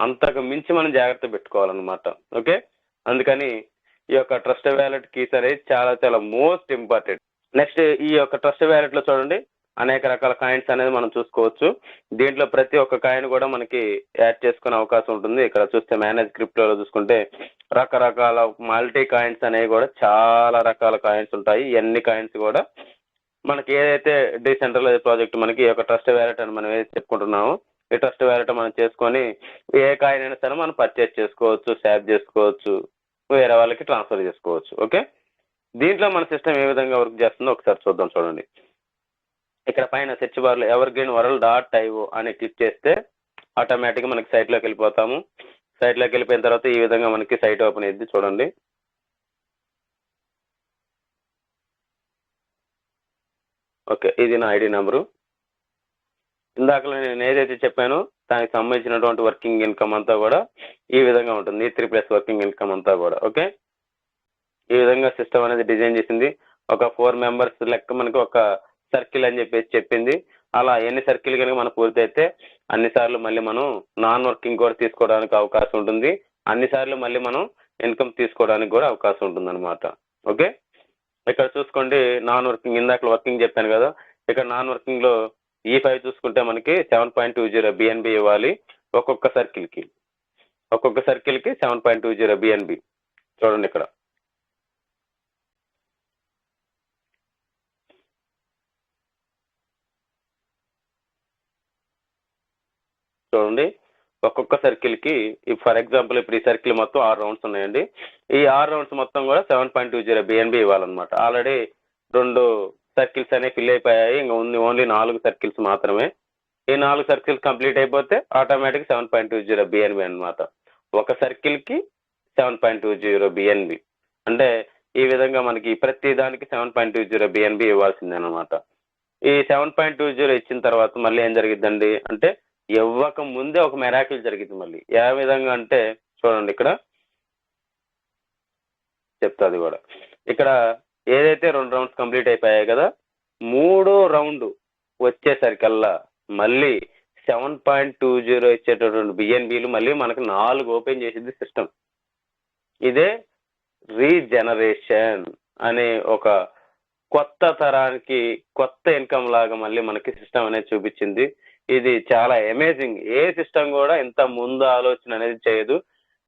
అంతకు మించి మనం జాగ్రత్త పెట్టుకోవాలన్నమాట. ఓకే, అందుకని ఈ యొక్క ట్రస్ట్ వ్యాలెట్ కీస్ అనేది చాలా చాలా మోస్ట్ ఇంపార్టెంట్. నెక్స్ట్ ఈ యొక్క ట్రస్ట్ వ్యాలెట్ లో చూడండి అనేక రకాల కాయిన్స్ అనేది మనం చూసుకోవచ్చు. దీంట్లో ప్రతి ఒక్క కాయిన్ కూడా మనకి యాడ్ చేసుకునే అవకాశం ఉంటుంది. ఇక్కడ చూస్తే మేనేజ్ క్రిప్టోలో చూసుకుంటే రకరకాల మల్టీ కాయిన్స్ అనేవి కూడా చాలా రకాల కాయిన్స్ ఉంటాయి. ఎన్ని కాయిన్స్ కూడా మనకి ఏదైతే డీసెంట్రలైజ్ ప్రాజెక్ట్ మనకి ఒక ట్రస్ట్ వ్యాలెట్ అని మనం ఏదైతే చెప్పుకుంటున్నామో ఈ ట్రస్ట్ వ్యాలెట్ మనం చేసుకొని ఏ కాయిన్ అయినా సరే మనం పర్చేస్ చేసుకోవచ్చు, స్వాప్ చేసుకోవచ్చు, వేరే వాళ్ళకి ట్రాన్స్ఫర్ చేసుకోవచ్చు. ఓకే, దీంట్లో మన సిస్టమ్ ఏ విధంగా వర్క్ చేస్తుందో ఒకసారి చూద్దాం. చూడండి, ఇక్కడ పైన సెర్చ్ బార్ లో evergreenworld.io అని క్లిక్ చేస్తే ఆటోమేటిక్ మనకి సైట్ లోకి వెళ్ళిపోతాము. సైట్ లోకి వెళ్ళిపోయిన తర్వాత ఈ విధంగా మనకి సైట్ ఓపెన్ అయ్యింది. చూడండి, ఓకే, ఇది నా ఐడి నెంబరు. ఇందాక నేను ఏదైతే చెప్పానో దానికి సంబంధించినటువంటి వర్కింగ్ ఇన్కమ్ అంతా కూడా ఈ విధంగా ఉంటుంది. 3+ వర్కింగ్ ఇన్కమ్ అంతా కూడా. ఓకే, ఈ విధంగా సిస్టమ్ అనేది డిజైన్ చేసింది. ఒక 4 మెంబర్స్ లెక్క మనకి ఒక సర్కిల్ అని చెప్పేసి చెప్పింది. అలా ఎన్ని సర్కిల్ కనుక మనం పూర్తయితే అన్నిసార్లు మళ్ళీ మనం నాన్ వర్కింగ్ కూడా తీసుకోవడానికి అవకాశం ఉంటుంది. అన్నిసార్లు మళ్ళీ మనం ఇన్కమ్ తీసుకోవడానికి కూడా అవకాశం ఉంటుంది అనమాట. ఓకే, ఇక్కడ చూసుకోండి నాన్ వర్కింగ్, ఇందాక వర్కింగ్ చెప్పాను కదా, ఇక్కడ నాన్ వర్కింగ్ లో E5 చూసుకుంటే మనకి 7.20 BNB ఇవ్వాలి ఒక్కొక్క సర్కిల్ కి 7.20 BNB. చూడండి, ఇక్కడ చూడండి ఒక్కొక్క సర్కిల్ కి ఫర్ ఎగ్జాంపుల్ ఇప్పుడు ఈ సర్కిల్ మొత్తం 6 రౌండ్స్ ఉన్నాయండి. ఈ 6 రౌండ్స్ మొత్తం కూడా 7.20 BNB ఇవ్వాలన్నమాట. ఆల్రెడీ 2 సర్కిల్స్ అనేవి ఫిల్ అయిపోయాయి. ఇంకా ఉంది ఓన్లీ 4 సర్కిల్స్ మాత్రమే. ఈ 4 సర్కిల్స్ కంప్లీట్ అయిపోతే ఆటోమేటిక్ 7.20 BNB అనమాట. ఒక సర్కిల్ కి 7.20 BNB అంటే ఈ విధంగా మనకి ప్రతి దానికి 7.20 BNB ఇవ్వాల్సిందే అనమాట. ఈ 7.20 ఇచ్చిన తర్వాత మళ్ళీ ఏం జరిగిద్దండి అంటే ఇవ్వక ముందే ఒక మెరాకిల్ జరిగింది. మళ్ళీ ఏ విధంగా అంటే చూడండి, ఇక్కడ చెప్తాది కూడా. ఇక్కడ ఏదైతే 2 రౌండ్స్ కంప్లీట్ అయిపోయాయి కదా, 3వ రౌండ్ వచ్చేసరికల్లా మళ్ళీ 7.20 ఇచ్చేటటువంటి BNBలు మళ్ళీ మనకు 4 ఓపెన్ చేసింది సిస్టమ్. ఇదే రీజనరేషన్ అనే ఒక కొత్త తరానికి కొత్త ఇన్కమ్ లాగా మళ్ళీ మనకి సిస్టమ్ అనేది చూపించింది. ఇది చాలా అమేజింగ్. ఏ సిస్టమ్ కూడా ఇంత ముందు ఆలోచన అనేది చేయదు.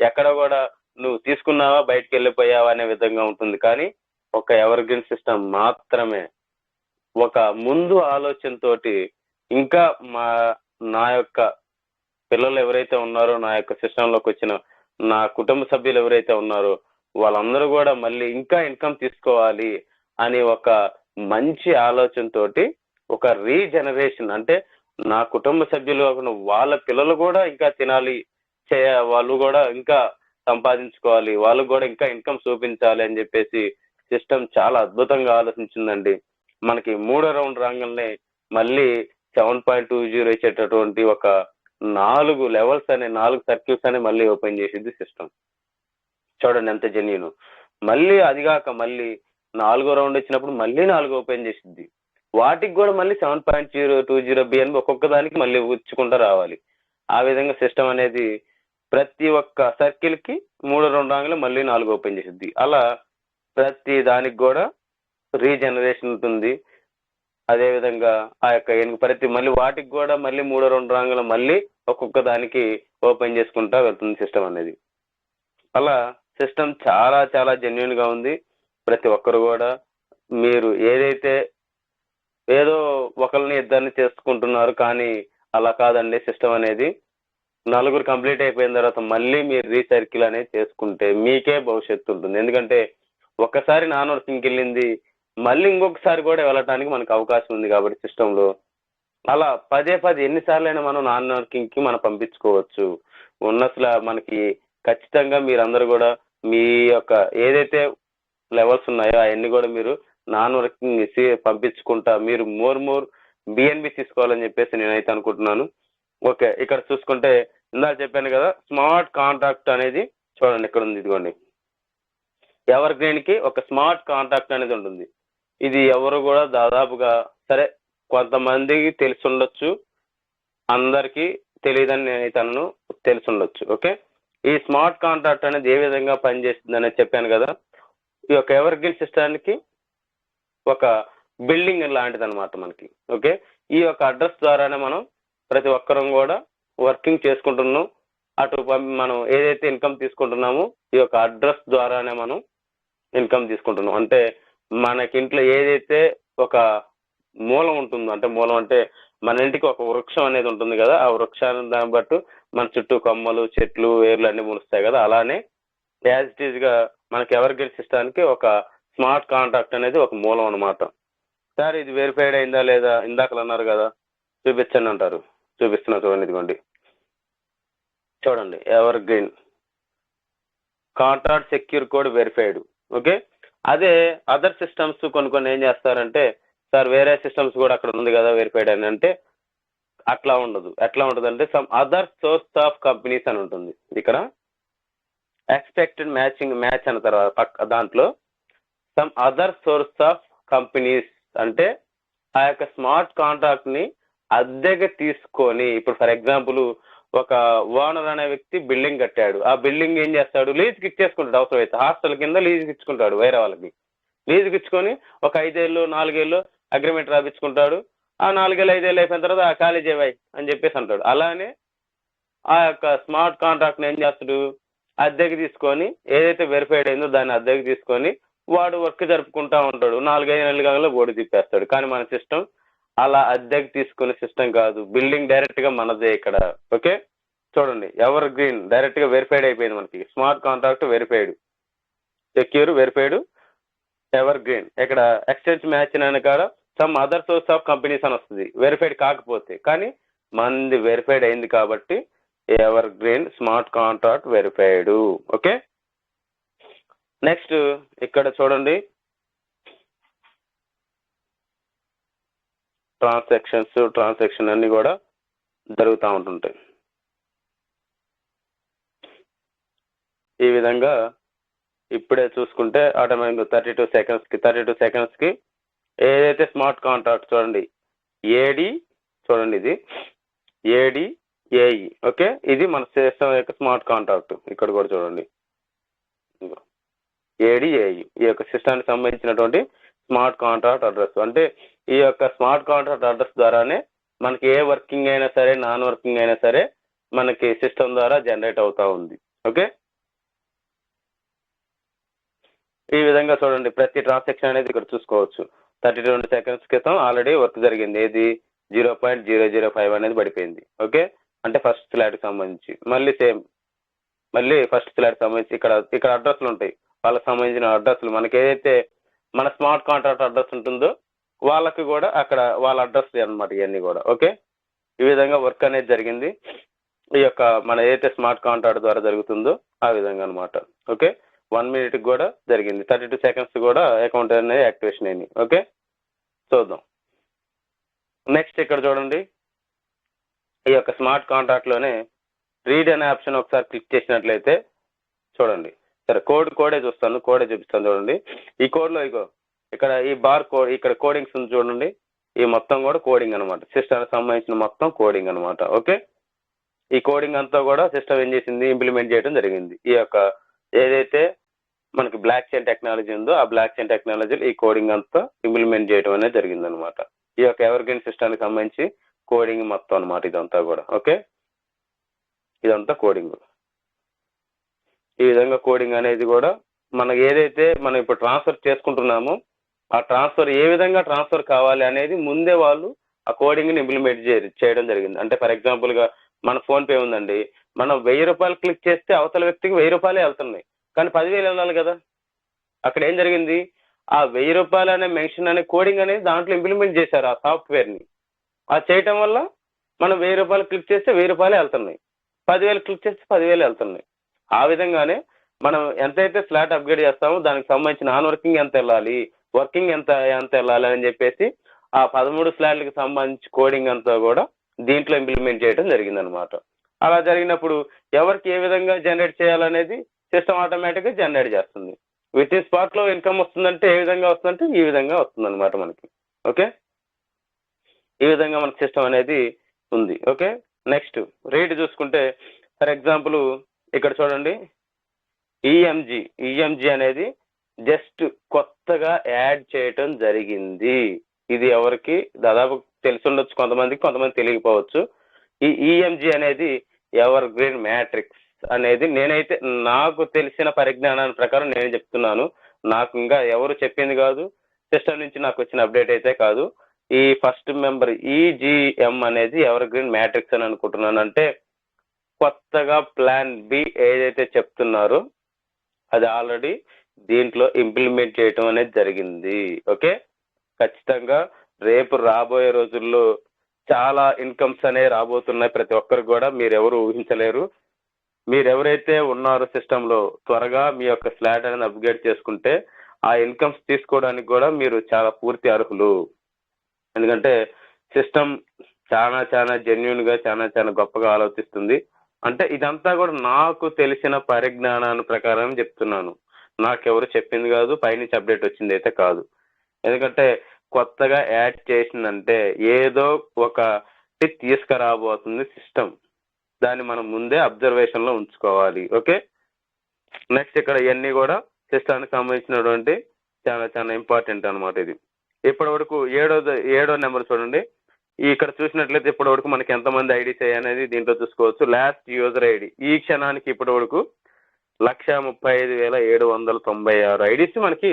ఎక్కడ కూడా నువ్వు తీసుకున్నావా బయటకు వెళ్ళిపోయావా అనే విధంగా ఉంటుంది. కానీ ఒక ఎవర్గ్రీన్ సిస్టమ్ మాత్రమే ఒక ముందు ఆలోచనతోటి ఇంకా నా యొక్క పిల్లలు ఎవరైతే ఉన్నారో, నా యొక్క సిస్టంలోకి వచ్చిన నా కుటుంబ సభ్యులు ఎవరైతే ఉన్నారో వాళ్ళందరూ కూడా మళ్ళీ ఇంకా ఇన్కమ్ తీసుకోవాలి అని ఒక మంచి ఆలోచనతోటి ఒక రీజనరేషన్ అంటే నా కుటుంబ సభ్యులు వాళ్ళ పిల్లలు కూడా ఇంకా తినాలి, వాళ్ళు కూడా ఇంకా సంపాదించుకోవాలి, వాళ్ళకు కూడా ఇంకా ఇన్కమ్ చూపించాలి అని చెప్పేసి సిస్టమ్ చాలా అద్భుతంగా ఆలోచించిందండి. మనకి 3వ రౌండ్ రాగానే మళ్ళీ 7.20 ఇచ్చేటటువంటి ఒక 4 లెవెల్స్ అనే 4 సర్కిల్స్ అని మళ్ళీ ఓపెన్ చేసింది సిస్టమ్. చూడండి ఎంత జెన్యూన్. మళ్ళీ అదిగాక మళ్ళీ 4వ రౌండ్ వచ్చినప్పుడు మళ్ళీ 4 ఓపెన్ చేసింది. వాటికి కూడా మళ్ళీ 7.20 BNB ఒక్కొక్క దానికి మళ్ళీ ఉచ్చుకుంటూ రావాలి. ఆ విధంగా సిస్టమ్ అనేది ప్రతి ఒక్క సర్కిల్ కి 3వ రౌండ్ రాగానే మళ్ళీ 4 ఓపెన్ చేసింది. అలా ప్రతి దానికి కూడా రీజనరేషన్ ఉంటుంది. అదేవిధంగా ఆ యొక్క ప్రతి మళ్ళీ వాటికి కూడా మళ్ళీ 3-2 రంగులు మళ్ళీ ఒక్కొక్క దానికి ఓపెన్ చేసుకుంటా వెళ్తుంది సిస్టమ్ అనేది. అలా సిస్టమ్ చాలా చాలా జెన్యున్ గా ఉంది. ప్రతి ఒక్కరు కూడా మీరు ఏదైతే ఏదో ఒకరిని ఇద్దరిని చేసుకుంటున్నారు, కానీ అలా కాదండి. సిస్టమ్ అనేది నలుగురు కంప్లీట్ అయిపోయిన తర్వాత మళ్ళీ మీరు రీసర్కిల్ అనేది చేసుకుంటే మీకే భవిష్యత్తు ఉంటుంది. ఎందుకంటే ఒక్కసారి నాన్ వర్కింగ్కి వెళ్ళింది మళ్ళీ ఇంకొకసారి కూడా వెళ్ళటానికి మనకు అవకాశం ఉంది కాబట్టి సిస్టంలో అలా పదే ఎన్నిసార్లు అయినా మనం నాన్ వర్కింగ్ కి మనం పంపించుకోవచ్చు. ఉన్నట్ల మనకి ఖచ్చితంగా మీరందరూ కూడా మీ యొక్క ఏదైతే లెవెల్స్ ఉన్నాయో అవన్నీ కూడా మీరు నాన్ వర్కింగ్ పంపించుకుంటా మీరు మోర్ బిఎన్బి తీసుకోవాలని చెప్పేసి నేనైతే అనుకుంటున్నాను. ఓకే, ఇక్కడ చూసుకుంటే ఇందాక చెప్పాను కదా, స్మార్ట్ కాంట్రాక్ట్ అనేది చూడండి ఇక్కడ ఉంది. ఇదిగోండి, ఎవర్ గ్రీన్ కి ఒక స్మార్ట్ కాంట్రాక్ట్ అనేది ఉంటుంది. ఇది ఎవరు కూడా దాదాపుగా సరే కొంతమందికి తెలిసి ఉండొచ్చు, అందరికీ తెలియదని నేనైతే అన్నను, తెలిసి ఉండొచ్చు. ఓకే, ఈ స్మార్ట్ కాంట్రాక్ట్ అనేది ఏ విధంగా పనిచేస్తుంది అనేది చెప్పాను కదా. ఈ యొక్క ఎవర్ గ్రీన్ సిస్టానికి ఒక బిల్డింగ్ లాంటిది అనమాట మనకి. ఓకే, ఈ యొక్క అడ్రస్ ద్వారానే మనం ప్రతి ఒక్కరం కూడా వర్కింగ్ చేసుకుంటున్నాం. అటు మనం ఏదైతే ఇన్కమ్ తీసుకుంటున్నామో ఈ యొక్క అడ్రస్ ద్వారానే మనం ఇన్కమ్ తీసుకుంటున్నాం. అంటే మనకి ఇంట్లో ఏదైతే ఒక మూలం ఉంటుందో, అంటే మూలం అంటే మన ఇంటికి ఒక వృక్షం అనేది ఉంటుంది కదా, ఆ వృక్షాన్ని దాన్ని బట్టి మన చుట్టూ కొమ్మలు చెట్లు వేర్లు అన్ని ములుస్తాయి కదా, అలానే యాజ్ ఇట్ ఈజ్ గా మనకి ఎవర్ గ్రీన్ సిస్టానికి ఒక స్మార్ట్ కాంట్రాక్ట్ అనేది ఒక మూలం అనమాట. సార్ ఇది వెరిఫైడ్ అయిందా లేదా ఇందాకలు అన్నారు కదా, చూపించండి అంటారు. చూపిస్తున్నా చూడండి, ఇదిగోండి చూడండి, ever green contract secure code verified. Okay, అదే అదర్ సిస్టమ్స్ కొన్ని ఏం చేస్తారంటే, సార్ వేరే సిస్టమ్స్ కూడా అక్కడ ఉంది కదా వెరిఫైడ్ అని అంటే, అట్లా ఉండదు. ఎట్లా ఉంటుంది అంటే some other source of companies అని ఉంటుంది. ఇక్కడ ఎక్స్పెక్టెడ్ మ్యాచ్ అన్న తర్వాత దాంట్లో some other source of companies అంటే ఆ యొక్క స్మార్ట్ కాంట్రాక్ట్ ని అద్దెకి తీసుకొని, ఇప్పుడు ఫర్ ఎగ్జాంపుల్ ఒక ఓనర్ అనే వ్యక్తి బిల్డింగ్ కట్టాడు. ఆ బిల్డింగ్ ఏం చేస్తాడు, లీజుకి ఇచ్చేసుకుంటాడు. అవసరం అయితే హాస్టల్ కింద లీజుకి ఇచ్చుకుంటాడు, వేరే వాళ్ళకి లీజుకి ఇచ్చుకొని ఒక 5 ఏళ్ళు 4 ఏళ్ళు అగ్రిమెంట్ రాపించుకుంటాడు. ఆ 4 ఏళ్ళు 5 ఏళ్ళు అయిపోయిన తర్వాత ఆ ఖాళీ చేయవై అని చెప్పేసి అంటాడు. అలానే ఆ యొక్క స్మార్ట్ కాంట్రాక్ట్ ఏం చేస్తాడు, అద్దెకి తీసుకొని ఏదైతే వెరిఫైడ్ అయిందో దాన్ని అద్దెకి తీసుకొని వాడు వర్క్ జరుపుకుంటా ఉంటాడు. 4-5 నెలల కాలంలో ఓడి తిప్పేస్తాడు. కానీ మన సిస్టమ్ అలా అద్దెకి తీసుకునే సిస్టమ్ కాదు, బిల్డింగ్ డైరెక్ట్ గా మనదే ఇక్కడ. ఓకే, చూడండి, ఎవర్ గ్రీన్ డైరెక్ట్ గా వెరిఫైడ్ అయిపోయింది మనకి. Smart contract verified, secure verified, ever green. ఇక్కడ ఎక్స్చేంజ్ మ్యాచ్ అనే కాడ some other source of companies అని వస్తుంది వెరిఫైడ్ కాకపోతే, కానీ మనది వెరిఫైడ్ అయింది కాబట్టి ever green smart contract verified. Okay, next ఇక్కడ చూడండి, ట్రాన్సాక్షన్ అన్ని కూడా జరుగుతూ ఉంటుంటాయి. ఈ విధంగా ఇప్పుడే చూసుకుంటే ఆటోమేటిక్ 32 సెకండ్స్ కి ఏదైతే స్మార్ట్ కాంట్రాక్ట్ చూడండి ఏడి, చూడండి ఇది ADAE. ఓకే, ఇది మన సిస్టమ్ యొక్క స్మార్ట్ కాంట్రాక్ట్. ఇక్కడ కూడా చూడండి ADAE ఈ యొక్క సిస్టానికి సంబంధించినటువంటి స్మార్ట్ కాంట్రాక్ట్ అడ్రస్. అంటే ఈ యొక్క స్మార్ట్ కాంట్రాక్ట్ అడ్రస్ ద్వారానే మనకి ఏ వర్కింగ్ అయినా సరే నాన్ వర్కింగ్ అయినా సరే మనకి సిస్టమ్ ద్వారా జనరేట్ అవుతా ఉంది. ఓకే, ఈ విధంగా చూడండి ప్రతి ట్రాన్సాక్షన్ అనేది ఇక్కడ చూసుకోవచ్చు. 32 సెకండ్స్ క్రితం ఆల్రెడీ వర్క్ జరిగింది. ఏది 0.005 అనేది పడిపోయింది. ఓకే, అంటే ఫస్ట్ ఫ్లాట్ కి సంబంధించి మళ్ళీ ఫస్ట్ ఫ్లాట్ సంబంధించి ఇక్కడ అడ్రస్లు ఉంటాయి. వాళ్ళకి సంబంధించిన అడ్రస్లు మనకి ఏదైతే మన స్మార్ట్ కాంట్రాక్ట్ అడ్రస్ ఉంటుందో వాళ్ళకి కూడా అక్కడ వాళ్ళ అడ్రస్ అన్నమాట ఇవన్నీ కూడా. ఓకే, ఈ విధంగా వర్క్ అనేది జరిగింది. ఈ యొక్క మన ఏదైతే స్మార్ట్ కాంట్రాక్ట్ ద్వారా జరుగుతుందో ఆ విధంగా అనమాట. ఓకే, 1 minute కూడా జరిగింది. 32 సెకండ్స్ కూడా అకౌంట్ అనేది యాక్టివేషన్ అయింది. ఓకే, చూద్దాం నెక్స్ట్. ఇక్కడ చూడండి, ఈ యొక్క స్మార్ట్ కాంట్రాక్ట్ లోనే రీడ్ అనే ఆప్షన్ ఒకసారి క్లిక్ చేసినట్లయితే చూడండి, సరే కోడే చూపిస్తాను చూడండి. ఈ కోడ్ లో ఇక్కడ ఈ బార్ కోడ్ ఇక్కడ కోడింగ్స్ ఉంది చూడండి. ఈ మొత్తం కూడా కోడింగ్ అనమాట, సిస్టమ్ సంబంధించిన మొత్తం కోడింగ్ అనమాట. ఓకే, ఈ కోడింగ్ అంతా కూడా సిస్టమ్ ఏం చేసింది, ఇంప్లిమెంట్ చేయడం జరిగింది. ఈ యొక్క ఏదైతే మనకి బ్లాక్ చైన్ టెక్నాలజీ ఉందో ఆ బ్లాక్ చైన్ టెక్నాలజీలో ఈ కోడింగ్ అంతా ఇంప్లిమెంట్ చేయడం అనేది జరిగింది అనమాట. ఈ యొక్క ఎవర్ గ్రీన్ సిస్టానికి సంబంధించి కోడింగ్ మొత్తం అన్నమాట ఇదంతా కూడా. ఓకే, ఇదంతా కోడింగ్. ఈ విధంగా కోడింగ్ అనేది కూడా మనకి ఏదైతే మనం ఇప్పుడు ట్రాన్స్ఫర్ చేసుకుంటున్నామో ఆ ట్రాన్స్ఫర్ ఏ విధంగా ట్రాన్స్ఫర్ కావాలి అనేది ముందే వాళ్ళు ఆ కోడింగ్ ని ఇంప్లిమెంట్ చేయడం జరిగింది. అంటే ఫర్ ఎగ్జాంపుల్ గా మన ఫోన్ పే ఉందండి, మనం 1000 రూపాయలు క్లిక్ చేస్తే అవతల వ్యక్తికి 1000 రూపాయలే వెళ్తున్నాయి, కానీ 10,000 వెళ్ళాలి కదా. అక్కడ ఏం జరిగింది, ఆ 1000 రూపాయలు అనే మెన్షన్ అనే కోడింగ్ అనేది దాంట్లో ఇంప్లిమెంట్ చేశారు ఆ సాఫ్ట్వేర్ ని. అది చేయటం వల్ల మనం 1000 రూపాయలు క్లిక్ చేస్తే 1000 రూపాయలే వెళ్తున్నాయి, 10,000 క్లిక్ చేస్తే 10,000 వెళ్తున్నాయి. ఆ విధంగానే మనం ఎంతైతే ఫ్లాట్ అప్గ్రేడ్ చేస్తామో దానికి సంబంధించిన నాన్ వర్కింగ్ ఎంత వెళ్ళాలి, వర్కింగ్ ఎంత వెళ్ళాలి అని చెప్పేసి ఆ 13 ఫ్లాట్లకు సంబంధించి కోడింగ్ అంతా కూడా దీంట్లో ఇంప్లిమెంట్ చేయడం జరిగింది అనమాట. అలా జరిగినప్పుడు ఎవరికి ఏ విధంగా జనరేట్ చేయాలనేది సిస్టమ్ ఆటోమేటిక్ గా జనరేట్ చేస్తుంది. విత్ ఇన్ స్పాట్ లో ఇన్కమ్ వస్తుందంటే ఏ విధంగా వస్తుందంటే ఈ విధంగా వస్తుంది అనమాట మనకి. ఓకే, ఈ విధంగా మనకి సిస్టమ్ అనేది ఉంది. ఓకే, నెక్స్ట్ రేట్ చూసుకుంటే ఫర్ ఎగ్జాంపుల్ ఇక్కడ చూడండి, ఈఎంజీ అనేది జస్ట్ కొత్తగా యాడ్ చేయటం జరిగింది. ఇది ఎవరికి దాదాపు తెలిసి ఉండొచ్చు, కొంతమంది తెలియకపోవచ్చు. ఈ ఈఎంజీ అనేది ఎవర్ గ్రీన్ మ్యాట్రిక్స్ అనేది నేనైతే నాకు తెలిసిన పరిజ్ఞానాన్ని ప్రకారం నేను చెప్తున్నాను. నాకు ఇంకా ఎవరు చెప్పింది కాదు, సిస్టమ్ నుంచి నాకు వచ్చిన అప్డేట్ అయితే కాదు. ఈ ఫస్ట్ మెంబర్ ఈజీఎం అనేది ఎవర్ గ్రీన్ మ్యాట్రిక్స్ అని అనుకుంటున్నాను. అంటే కొత్తగా ప్లాన్ బి ఏదైతే చెప్తున్నారో అది ఆల్రెడీ దీంట్లో ఇంప్లిమెంట్ చేయటం అనేది జరిగింది. ఓకే, ఖచ్చితంగా రేపు రాబోయే రోజుల్లో చాలా ఇన్కమ్స్ అనేవి రాబోతున్నాయి ప్రతి ఒక్కరికి కూడా, మీరెవరు ఊహించలేరు. మీరెవరైతే ఉన్నారో సిస్టమ్ లో త్వరగా మీ యొక్క ఫ్లాట్ అనేది అప్గ్రేడ్ చేసుకుంటే ఆ ఇన్కమ్స్ తీసుకోవడానికి కూడా మీరు చాలా పూర్తి అర్హులు. ఎందుకంటే సిస్టమ్ చాలా జెన్యున్ గా చాలా గొప్పగా ఆలోచిస్తుంది. అంటే ఇదంతా కూడా నాకు తెలిసిన పరిజ్ఞానాన్ని ప్రకారం చెప్తున్నాను, నాకెవరు చెప్పింది కాదు, పైనుంచి అప్డేట్ వచ్చింది అయితే కాదు. ఎందుకంటే కొత్తగా యాడ్ చేసిందంటే ఏదో ఒక తీసుకురాబోతుంది సిస్టమ్, దాన్ని మనం ముందే అబ్జర్వేషన్ లో ఉంచుకోవాలి. ఓకే, నెక్స్ట్ ఇక్కడ ఇవన్నీ కూడా సిస్టానికి సంబంధించినటువంటి చాలా ఇంపార్టెంట్ అనమాట. ఇది ఇప్పటి వరకు ఏడో నెంబర్ చూడండి. ఇక్కడ చూసినట్లయితే ఇప్పటి వరకు మనకి ఎంతమంది ఐడీస్ అనేది దీంట్లో చూసుకోవచ్చు. లాస్ట్ యూజర్ ఐడి ఈ క్షణానికి ఇప్పటి వరకు 135,796 ఐడీస్ మనకి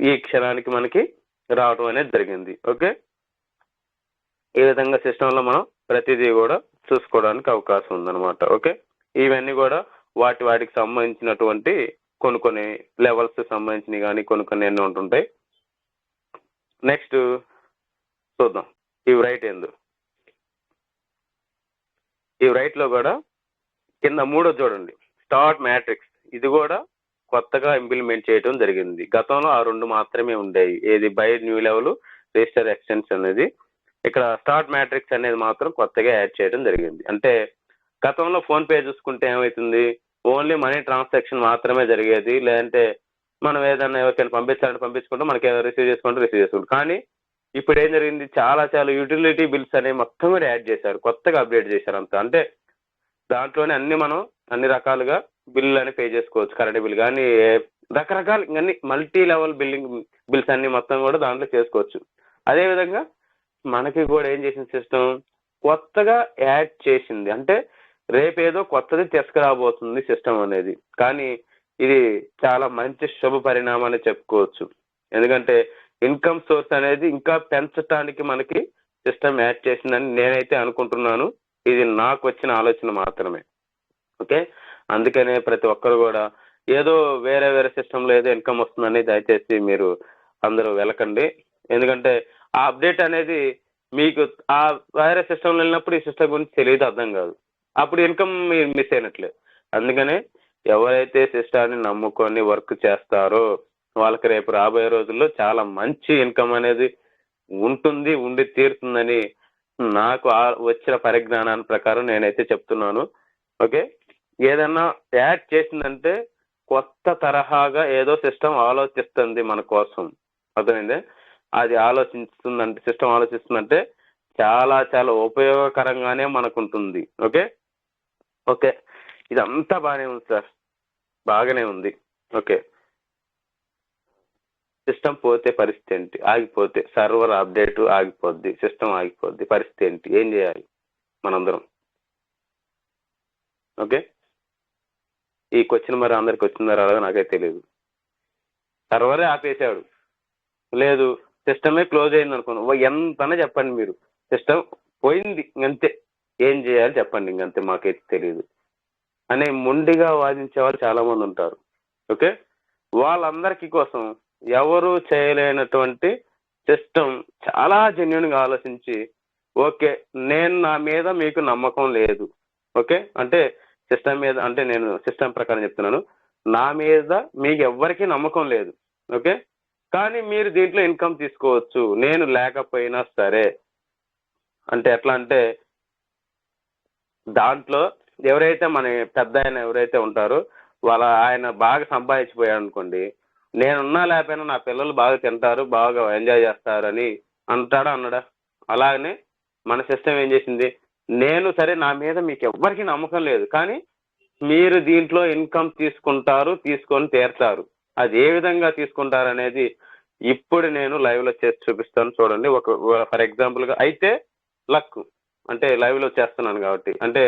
ఈ క్షణానికి మనకి రావడం అనేది జరిగింది. ఓకే, ఈ విధంగా సిస్టంలో మనం ప్రతిదీ కూడా చూసుకోవడానికి అవకాశం ఉందన్నమాట. ఓకే, ఇవన్నీ కూడా వాటికి సంబంధించినటువంటి కొన్ని లెవెల్స్ సంబంధించినవి కానీ కొన్ని ఎన్ని ఉంటుంటాయి. నెక్స్ట్ చూద్దాం ఇవి రైట్ ఏందో. ఈ రైట్ లో కూడా కింద మూడో చూడండి, స్టార్ట్ మ్యాట్రిక్స్. ఇది కూడా కొత్తగా ఇంప్లిమెంట్ చేయడం జరిగింది. గతంలో ఆ రెండు మాత్రమే ఉండేవి, ఏది by new level, register extension అనేది. ఇక్కడ స్టార్ట్ మ్యాట్రిక్స్ అనేది మాత్రం కొత్తగా యాడ్ చేయడం జరిగింది. అంటే గతంలో ఫోన్ పే చూసుకుంటే ఏమవుతుంది, ఓన్లీ మనీ ట్రాన్సాక్షన్ మాత్రమే జరిగేది. లేదంటే మనం ఏదైనా ఎవరికైనా పంపించాలంటే పంపించుకుంటాం, మనకి రిసీవ్ చేసుకుంటాం. కానీ ఇప్పుడు ఏం జరిగింది, చాలా యూటిలిటీ బిల్స్ అనేవి మొత్తం కూడా యాడ్ చేశారు, కొత్తగా అప్డేట్ చేశారు అంతా. అంటే దాంట్లోనే అన్ని రకాలుగా బిల్లు అని పే చేసుకోవచ్చు. కరెంట్ బిల్ కానీ రకరకాల అన్ని మల్టీ లెవెల్ బిల్స్ అన్ని మొత్తం కూడా దాంట్లో చేసుకోవచ్చు. అదేవిధంగా మనకి కూడా ఏం చేసిన సిస్టమ్ కొత్తగా యాడ్ చేసింది. అంటే రేపేదో కొత్తది తీసుకురాబోతుంది సిస్టమ్ అనేది. కానీ ఇది చాలా మంచి శుభ పరిణామాన్ని చెప్పుకోవచ్చు. ఎందుకంటే ఇన్కమ్ సోర్స్ అనేది ఇంకా పెంచడానికి మనకి సిస్టమ్ యాడ్ చేసిందని నేనైతే అనుకుంటున్నాను. ఇది నాకు వచ్చిన ఆలోచన మాత్రమే. ఓకే, అందుకనే ప్రతి ఒక్కరు కూడా ఏదో వేరే సిస్టంలో ఏదో ఇన్కమ్ వస్తుందని దయచేసి మీరు అందరూ వెళ్ళకండి. ఎందుకంటే ఆ అప్డేట్ అనేది మీకు ఆ వేరే సిస్టంలో వెళ్ళినప్పుడు ఈ సిస్టమ్ గురించి తెలియదు, అర్థం కాదు, అప్పుడు ఇన్కమ్ మీరు మిస్ అయినట్లే. అందుకనే ఎవరైతే సిస్టాన్ని నమ్ముకొని వర్క్ చేస్తారో వాళ్ళకి రేపు రాబోయే రోజుల్లో చాలా మంచి ఇన్కమ్ అనేది ఉండి తీరుతుందని నాకు వచ్చిన పరిజ్ఞానాన్ని ప్రకారం నేనైతే చెప్తున్నాను. ఓకే, ఏదన్నా యాడ్ చేసిందంటే కొత్త తరహాగా ఏదో సిస్టమ్ ఆలోచిస్తుంది మన కోసం, అర్థమైందే. అది సిస్టమ్ ఆలోచిస్తుందంటే చాలా ఉపయోగకరంగానే మనకు ఉంటుంది. ఓకే, ఇదంతా బాగానే ఉంది సార్, బాగానే ఉంది. ఓకే, సిస్టమ్ పోతే పరిస్థితి ఏంటి? ఆగిపోతే సర్వర్ అప్డేట్ ఆగిపోద్ది, సిస్టమ్ ఆగిపోద్ది, పరిస్థితి ఏంటి? ఏం చేయాలి మనందరం? ఓకే, ఈ క్వశ్చన్ మరి అందరికి వచ్చిందో రాదో నాకైతే తెలియదు. సర్వరే ఆపేసాడు, లేదు సిస్టమే క్లోజ్ అయింది అనుకోండి, ఎంతనే చెప్పండి మీరు, సిస్టమ్ పోయింది ఇంకంతే, ఏం చేయాలి చెప్పండి, ఇంకంతే మాకైతే తెలియదు అనే మొండిగా వాదించే వాళ్ళు చాలా మంది ఉంటారు. ఓకే, వాళ్ళందరికీ కోసం ఎవరు చేయలేనటువంటి సిస్టమ్ చాలా జెన్యున్గా ఆలోచించి, ఓకే నేను నా మీద మీకు నమ్మకం లేదు, ఓకే అంటే సిస్టమ్ మీద, అంటే నేను సిస్టమ్ ప్రకారం చెప్తున్నాను, నా మీద మీకు ఎవ్వరికీ నమ్మకం లేదు, ఓకే కానీ మీరు దీంట్లో ఇన్కమ్ తీసుకోవచ్చు నేను లేకపోయినా సరే. అంటే ఎట్లా అంటే, దాంట్లో ఎవరైతే మన పెద్ద ఆయన ఎవరైతే ఉంటారో ఆయన బాగా సంపాదించిపోయాడు అనుకోండి, నేనున్నా లేకపోయినా నా పిల్లలు బాగా తింటారు, బాగా ఎంజాయ్ చేస్తారని అంటాడా అన్నాడా? అలాగనే మన సిస్టమ్ ఏం చేసింది, నేను సరే నా మీద మీకు ఎవ్వరికీ నమ్మకం లేదు కానీ మీరు దీంట్లో ఇన్కమ్ తీసుకొని తీరుతారు. అది ఏ విధంగా తీసుకుంటారు అనేది ఇప్పుడు నేను లైవ్లో చేసి చూపిస్తాను చూడండి. ఫర్ ఎగ్జాంపుల్గా అయితే లక్, అంటే లైవ్లో చేస్తున్నాను కాబట్టి, అంటే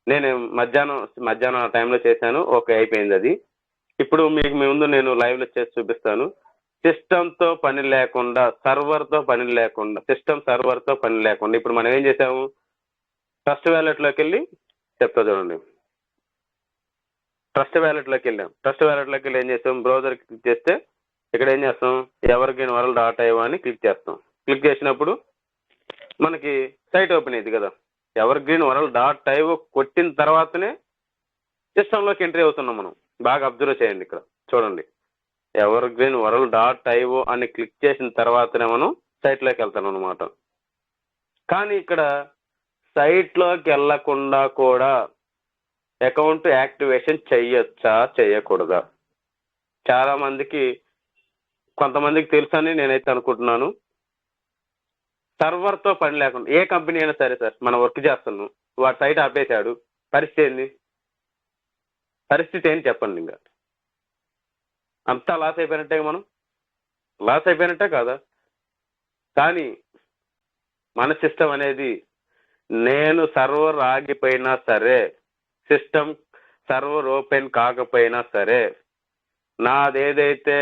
నేను మధ్యాహ్నం టైంలో చేశాను, ఓకే అయిపోయింది అది. ఇప్పుడు మీకు ముందు నేను లైవ్లో చేసి చూపిస్తాను. సిస్టమ్తో పని లేకుండా, సర్వర్తో పని లేకుండా, సిస్టమ్ సర్వర్తో పని లేకుండా ఇప్పుడు మనం ఏం చేసాము, ట్రస్ట్ వ్యాలెట్లోకి వెళ్ళి చెప్తా చూడండి. ట్రస్ట్ వ్యాలెట్లోకి వెళ్ళాం. ట్రస్ట్ వ్యాలెట్లోకి వెళ్ళి ఏం చేస్తాం, బ్రౌజర్ క్లిక్ చేస్తే ఇక్కడ ఏం చేస్తాం, evergreenworld.io అని క్లిక్ చేస్తాం. క్లిక్ చేసినప్పుడు మనకి సైట్ ఓపెన్ అయింది కదా. evergreenworld.io కొట్టిన తర్వాతనే సిస్టంలోకి ఎంట్రీ అవుతున్నాం మనం. బాగా అబ్జర్వ్ చేయండి, ఇక్కడ చూడండి, evergreenworld.io అని క్లిక్ చేసిన తర్వాతనే మనం సైట్లోకి వెళ్తాం అనమాట. కానీ ఇక్కడ సైట్లోకి వెళ్ళకుండా కూడా అకౌంట్ యాక్టివేషన్ చెయ్యొచ్చా చేయకూడదా? చాలా మందికి, కొంతమందికి తెలుసని నేనైతే అనుకుంటున్నాను. సర్వర్తో పని లేకుండా ఏ కంపెనీ అయినా సరే సార్, మనం వర్క్ చేస్తున్నాం, వాడు సైట్ ఆపేశాడు, పరిస్థితి ఏంటి చెప్పండి? ఇంకా అంతా లాస్ అయిపోయినట్టే, మనం లాస్ అయిపోయినట్టే కాదా? కానీ మన సిస్టమ్ అనేది, నేను సర్వర్ ఆగిపోయినా సరే, సిస్టమ్ సర్వర్ ఓపెన్ కాకపోయినా సరే, నాదేదైతే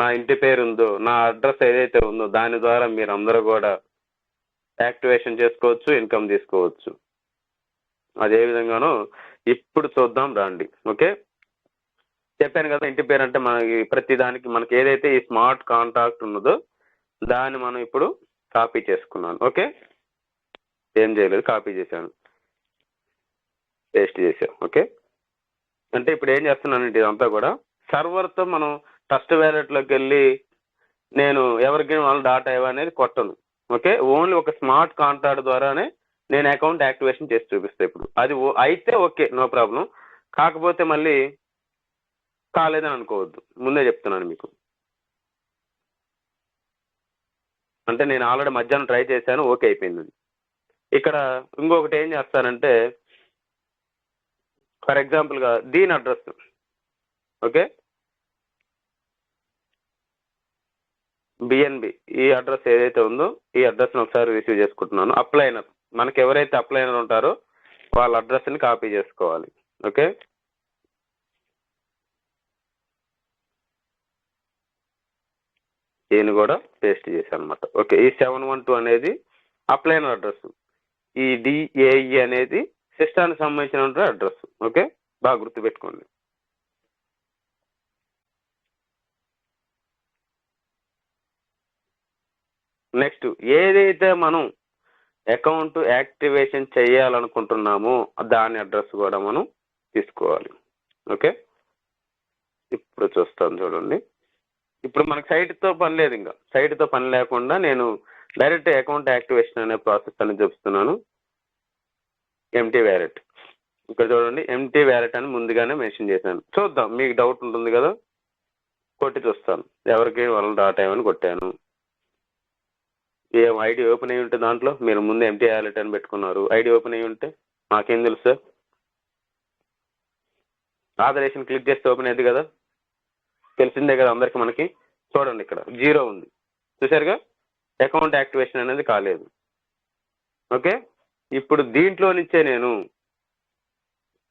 నా ఇంటి పేరు ఉందో, నా అడ్రస్ ఏదైతే ఉందో దాని ద్వారా మీరు అందరూ కూడా యాక్టివేషన్ చేసుకోవచ్చు, ఇన్కమ్ తీసుకోవచ్చు. అదే విధంగానో ఇప్పుడు చూద్దాం రండి. ఓకే, చెప్పాను కదా, ఇంటి పేరు అంటే మనకి ప్రతి దానికి మనకి ఏదైతే ఈ స్మార్ట్ కాంటాక్ట్ ఉన్నదో దాన్ని మనం ఇప్పుడు కాపీ చేసుకున్నాను. ఓకే, ఏం చేయలేదు, కాపీ చేశాను, పేస్ట్ చేశాను. ఓకే, అంటే ఇప్పుడు ఏం చేస్తున్నానంటే ఇదంతా కూడా సర్వర్తో మనం ట్రస్ట్ వ్యాలెట్లోకి వెళ్ళి నేను evergreenworld.io అనేది కొట్టను. ఓకే, ఓన్లీ ఒక స్మార్ట్ కాంట్రాక్ట్ ద్వారానే నేను అకౌంట్ యాక్టివేషన్ చేసి చూపిస్తాను. ఇప్పుడు అది అయితే ఓకే, నో ప్రాబ్లం. కాకపోతే మళ్ళీ కాలేదని అనుకోవద్దు, ముందే చెప్తున్నాను మీకు. అంటే నేను ఆల్రెడీ మధ్యాహ్నం ట్రై చేశాను, ఓకే అయిపోయింది. ఇక్కడ ఇంకొకటి ఏం చేస్తానంటే, ఫర్ ఎగ్జాంపుల్గా దీని అడ్రస్, ఓకే బిఎన్బి, ఈ అడ్రస్ ఏదైతే ఉందో ఈ అడ్రస్ని ఒకసారి రిసీవ్ చేసుకుంటున్నాను. అప్లైనర్, మనకి ఎవరైతే అప్లైనర్ ఉంటారో వాళ్ళ అడ్రస్ని కాపీ చేసుకోవాలి. ఓకే, దీన్ని కూడా పేస్ట్ చేశాను అనమాట. ఓకే, ఈ 712 అనేది అప్లైనర్ అడ్రస్, ఈ డిఏఈ అనేది సిస్టానికి సంబంధించిన అడ్రస్. ఓకే, బాగా గుర్తుపెట్టుకోండి. నెక్స్ట్, ఏదైతే మనం అకౌంట్ యాక్టివేషన్ చేయాలనుకుంటున్నామో దాని అడ్రస్ కూడా మనం తీసుకోవాలి. ఓకే, ఇప్పుడు చూస్తాను చూడండి. ఇప్పుడు మనకి సైట్తో పని లేదు, ఇంకా సైట్తో పని లేకుండా నేను డైరెక్ట్ అకౌంట్ యాక్టివేషన్ అనే ప్రాసెస్ అని చూపిస్తున్నాను. ఎంటీ వ్యాలెట్, ఇక్కడ చూడండి, ఎంటీ వ్యాలెట్ అని ముందుగానే మెన్షన్ చేశాను. చూద్దాం, మీకు డౌట్ ఉంటుంది కదా, కొట్టి చూస్తాను. evergreenworld.io అని కొట్టాను. ఏం ఐడి ఓపెన్ అయ్యి ఉంటే దాంట్లో మీరు ముందు ఎంటీ వ్యాలెట్ అని పెట్టుకున్నారు, ఐడి ఓపెన్ అయ్యి ఉంటే నాకేం తెలుసు సార్? ఆథరైజేషన్ క్లిక్ చేస్తే ఓపెన్ అయ్యింది కదా, తెలిసిందే కదా అందరికి మనకి. చూడండి ఇక్కడ 0 ఉంది, చూసారుగా. అకౌంట్ యాక్టివేషన్ అనేది కాలేదు. ఓకే, ఇప్పుడు దీంట్లో నుంచే నేను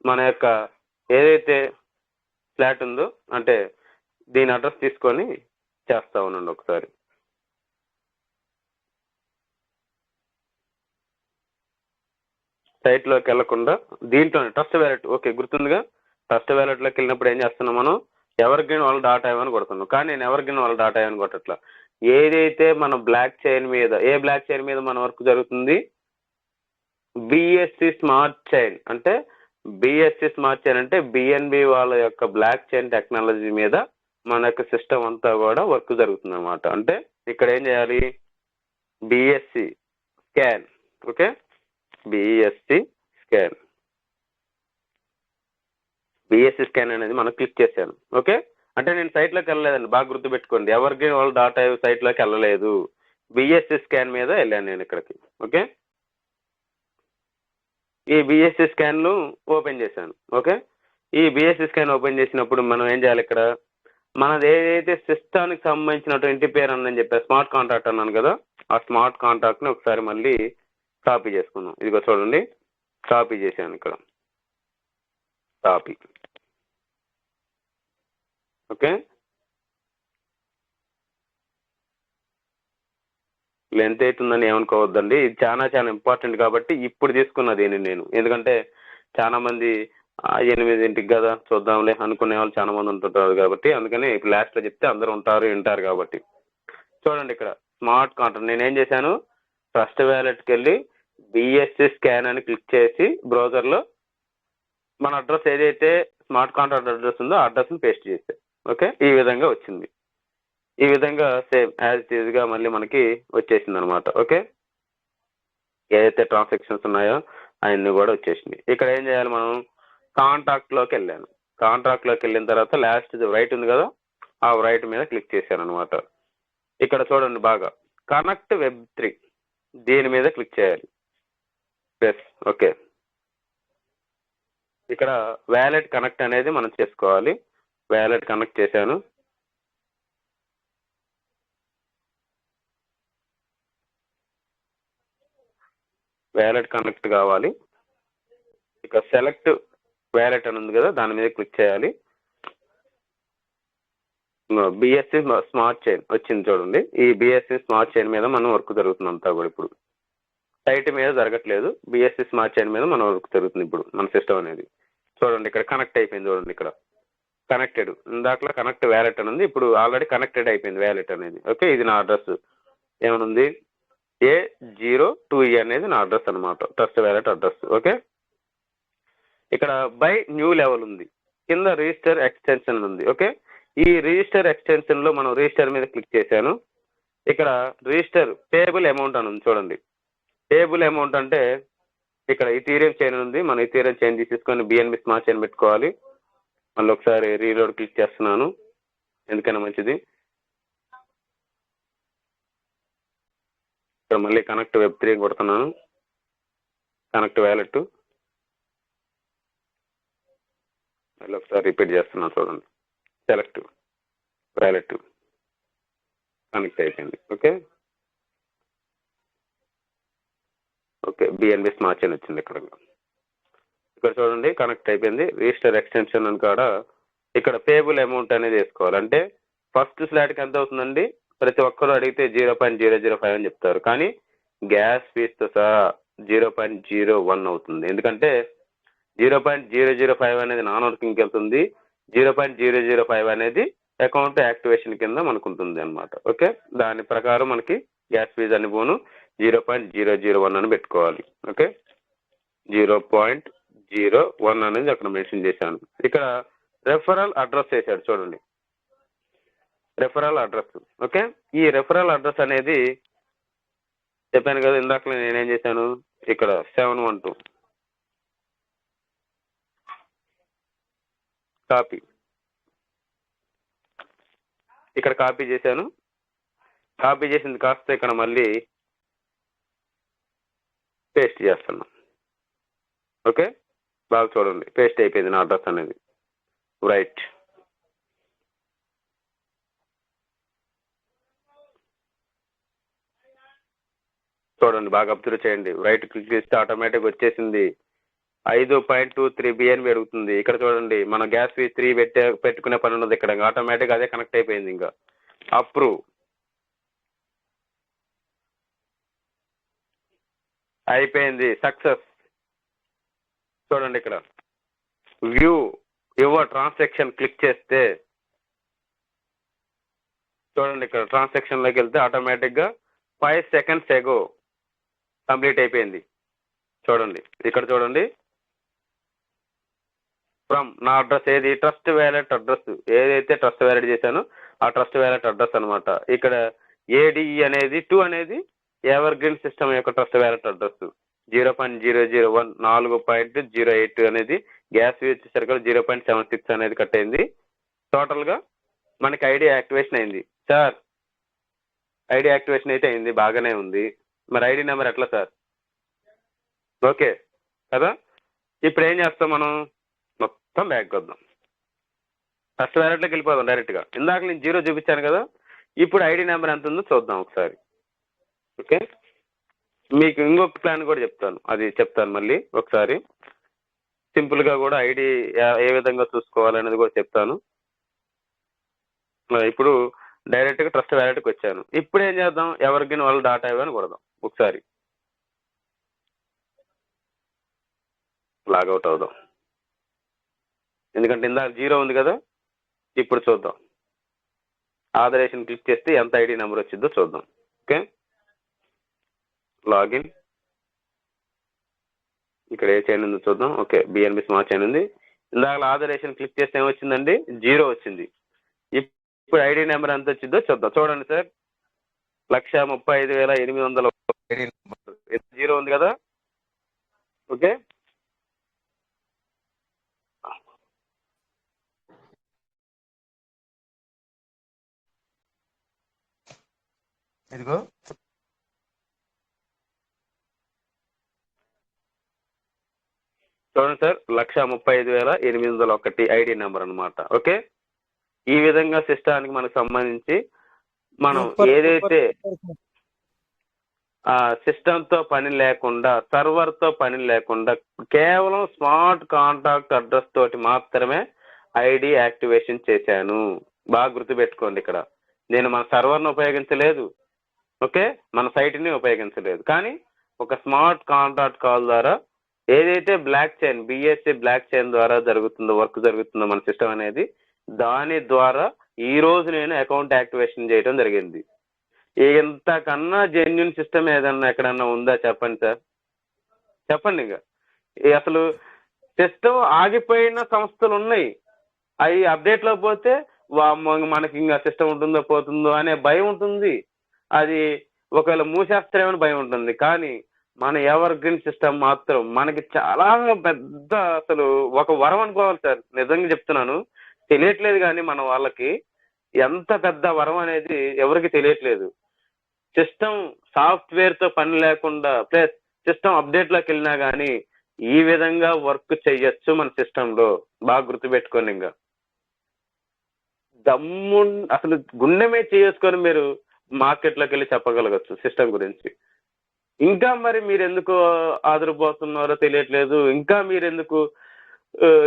మన యొక్క ఏదైతే ఫ్లాట్ ఉందో అంటే దీని అడ్రస్ తీసుకొని చేస్తా ఉండండి ఒకసారి. సైట్లోకి వెళ్లకుండా దీంట్లోనే ట్రస్ట్ వ్యాలెట్, ఓకే గుర్తుందిగా. ట్రస్ట్ వ్యాలెట్లోకి వెళ్ళినప్పుడు ఏం చేస్తున్నాం మనం, ఎవర్ గ్రీన్ వాళ్ళ డాటా అని కొడుతున్నాం. కానీ నేను ఎవర్ గ్రీన్ వాళ్ళ డాటా అని కొట్టట్లా. ఏదైతే మన బ్లాక్ చైన్ మీద, ఏ బ్లాక్ చైన్ మీద మన వర్క్ జరుగుతుంది, బిఎస్సి స్మార్ట్ చైన్. అంటే బిఎస్సి స్మార్ట్ చైన్ అంటే బిఎన్బి వాళ్ళ యొక్క బ్లాక్ చైన్ టెక్నాలజీ మీద మన యొక్క సిస్టమ్ అంతా కూడా వర్క్ జరుగుతుంది అనమాట. అంటే ఇక్కడ ఏం చేయాలి, BSc scan. Okay, BSc scan, BSc scan అనేది మనం క్లిక్ చేశాను. ఓకే, అంటే నేను సైట్లోకి వెళ్ళలేదండి, బాగా గుర్తుపెట్టుకోండి. ఎవర్ గ్రీన్ వాళ్ళ డాటా సైట్లోకి వెళ్ళలేదు, బిఎస్సి స్కాన్ మీద వెళ్ళాను నేను ఇక్కడికి. ఓకే, ఈ బిఎస్సి స్కాన్ను ఓపెన్ చేశాను. ఓకే, ఈ బిఎస్సి స్కాన్ ఓపెన్ చేసినప్పుడు మనం ఏం చేయాలి, ఇక్కడ మనది ఏదైతే సిస్టానికి సంబంధించినటువంటి పేరు అన్నని చెప్పారు, స్మార్ట్ కాంట్రాక్ట్ అన్నాను కదా, ఆ స్మార్ట్ కాంట్రాక్ట్ని ఒకసారి మళ్ళీ కాపీ చేసుకున్నాం. ఇదిగో చూడండి, కాపీ చేశాను ఇక్కడ, కాపీ. ఓకే, లెంత్ అవుతుందని ఏమనుకోవద్దండి, ఇది చాలా చాలా ఇంపార్టెంట్ కాబట్టి ఇప్పుడు తీసుకున్నది నేను. ఎందుకంటే చాలా మంది 8ంటికి కదా చూద్దాంలే అనుకునే వాళ్ళు చాలా మంది ఉంటుంటారు కాబట్టి, అందుకని ఇప్పుడు లాస్ట్లో చెప్తే అందరూ వింటారు కాబట్టి. చూడండి ఇక్కడ స్మార్ట్ కాంట్రాక్ట్ నేనేం చేశాను, ట్రస్ట్ వ్యాలెట్కి వెళ్ళి బిఎస్సి స్కాన్ అని క్లిక్ చేసి బ్రౌజర్లో మన అడ్రస్ ఏదైతే స్మార్ట్ కాంట్రాక్ట్ అడ్రస్ ఉందో ఆ అడ్రస్ని పేస్ట్ చేశాను. ఓకే, ఈ విధంగా వచ్చింది. ఈ విధంగా సేమ్ యాజ్ ఇట్ ఈజ్గా మళ్ళీ మనకి వచ్చేసింది అనమాట. ఓకే, ఏదైతే ట్రాన్సాక్షన్స్ ఉన్నాయో అవన్నీ కూడా వచ్చేసింది. ఇక్కడ ఏం చేయాలి, మనం కాంట్రాక్ట్లోకి వెళ్ళాను. కాంట్రాక్ట్లోకి వెళ్ళిన తర్వాత లాస్ట్ రైట్ ఉంది కదా, ఆ రైట్ మీద క్లిక్ చేశాను అనమాట. ఇక్కడ చూడండి బాగా, కనెక్ట్ వెబ్3 దీని మీద క్లిక్ చేయాలి. ఎస్, ఓకే, ఇక్కడ వ్యాలెట్ కనెక్ట్ అనేది మనం చేసుకోవాలి. వ్యాలెట్ కనెక్ట్ చేశాను. వ్యాలెట్ కనెక్ట్ కావాలి. ఇక సెలెక్ట్ వ్యాలెట్ అని ఉంది కదా, దాని మీద క్లిక్ చేయాలి. బిఎస్సి స్మార్ట్ చైన్ వచ్చింది చూడండి. ఈ బిఎస్సి స్మార్ట్ చైన్ మీద మనం వర్క్ జరుగుతుంది అంతా కూడా. ఇప్పుడు సైట్ మీద జరగట్లేదు, బిఎస్సి స్మార్ట్ చైన్ మీద మన వర్క్ జరుగుతుంది ఇప్పుడు మన సిస్టమ్ అనేది. చూడండి ఇక్కడ కనెక్ట్ అయిపోయింది, చూడండి ఇక్కడ కనెక్టెడ్. ఇందాకలో కనెక్ట్ వ్యాలెట్ అని ఉంది, ఇప్పుడు ఆల్రెడీ కనెక్టెడ్ అయిపోయింది వ్యాలెట్ అనేది. ఓకే, ఇది నా అడ్రస్ ఏమనుంది, A02E అనేది నా అడ్రస్ అనమాట, ట్రస్ట్ వ్యాలెట్ అడ్రస్. ఓకే, ఇక్కడ బై న్యూ లెవెల్ ఉంది, కింద రిజిస్టర్ ఎక్స్టెన్షన్ ఉంది. ఓకే, ఈ రిజిస్టర్ ఎక్స్టెన్షన్లో మనం రిజిస్టర్ మీద క్లిక్ చేశాను. ఇక్కడ రిజిస్టర్ పేబుల్ అమౌంట్ అని ఉంది చూడండి. పేబుల్ అమౌంట్ అంటే ఇక్కడ ఇథీరియం చైన్ ఉంది, మనం ఇథీరియం చైన్ తీసేసుకొని బిఎన్బి స్మార్ట్ చైన్ పెట్టుకోవాలి. మళ్ళీ ఒకసారి రీలోడ్ క్లిక్ చేస్తున్నాను, ఎందుకైనా మంచిది. ఇక్కడ మళ్ళీ కనెక్ట్ వెబ్3 కొడుతున్నాను, కనెక్ట్ వ్యాలెట్ మళ్ళీ ఒకసారి రిపీట్ చేస్తున్నాను చూడండి. సెలెక్ట్ వ్యాలెట్ కనెక్ట్ అయిపోయింది. Okay, okay, BNB smart chain వచ్చింది ఇక్కడ. ఇక్కడ చూడండి కనెక్ట్ అయిపోయింది. రిజిస్టర్ ఎక్స్టెన్షన్ అని కాడ ఇక్కడ పేబుల్ అమౌంట్ అనేది వేసుకోవాలి. అంటే ఫస్ట్ స్లాట్కి ఎంత అవుతుందండి, ప్రతి ఒక్కరు అడిగితే 0.005 అని చెప్తారు, కానీ గ్యాస్ ఫీజ్తో సహా 0.01 అవుతుంది. ఎందుకంటే 0.005 అనేది నాన్ వర్కింగ్కి వెళ్తుంది, 0.005 అనేది అకౌంట్ యాక్టివేషన్ కింద మనకు ఉంటుంది అనమాట. ఓకే, దాని ప్రకారం మనకి గ్యాస్ ఫీజ్ అని పోను 0.001 అని పెట్టుకోవాలి. ఓకే, 0.01 అనేది అక్కడ మెన్షన్ చేశాను. ఇక్కడ రెఫరల్ అడ్రస్ వేసాడు చూడండి, రెఫరల్ అడ్రస్. ఓకే, ఈ రెఫరల్ అడ్రస్ అనేది చెప్పాను కదా ఇందాక నేనేం చేశాను, ఇక్కడ 712 కాపీ, ఇక్కడ కాపీ చేశాను. కాపీ చేసింది కాస్త ఇక్కడ మళ్ళీ పేస్ట్ చేస్తున్నాం. ఓకే, బాగా చూడండి పేస్ట్ అయిపోయింది నా అడ్రస్ అనేది. రైట్, చూడండి, బాగా అబ్జర్వ్ చేయండి. రైట్ క్లిక్ చేస్తే ఆటోమేటిక్ వచ్చేసింది 5.23 బిఎన్ పెరుగుతుంది. ఇక్కడ చూడండి, మన గ్యాస్ ఫీజ్ 3 పెట్టుకునే పని ఉన్నది. ఇక్కడ ఆటోమేటిక్ అదే కనెక్ట్ అయిపోయింది. ఇంకా అప్రూవ్ అయిపోయింది, సక్సెస్. చూడండి ఇక్కడ వ్యూ యువర్ ట్రాన్సాక్షన్ క్లిక్ చేస్తే చూడండి, ఇక్కడ ట్రాన్సాక్షన్ లోకి వెళ్తే ఆటోమేటిక్ గా 5 seconds ఎగో కంప్లీట్ అయిపోయింది. చూడండి ఇక్కడ చూడండి, ఫ్రమ్ నా అడ్రస్ ఏది ట్రస్ట్ వ్యాలెట్ అడ్రస్ ఏదైతే ట్రస్ట్ వ్యాలెట్ చేశానో ఆ ట్రస్ట్ వ్యాలెట్ అడ్రస్ అనమాట. ఇక్కడ ఏడిఈ అనేది 2 అనేది ఎవర్ గ్రీన్ సిస్టమ్ యొక్క ట్రస్ట్ వ్యాలెట్ అడ్రస్. 0.001 4.08 అనేది గ్యాస్ ఫీ వచ్చేసరికి 0.76 అనేది కట్ అయింది. టోటల్ గా మనకి ఐడి యాక్టివేషన్ అయింది. సార్ ఐడి యాక్టివేషన్ అయితే అయింది, బాగానే ఉంది. మరి ఐడి నెంబర్ ఎట్లా సార్? ఓకే కదా. ఇప్పుడు ఏం చేస్తాం మనం, మొత్తం బ్యాక్ వద్దాం, ఫస్ట్ వ్యాలెట్లోకి వెళ్ళిపోదాం డైరెక్ట్గా. ఇందాక నేను 0 చూపించాను కదా, ఇప్పుడు ఐడి నెంబర్ ఎంత ఉందో చూద్దాం ఒకసారి. ఓకే, మీకు ఇంకొక ప్లాన్ కూడా చెప్తాను, అది చెప్తాను మళ్ళీ ఒకసారి. సింపుల్గా కూడా ఐడి ఏ విధంగా చూసుకోవాలనేది కూడా చెప్తాను. ఇప్పుడు డైరెక్ట్గా ట్రస్ట్ వ్యాలెట్కి వచ్చాను. ఇప్పుడు ఏం చేద్దాం, ఎవరికి వాళ్ళు డాటా ఇవ్వని కొడదాం ఒకసారి. లాగౌట్ అవుదాం, ఎందుకంటే ఇందాక 0 ఉంది కదా. ఇప్పుడు చూద్దాం, ఆథరైజేషన్ క్లిక్ చేస్తే ఎంత ఐడి నెంబర్ వచ్చిందో చూద్దాం. Okay, login. ఇక్కడ ఏ చైన్ ఉందో చూద్దాం. ఓకే, బిఎన్బి స్మార్ట్ చైన్ ఉంది. ఇందాక ఆథరైజేషన్ క్లిక్ చేస్తే ఏమొచ్చిందండి, 0 వచ్చింది. ఇప్పుడు ఐడి నెంబర్ ఎంత వచ్చిందో చూద్దాం. చూడండి సార్, 135,800 ఐడి నెంబర్ 0 ఉంది కదా. ఓకే, ఇదిగో చూడండి సార్, 135,801 ఐడి నెంబర్ అనమాట. ఓకే, ఈ విధంగా సిస్టానికి మనకు సంబంధించి మనం ఏదైతే సిస్టమ్ తో పని లేకుండా, సర్వర్ తో పని లేకుండా, కేవలం స్మార్ట్ కాంటాక్ట్ అడ్రస్ తోటి మాత్రమే ఐడి యాక్టివేషన్ చేశాను. బాగా గుర్తుపెట్టుకోండి, ఇక్కడ నేను మన సర్వర్ను ఉపయోగించలేదు. ఓకే, మన సైట్ని ఉపయోగించలేదు, కానీ ఒక స్మార్ట్ కాంటాక్ట్ కాల్ ద్వారా ఏదైతే block chain BSc block chain ద్వారా జరుగుతుందో, వర్క్ జరుగుతుందో మన సిస్టమ్ అనేది, దాని ద్వారా ఈ రోజు నేను అకౌంట్ యాక్టివేషన్ చేయడం జరిగింది. ఇంతకన్నా జెన్యున్ సిస్టమ్ ఏదన్నా ఎక్కడన్నా ఉందా చెప్పండి సార్, చెప్పండి. ఇంకా అసలు సిస్టమ్ ఆగిపోయిన సంస్థలు ఉన్నాయి, అవి అప్డేట్లో పోతే మనకి ఇంకా సిస్టమ్ ఉంటుందో పోతుందో అనే భయం ఉంటుంది. అది ఒకవేళ మూసేస్తారేమని భయం ఉంటుంది. కానీ మన ఎవర్ గ్రీన్ సిస్టమ్ మాత్రం మనకి చాలా పెద్ద, అసలు ఒక వరం అనుకోవాలి సార్. నిజంగా చెప్తున్నాను, తెలియట్లేదు కానీ మన వాళ్ళకి ఎంత పెద్ద వరం అనేది ఎవరికి తెలియట్లేదు. సిస్టమ్ సాఫ్ట్వేర్ తో పని లేకుండా ప్లస్ సిస్టమ్ అప్డేట్ లోకి వెళ్ళినా కానీ ఈ విధంగా వర్క్ చెయ్యొచ్చు మన సిస్టమ్ లో. బాగా గుర్తుపెట్టుకోండి, ఇంకా దమ్ము అసలు గుండెమే చేసుకొని మీరు మార్కెట్ లోకి వెళ్ళి చెప్పగలగచ్చు సిస్టమ్ గురించి. ఇంకా మరి మీరు ఎందుకు ఆదరపోతున్నారో తెలియట్లేదు, ఇంకా మీరు ఎందుకు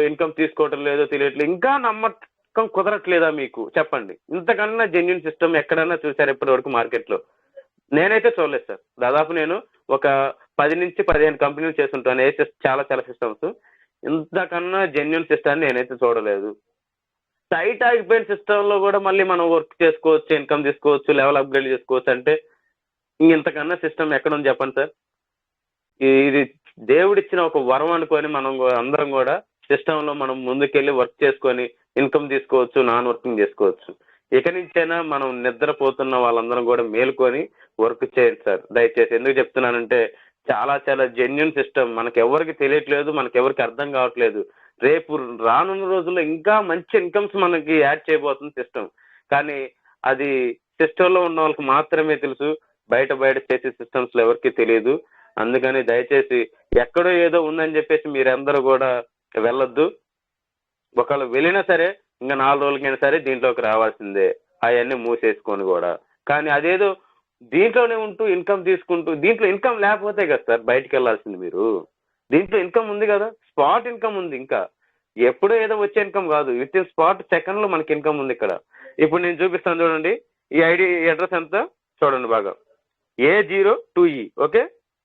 ఇన్కమ్ తీసుకోవటం లేదో తెలియట్లేదు, ఇంకా నమ్మకం కుదరట్లేదా మీకు చెప్పండి. ఇంతకన్నా జెన్యున్ సిస్టమ్ ఎక్కడన్నా చూసారు ఇప్పటి వరకు మార్కెట్లో? నేనైతే చూడలేదు సార్. దాదాపు నేను ఒక 10 నుంచి 15 కంపెనీలు చేస్తుంటాను, చాలా చాలా సిస్టమ్స్. ఇంతకన్నా జెన్యున్ సిస్టమ్ నేనైతే చూడలేదు. సైట్ ఆగిపోయిన సిస్టంలో కూడా మళ్ళీ మనం వర్క్ చేసుకోవచ్చు, ఇన్కమ్ తీసుకోవచ్చు, లెవెల్ అప్గ్రేడ్ చేసుకోవచ్చు అంటే ఇంతకన్నా సిస్టమ్ ఎక్కడ ఉంది చెప్పండి సార్. ఇది దేవుడిచ్చిన ఒక వరం అనుకొని మనం అందరం కూడా సిస్టంలో మనం ముందుకెళ్ళి వర్క్ చేసుకొని ఇన్కమ్ తీసుకోవచ్చు, నాన్ వర్కింగ్ చేసుకోవచ్చు. ఇక నుంచైనా మనం నిద్రపోతున్న వాళ్ళందరం కూడా మేల్కొని వర్క్ చేయండి సార్ దయచేసి. ఎందుకు చెప్తున్నానంటే చాలా చాలా జెన్యున్ సిస్టమ్, మనకి ఎవరికి తెలియట్లేదు, మనకి ఎవరికి అర్థం కావట్లేదు. రేపు రానున్న రోజుల్లో ఇంకా మంచి ఇన్కమ్స్ మనకి యాడ్ చేయబోతుంది సిస్టమ్. కానీ అది సిస్టంలో ఉన్న వాళ్ళకి మాత్రమే తెలుసు, బయట చేసే సిస్టమ్స్లో ఎవరికి తెలియదు. అందుకని దయచేసి ఎక్కడో ఏదో ఉందని చెప్పేసి మీరందరూ కూడా వెళ్ళొద్దు. ఒకవేళ వెళ్ళినా సరే ఇంకా 4 రోజులకైనా సరే దీంట్లోకి రావాల్సిందే, అవన్నీ మూసేసుకొని కూడా. కానీ అదేదో దీంట్లోనే ఉంటూ ఇన్కమ్ తీసుకుంటూ, దీంట్లో ఇన్కమ్ లేకపోతే కదా సార్ బయటికి వెళ్ళాల్సింది మీరు. దీంట్లో ఇన్కమ్ ఉంది కదా, స్పాట్ ఇన్కమ్ ఉంది. ఇంకా ఎప్పుడో ఏదో వచ్చే ఇన్కమ్ కాదు, విత్ ఇన్ స్పాట్ సెకండ్లో మనకి ఇన్కమ్ ఉంది ఇక్కడ. ఇప్పుడు నేను చూపిస్తాను చూడండి, ఈ ఐడి అడ్రస్ ఎంత చూడండి బాగా, A02E. ఓకే,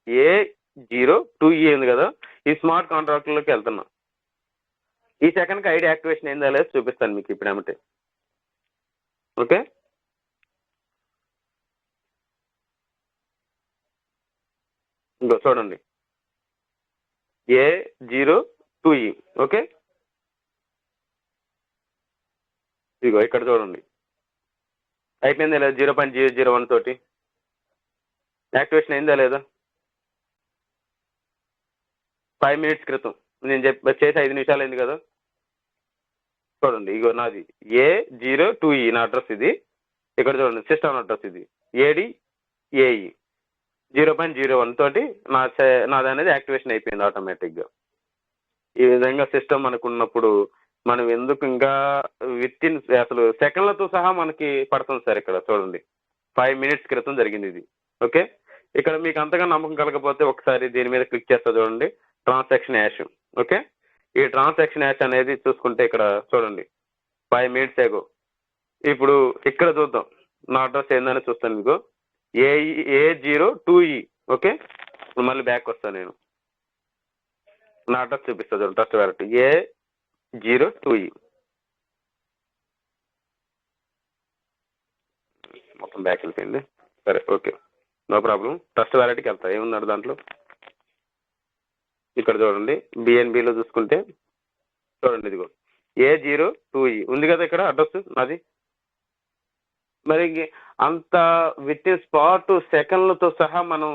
A02E ఉంది కదా, ఈ స్మార్ట్ కాంట్రాక్ట్లోకి వెళ్తున్నా. ఈ సెకండ్కి ఐడి యాక్టివేషన్ ఏందా లేదు చూపిస్తాను మీకు ఇప్పుడు ఏమంటే. ఓకే, ఇంకో చూడండి A02E. ఓకే, ఇదిగో ఇక్కడ చూడండి అయిపోయిందా లేదా, 0.001 తోటి యాక్టివేషన్ అయిందా లేదా. 5 minutes క్రితం నేను చేసి 5 నిమిషాలు అయింది కదా. చూడండి ఇగో నాది A02E నా అడ్రస్ ఇది. ఇక్కడ చూడండి సిస్టమ్ అడ్రస్ ఇది ADAE 0.01 తోటి నాది అనేది యాక్టివేషన్ అయిపోయింది ఆటోమేటిక్గా. ఈ విధంగా సిస్టమ్ మనకు ఉన్నప్పుడు మనం ఎందుకు ఇంకా విత్ ఇన్ అసలు సెకండ్లతో సహా మనకి పడుతుంది సార్. ఇక్కడ చూడండి 5 minutes క్రితం జరిగింది ఇది. ఓకే, ఇక్కడ మీకు అంతగా నమ్మకం కలగకపోతే ఒకసారి దీని మీద క్లిక్ చేస్తా చూడండి, ట్రాన్సాక్షన్ యాష్. ఓకే, ఈ ట్రాన్సాక్షన్ యాష్ అనేది చూసుకుంటే ఇక్కడ చూడండి 5 minutes ago. ఇప్పుడు ఇక్కడ చూద్దాం నా అడ్రస్ ఏందని చూస్తాను మీకు, A02E. ఓకే, ఇప్పుడు మళ్ళీ బ్యాక్ వస్తాను నేను, నా అడ్రస్ చూపిస్తా చూడండి, ట్రస్ట్ వ్యాలెట్ A02E. మొత్తం బ్యాక్ వెళ్ళిపోయింది. సరే ఓకే, నో ప్రాబ్లం. ట్రస్ట్ వ్యాలెట్కి వెళ్తా, ఏమున్నాడు దాంట్లో. ఇక్కడ చూడండి BNBలో చూసుకుంటే చూడండి ఇదిగో A02E ఉంది కదా ఇక్కడ అడ్రస్ నాది. మరి అంత విత్ ఇన్ స్పాట్ సెకండ్లతో సహా మనం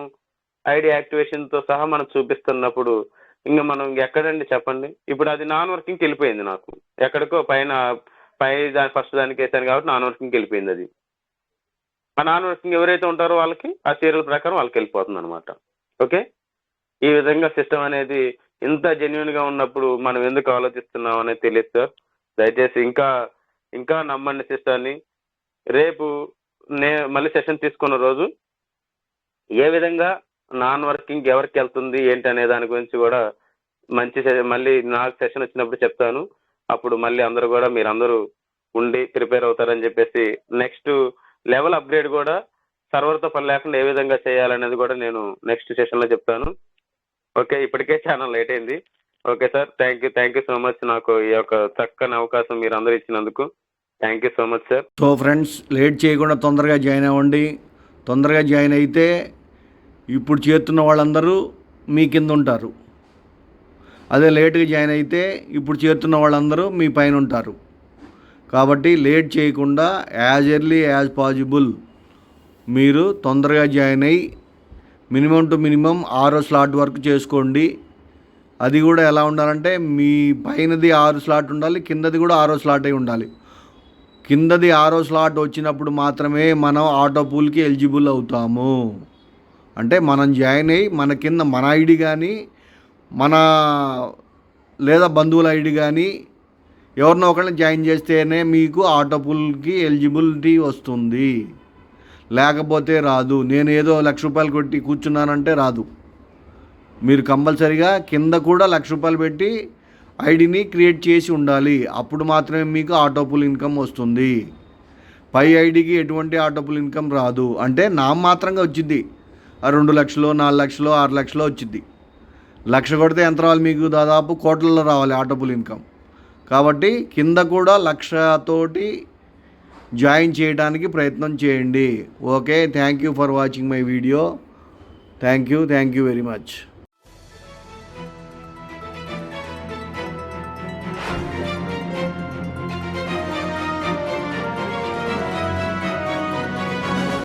ఐడి యాక్టివేషన్తో సహా మనం చూపిస్తున్నప్పుడు ఇంకా మనం ఎక్కడండి చెప్పండి. ఇప్పుడు అది నాన్ వర్కింగ్కి వెళ్ళిపోయింది, నాకు ఎక్కడికో ఫస్ట్ దానికి వేసాను కాబట్టి నాన్ వర్కింగ్కి వెళ్ళిపోయింది అది. ఆ నాన్ వర్కింగ్ ఎవరైతే ఉంటారో వాళ్ళకి ఆ సీరియల్ ప్రకారం వాళ్ళకి వెళ్ళిపోతుంది అనమాట. ఓకే, ఈ విధంగా సిస్టమ్ అనేది ఇంత జెన్యున్గా ఉన్నప్పుడు మనం ఎందుకు ఆలోచిస్తున్నాం అనేది తెలియదు సార్. దయచేసి ఇంకా నమ్మండి సిస్టాన్ని. రేపు మళ్ళీ సెషన్ తీసుకున్న రోజు ఏ విధంగా నాన్ వర్కింగ్ ఎవరికి వెళ్తుంది ఏంటి అనే దాని గురించి కూడా మళ్ళీ నాకు సెషన్ వచ్చినప్పుడు చెప్తాను. అప్పుడు మళ్ళీ అందరూ కూడా మీరందరూ ఉండి ప్రిపేర్ అవుతారని చెప్పేసి నెక్స్ట్ లెవెల్ అప్గ్రేడ్ కూడా సర్వర్తో పని లేకుండా ఏ విధంగా చేయాలనేది కూడా నేను నెక్స్ట్ సెషన్లో చెప్తాను. ఓకే, ఇప్పటికే చాలా లేట్ అయింది. Okay sir, thank you so much నాకు ఈ యొక్క చక్కని అవకాశం మీరు అందరూ ఇచ్చినందుకు. Thank you so much sir. So friends, late చేయకుండా తొందరగా జాయిన్ అవ్వండి. తొందరగా జాయిన్ అయితే ఇప్పుడు చేస్తున్న వాళ్ళందరూ మీ కింద ఉంటారు. అదే లేట్గా జాయిన్ అయితే ఇప్పుడు చేస్తున్న వాళ్ళందరూ మీ పైన ఉంటారు. కాబట్టి లేట్ చేయకుండా యాజ్ ఎర్లీ యాజ్ పాసిబుల్ మీరు తొందరగా జాయిన్ అయ్యి మినిమం టు మినిమం 6 slot వరకు చేసుకోండి. అది కూడా ఎలా ఉండాలంటే మీ పైనది 6 slot ఉండాలి, కిందది కూడా 6 slot అయి ఉండాలి. కిందది 6 slot వచ్చినప్పుడు మాత్రమే మనం ఆటో పూల్కి ఎలిజిబుల్ అవుతాము. అంటే మనం జాయిన్ అయ్యి మన కింద మన ఐడి కానీ లేదా బంధువుల ఐడి కానీ ఎవరినో ఒకరిని జాయిన్ చేస్తేనే మీకు ఆటో పూల్కి ఎలిజిబిలిటీ వస్తుంది, లేకపోతే రాదు. నేను ఏదో ₹1,00,000 కొట్టి కూర్చున్నానంటే రాదు. మీరు కంపల్సరీగా కింద కూడా ₹1,00,000 పెట్టి ఐడిని క్రియేట్ చేసి ఉండాలి. అప్పుడు మాత్రమే మీకు ఆటో పూల్ ఇన్కమ్ వస్తుంది. పై ఐడికి ఎటువంటి ఆటో పూల్ ఇన్కమ్ రాదు. అంటే నామమాత్రంగా వచ్చింది, 2 లక్షలు 4 లక్షలు 6 లక్షలు వచ్చింది. 1,00,000 కొడితే ఎంత రావాలి మీకు, దాదాపు కోట్లలో రావాలి ఆటో పూల్ ఇన్కమ్. కాబట్టి కింద కూడా 1,00,000 తోటి జాయిన్ చేయడానికి ప్రయత్నం చేయండి. Okay, thank you for watching my video. Thank you very much.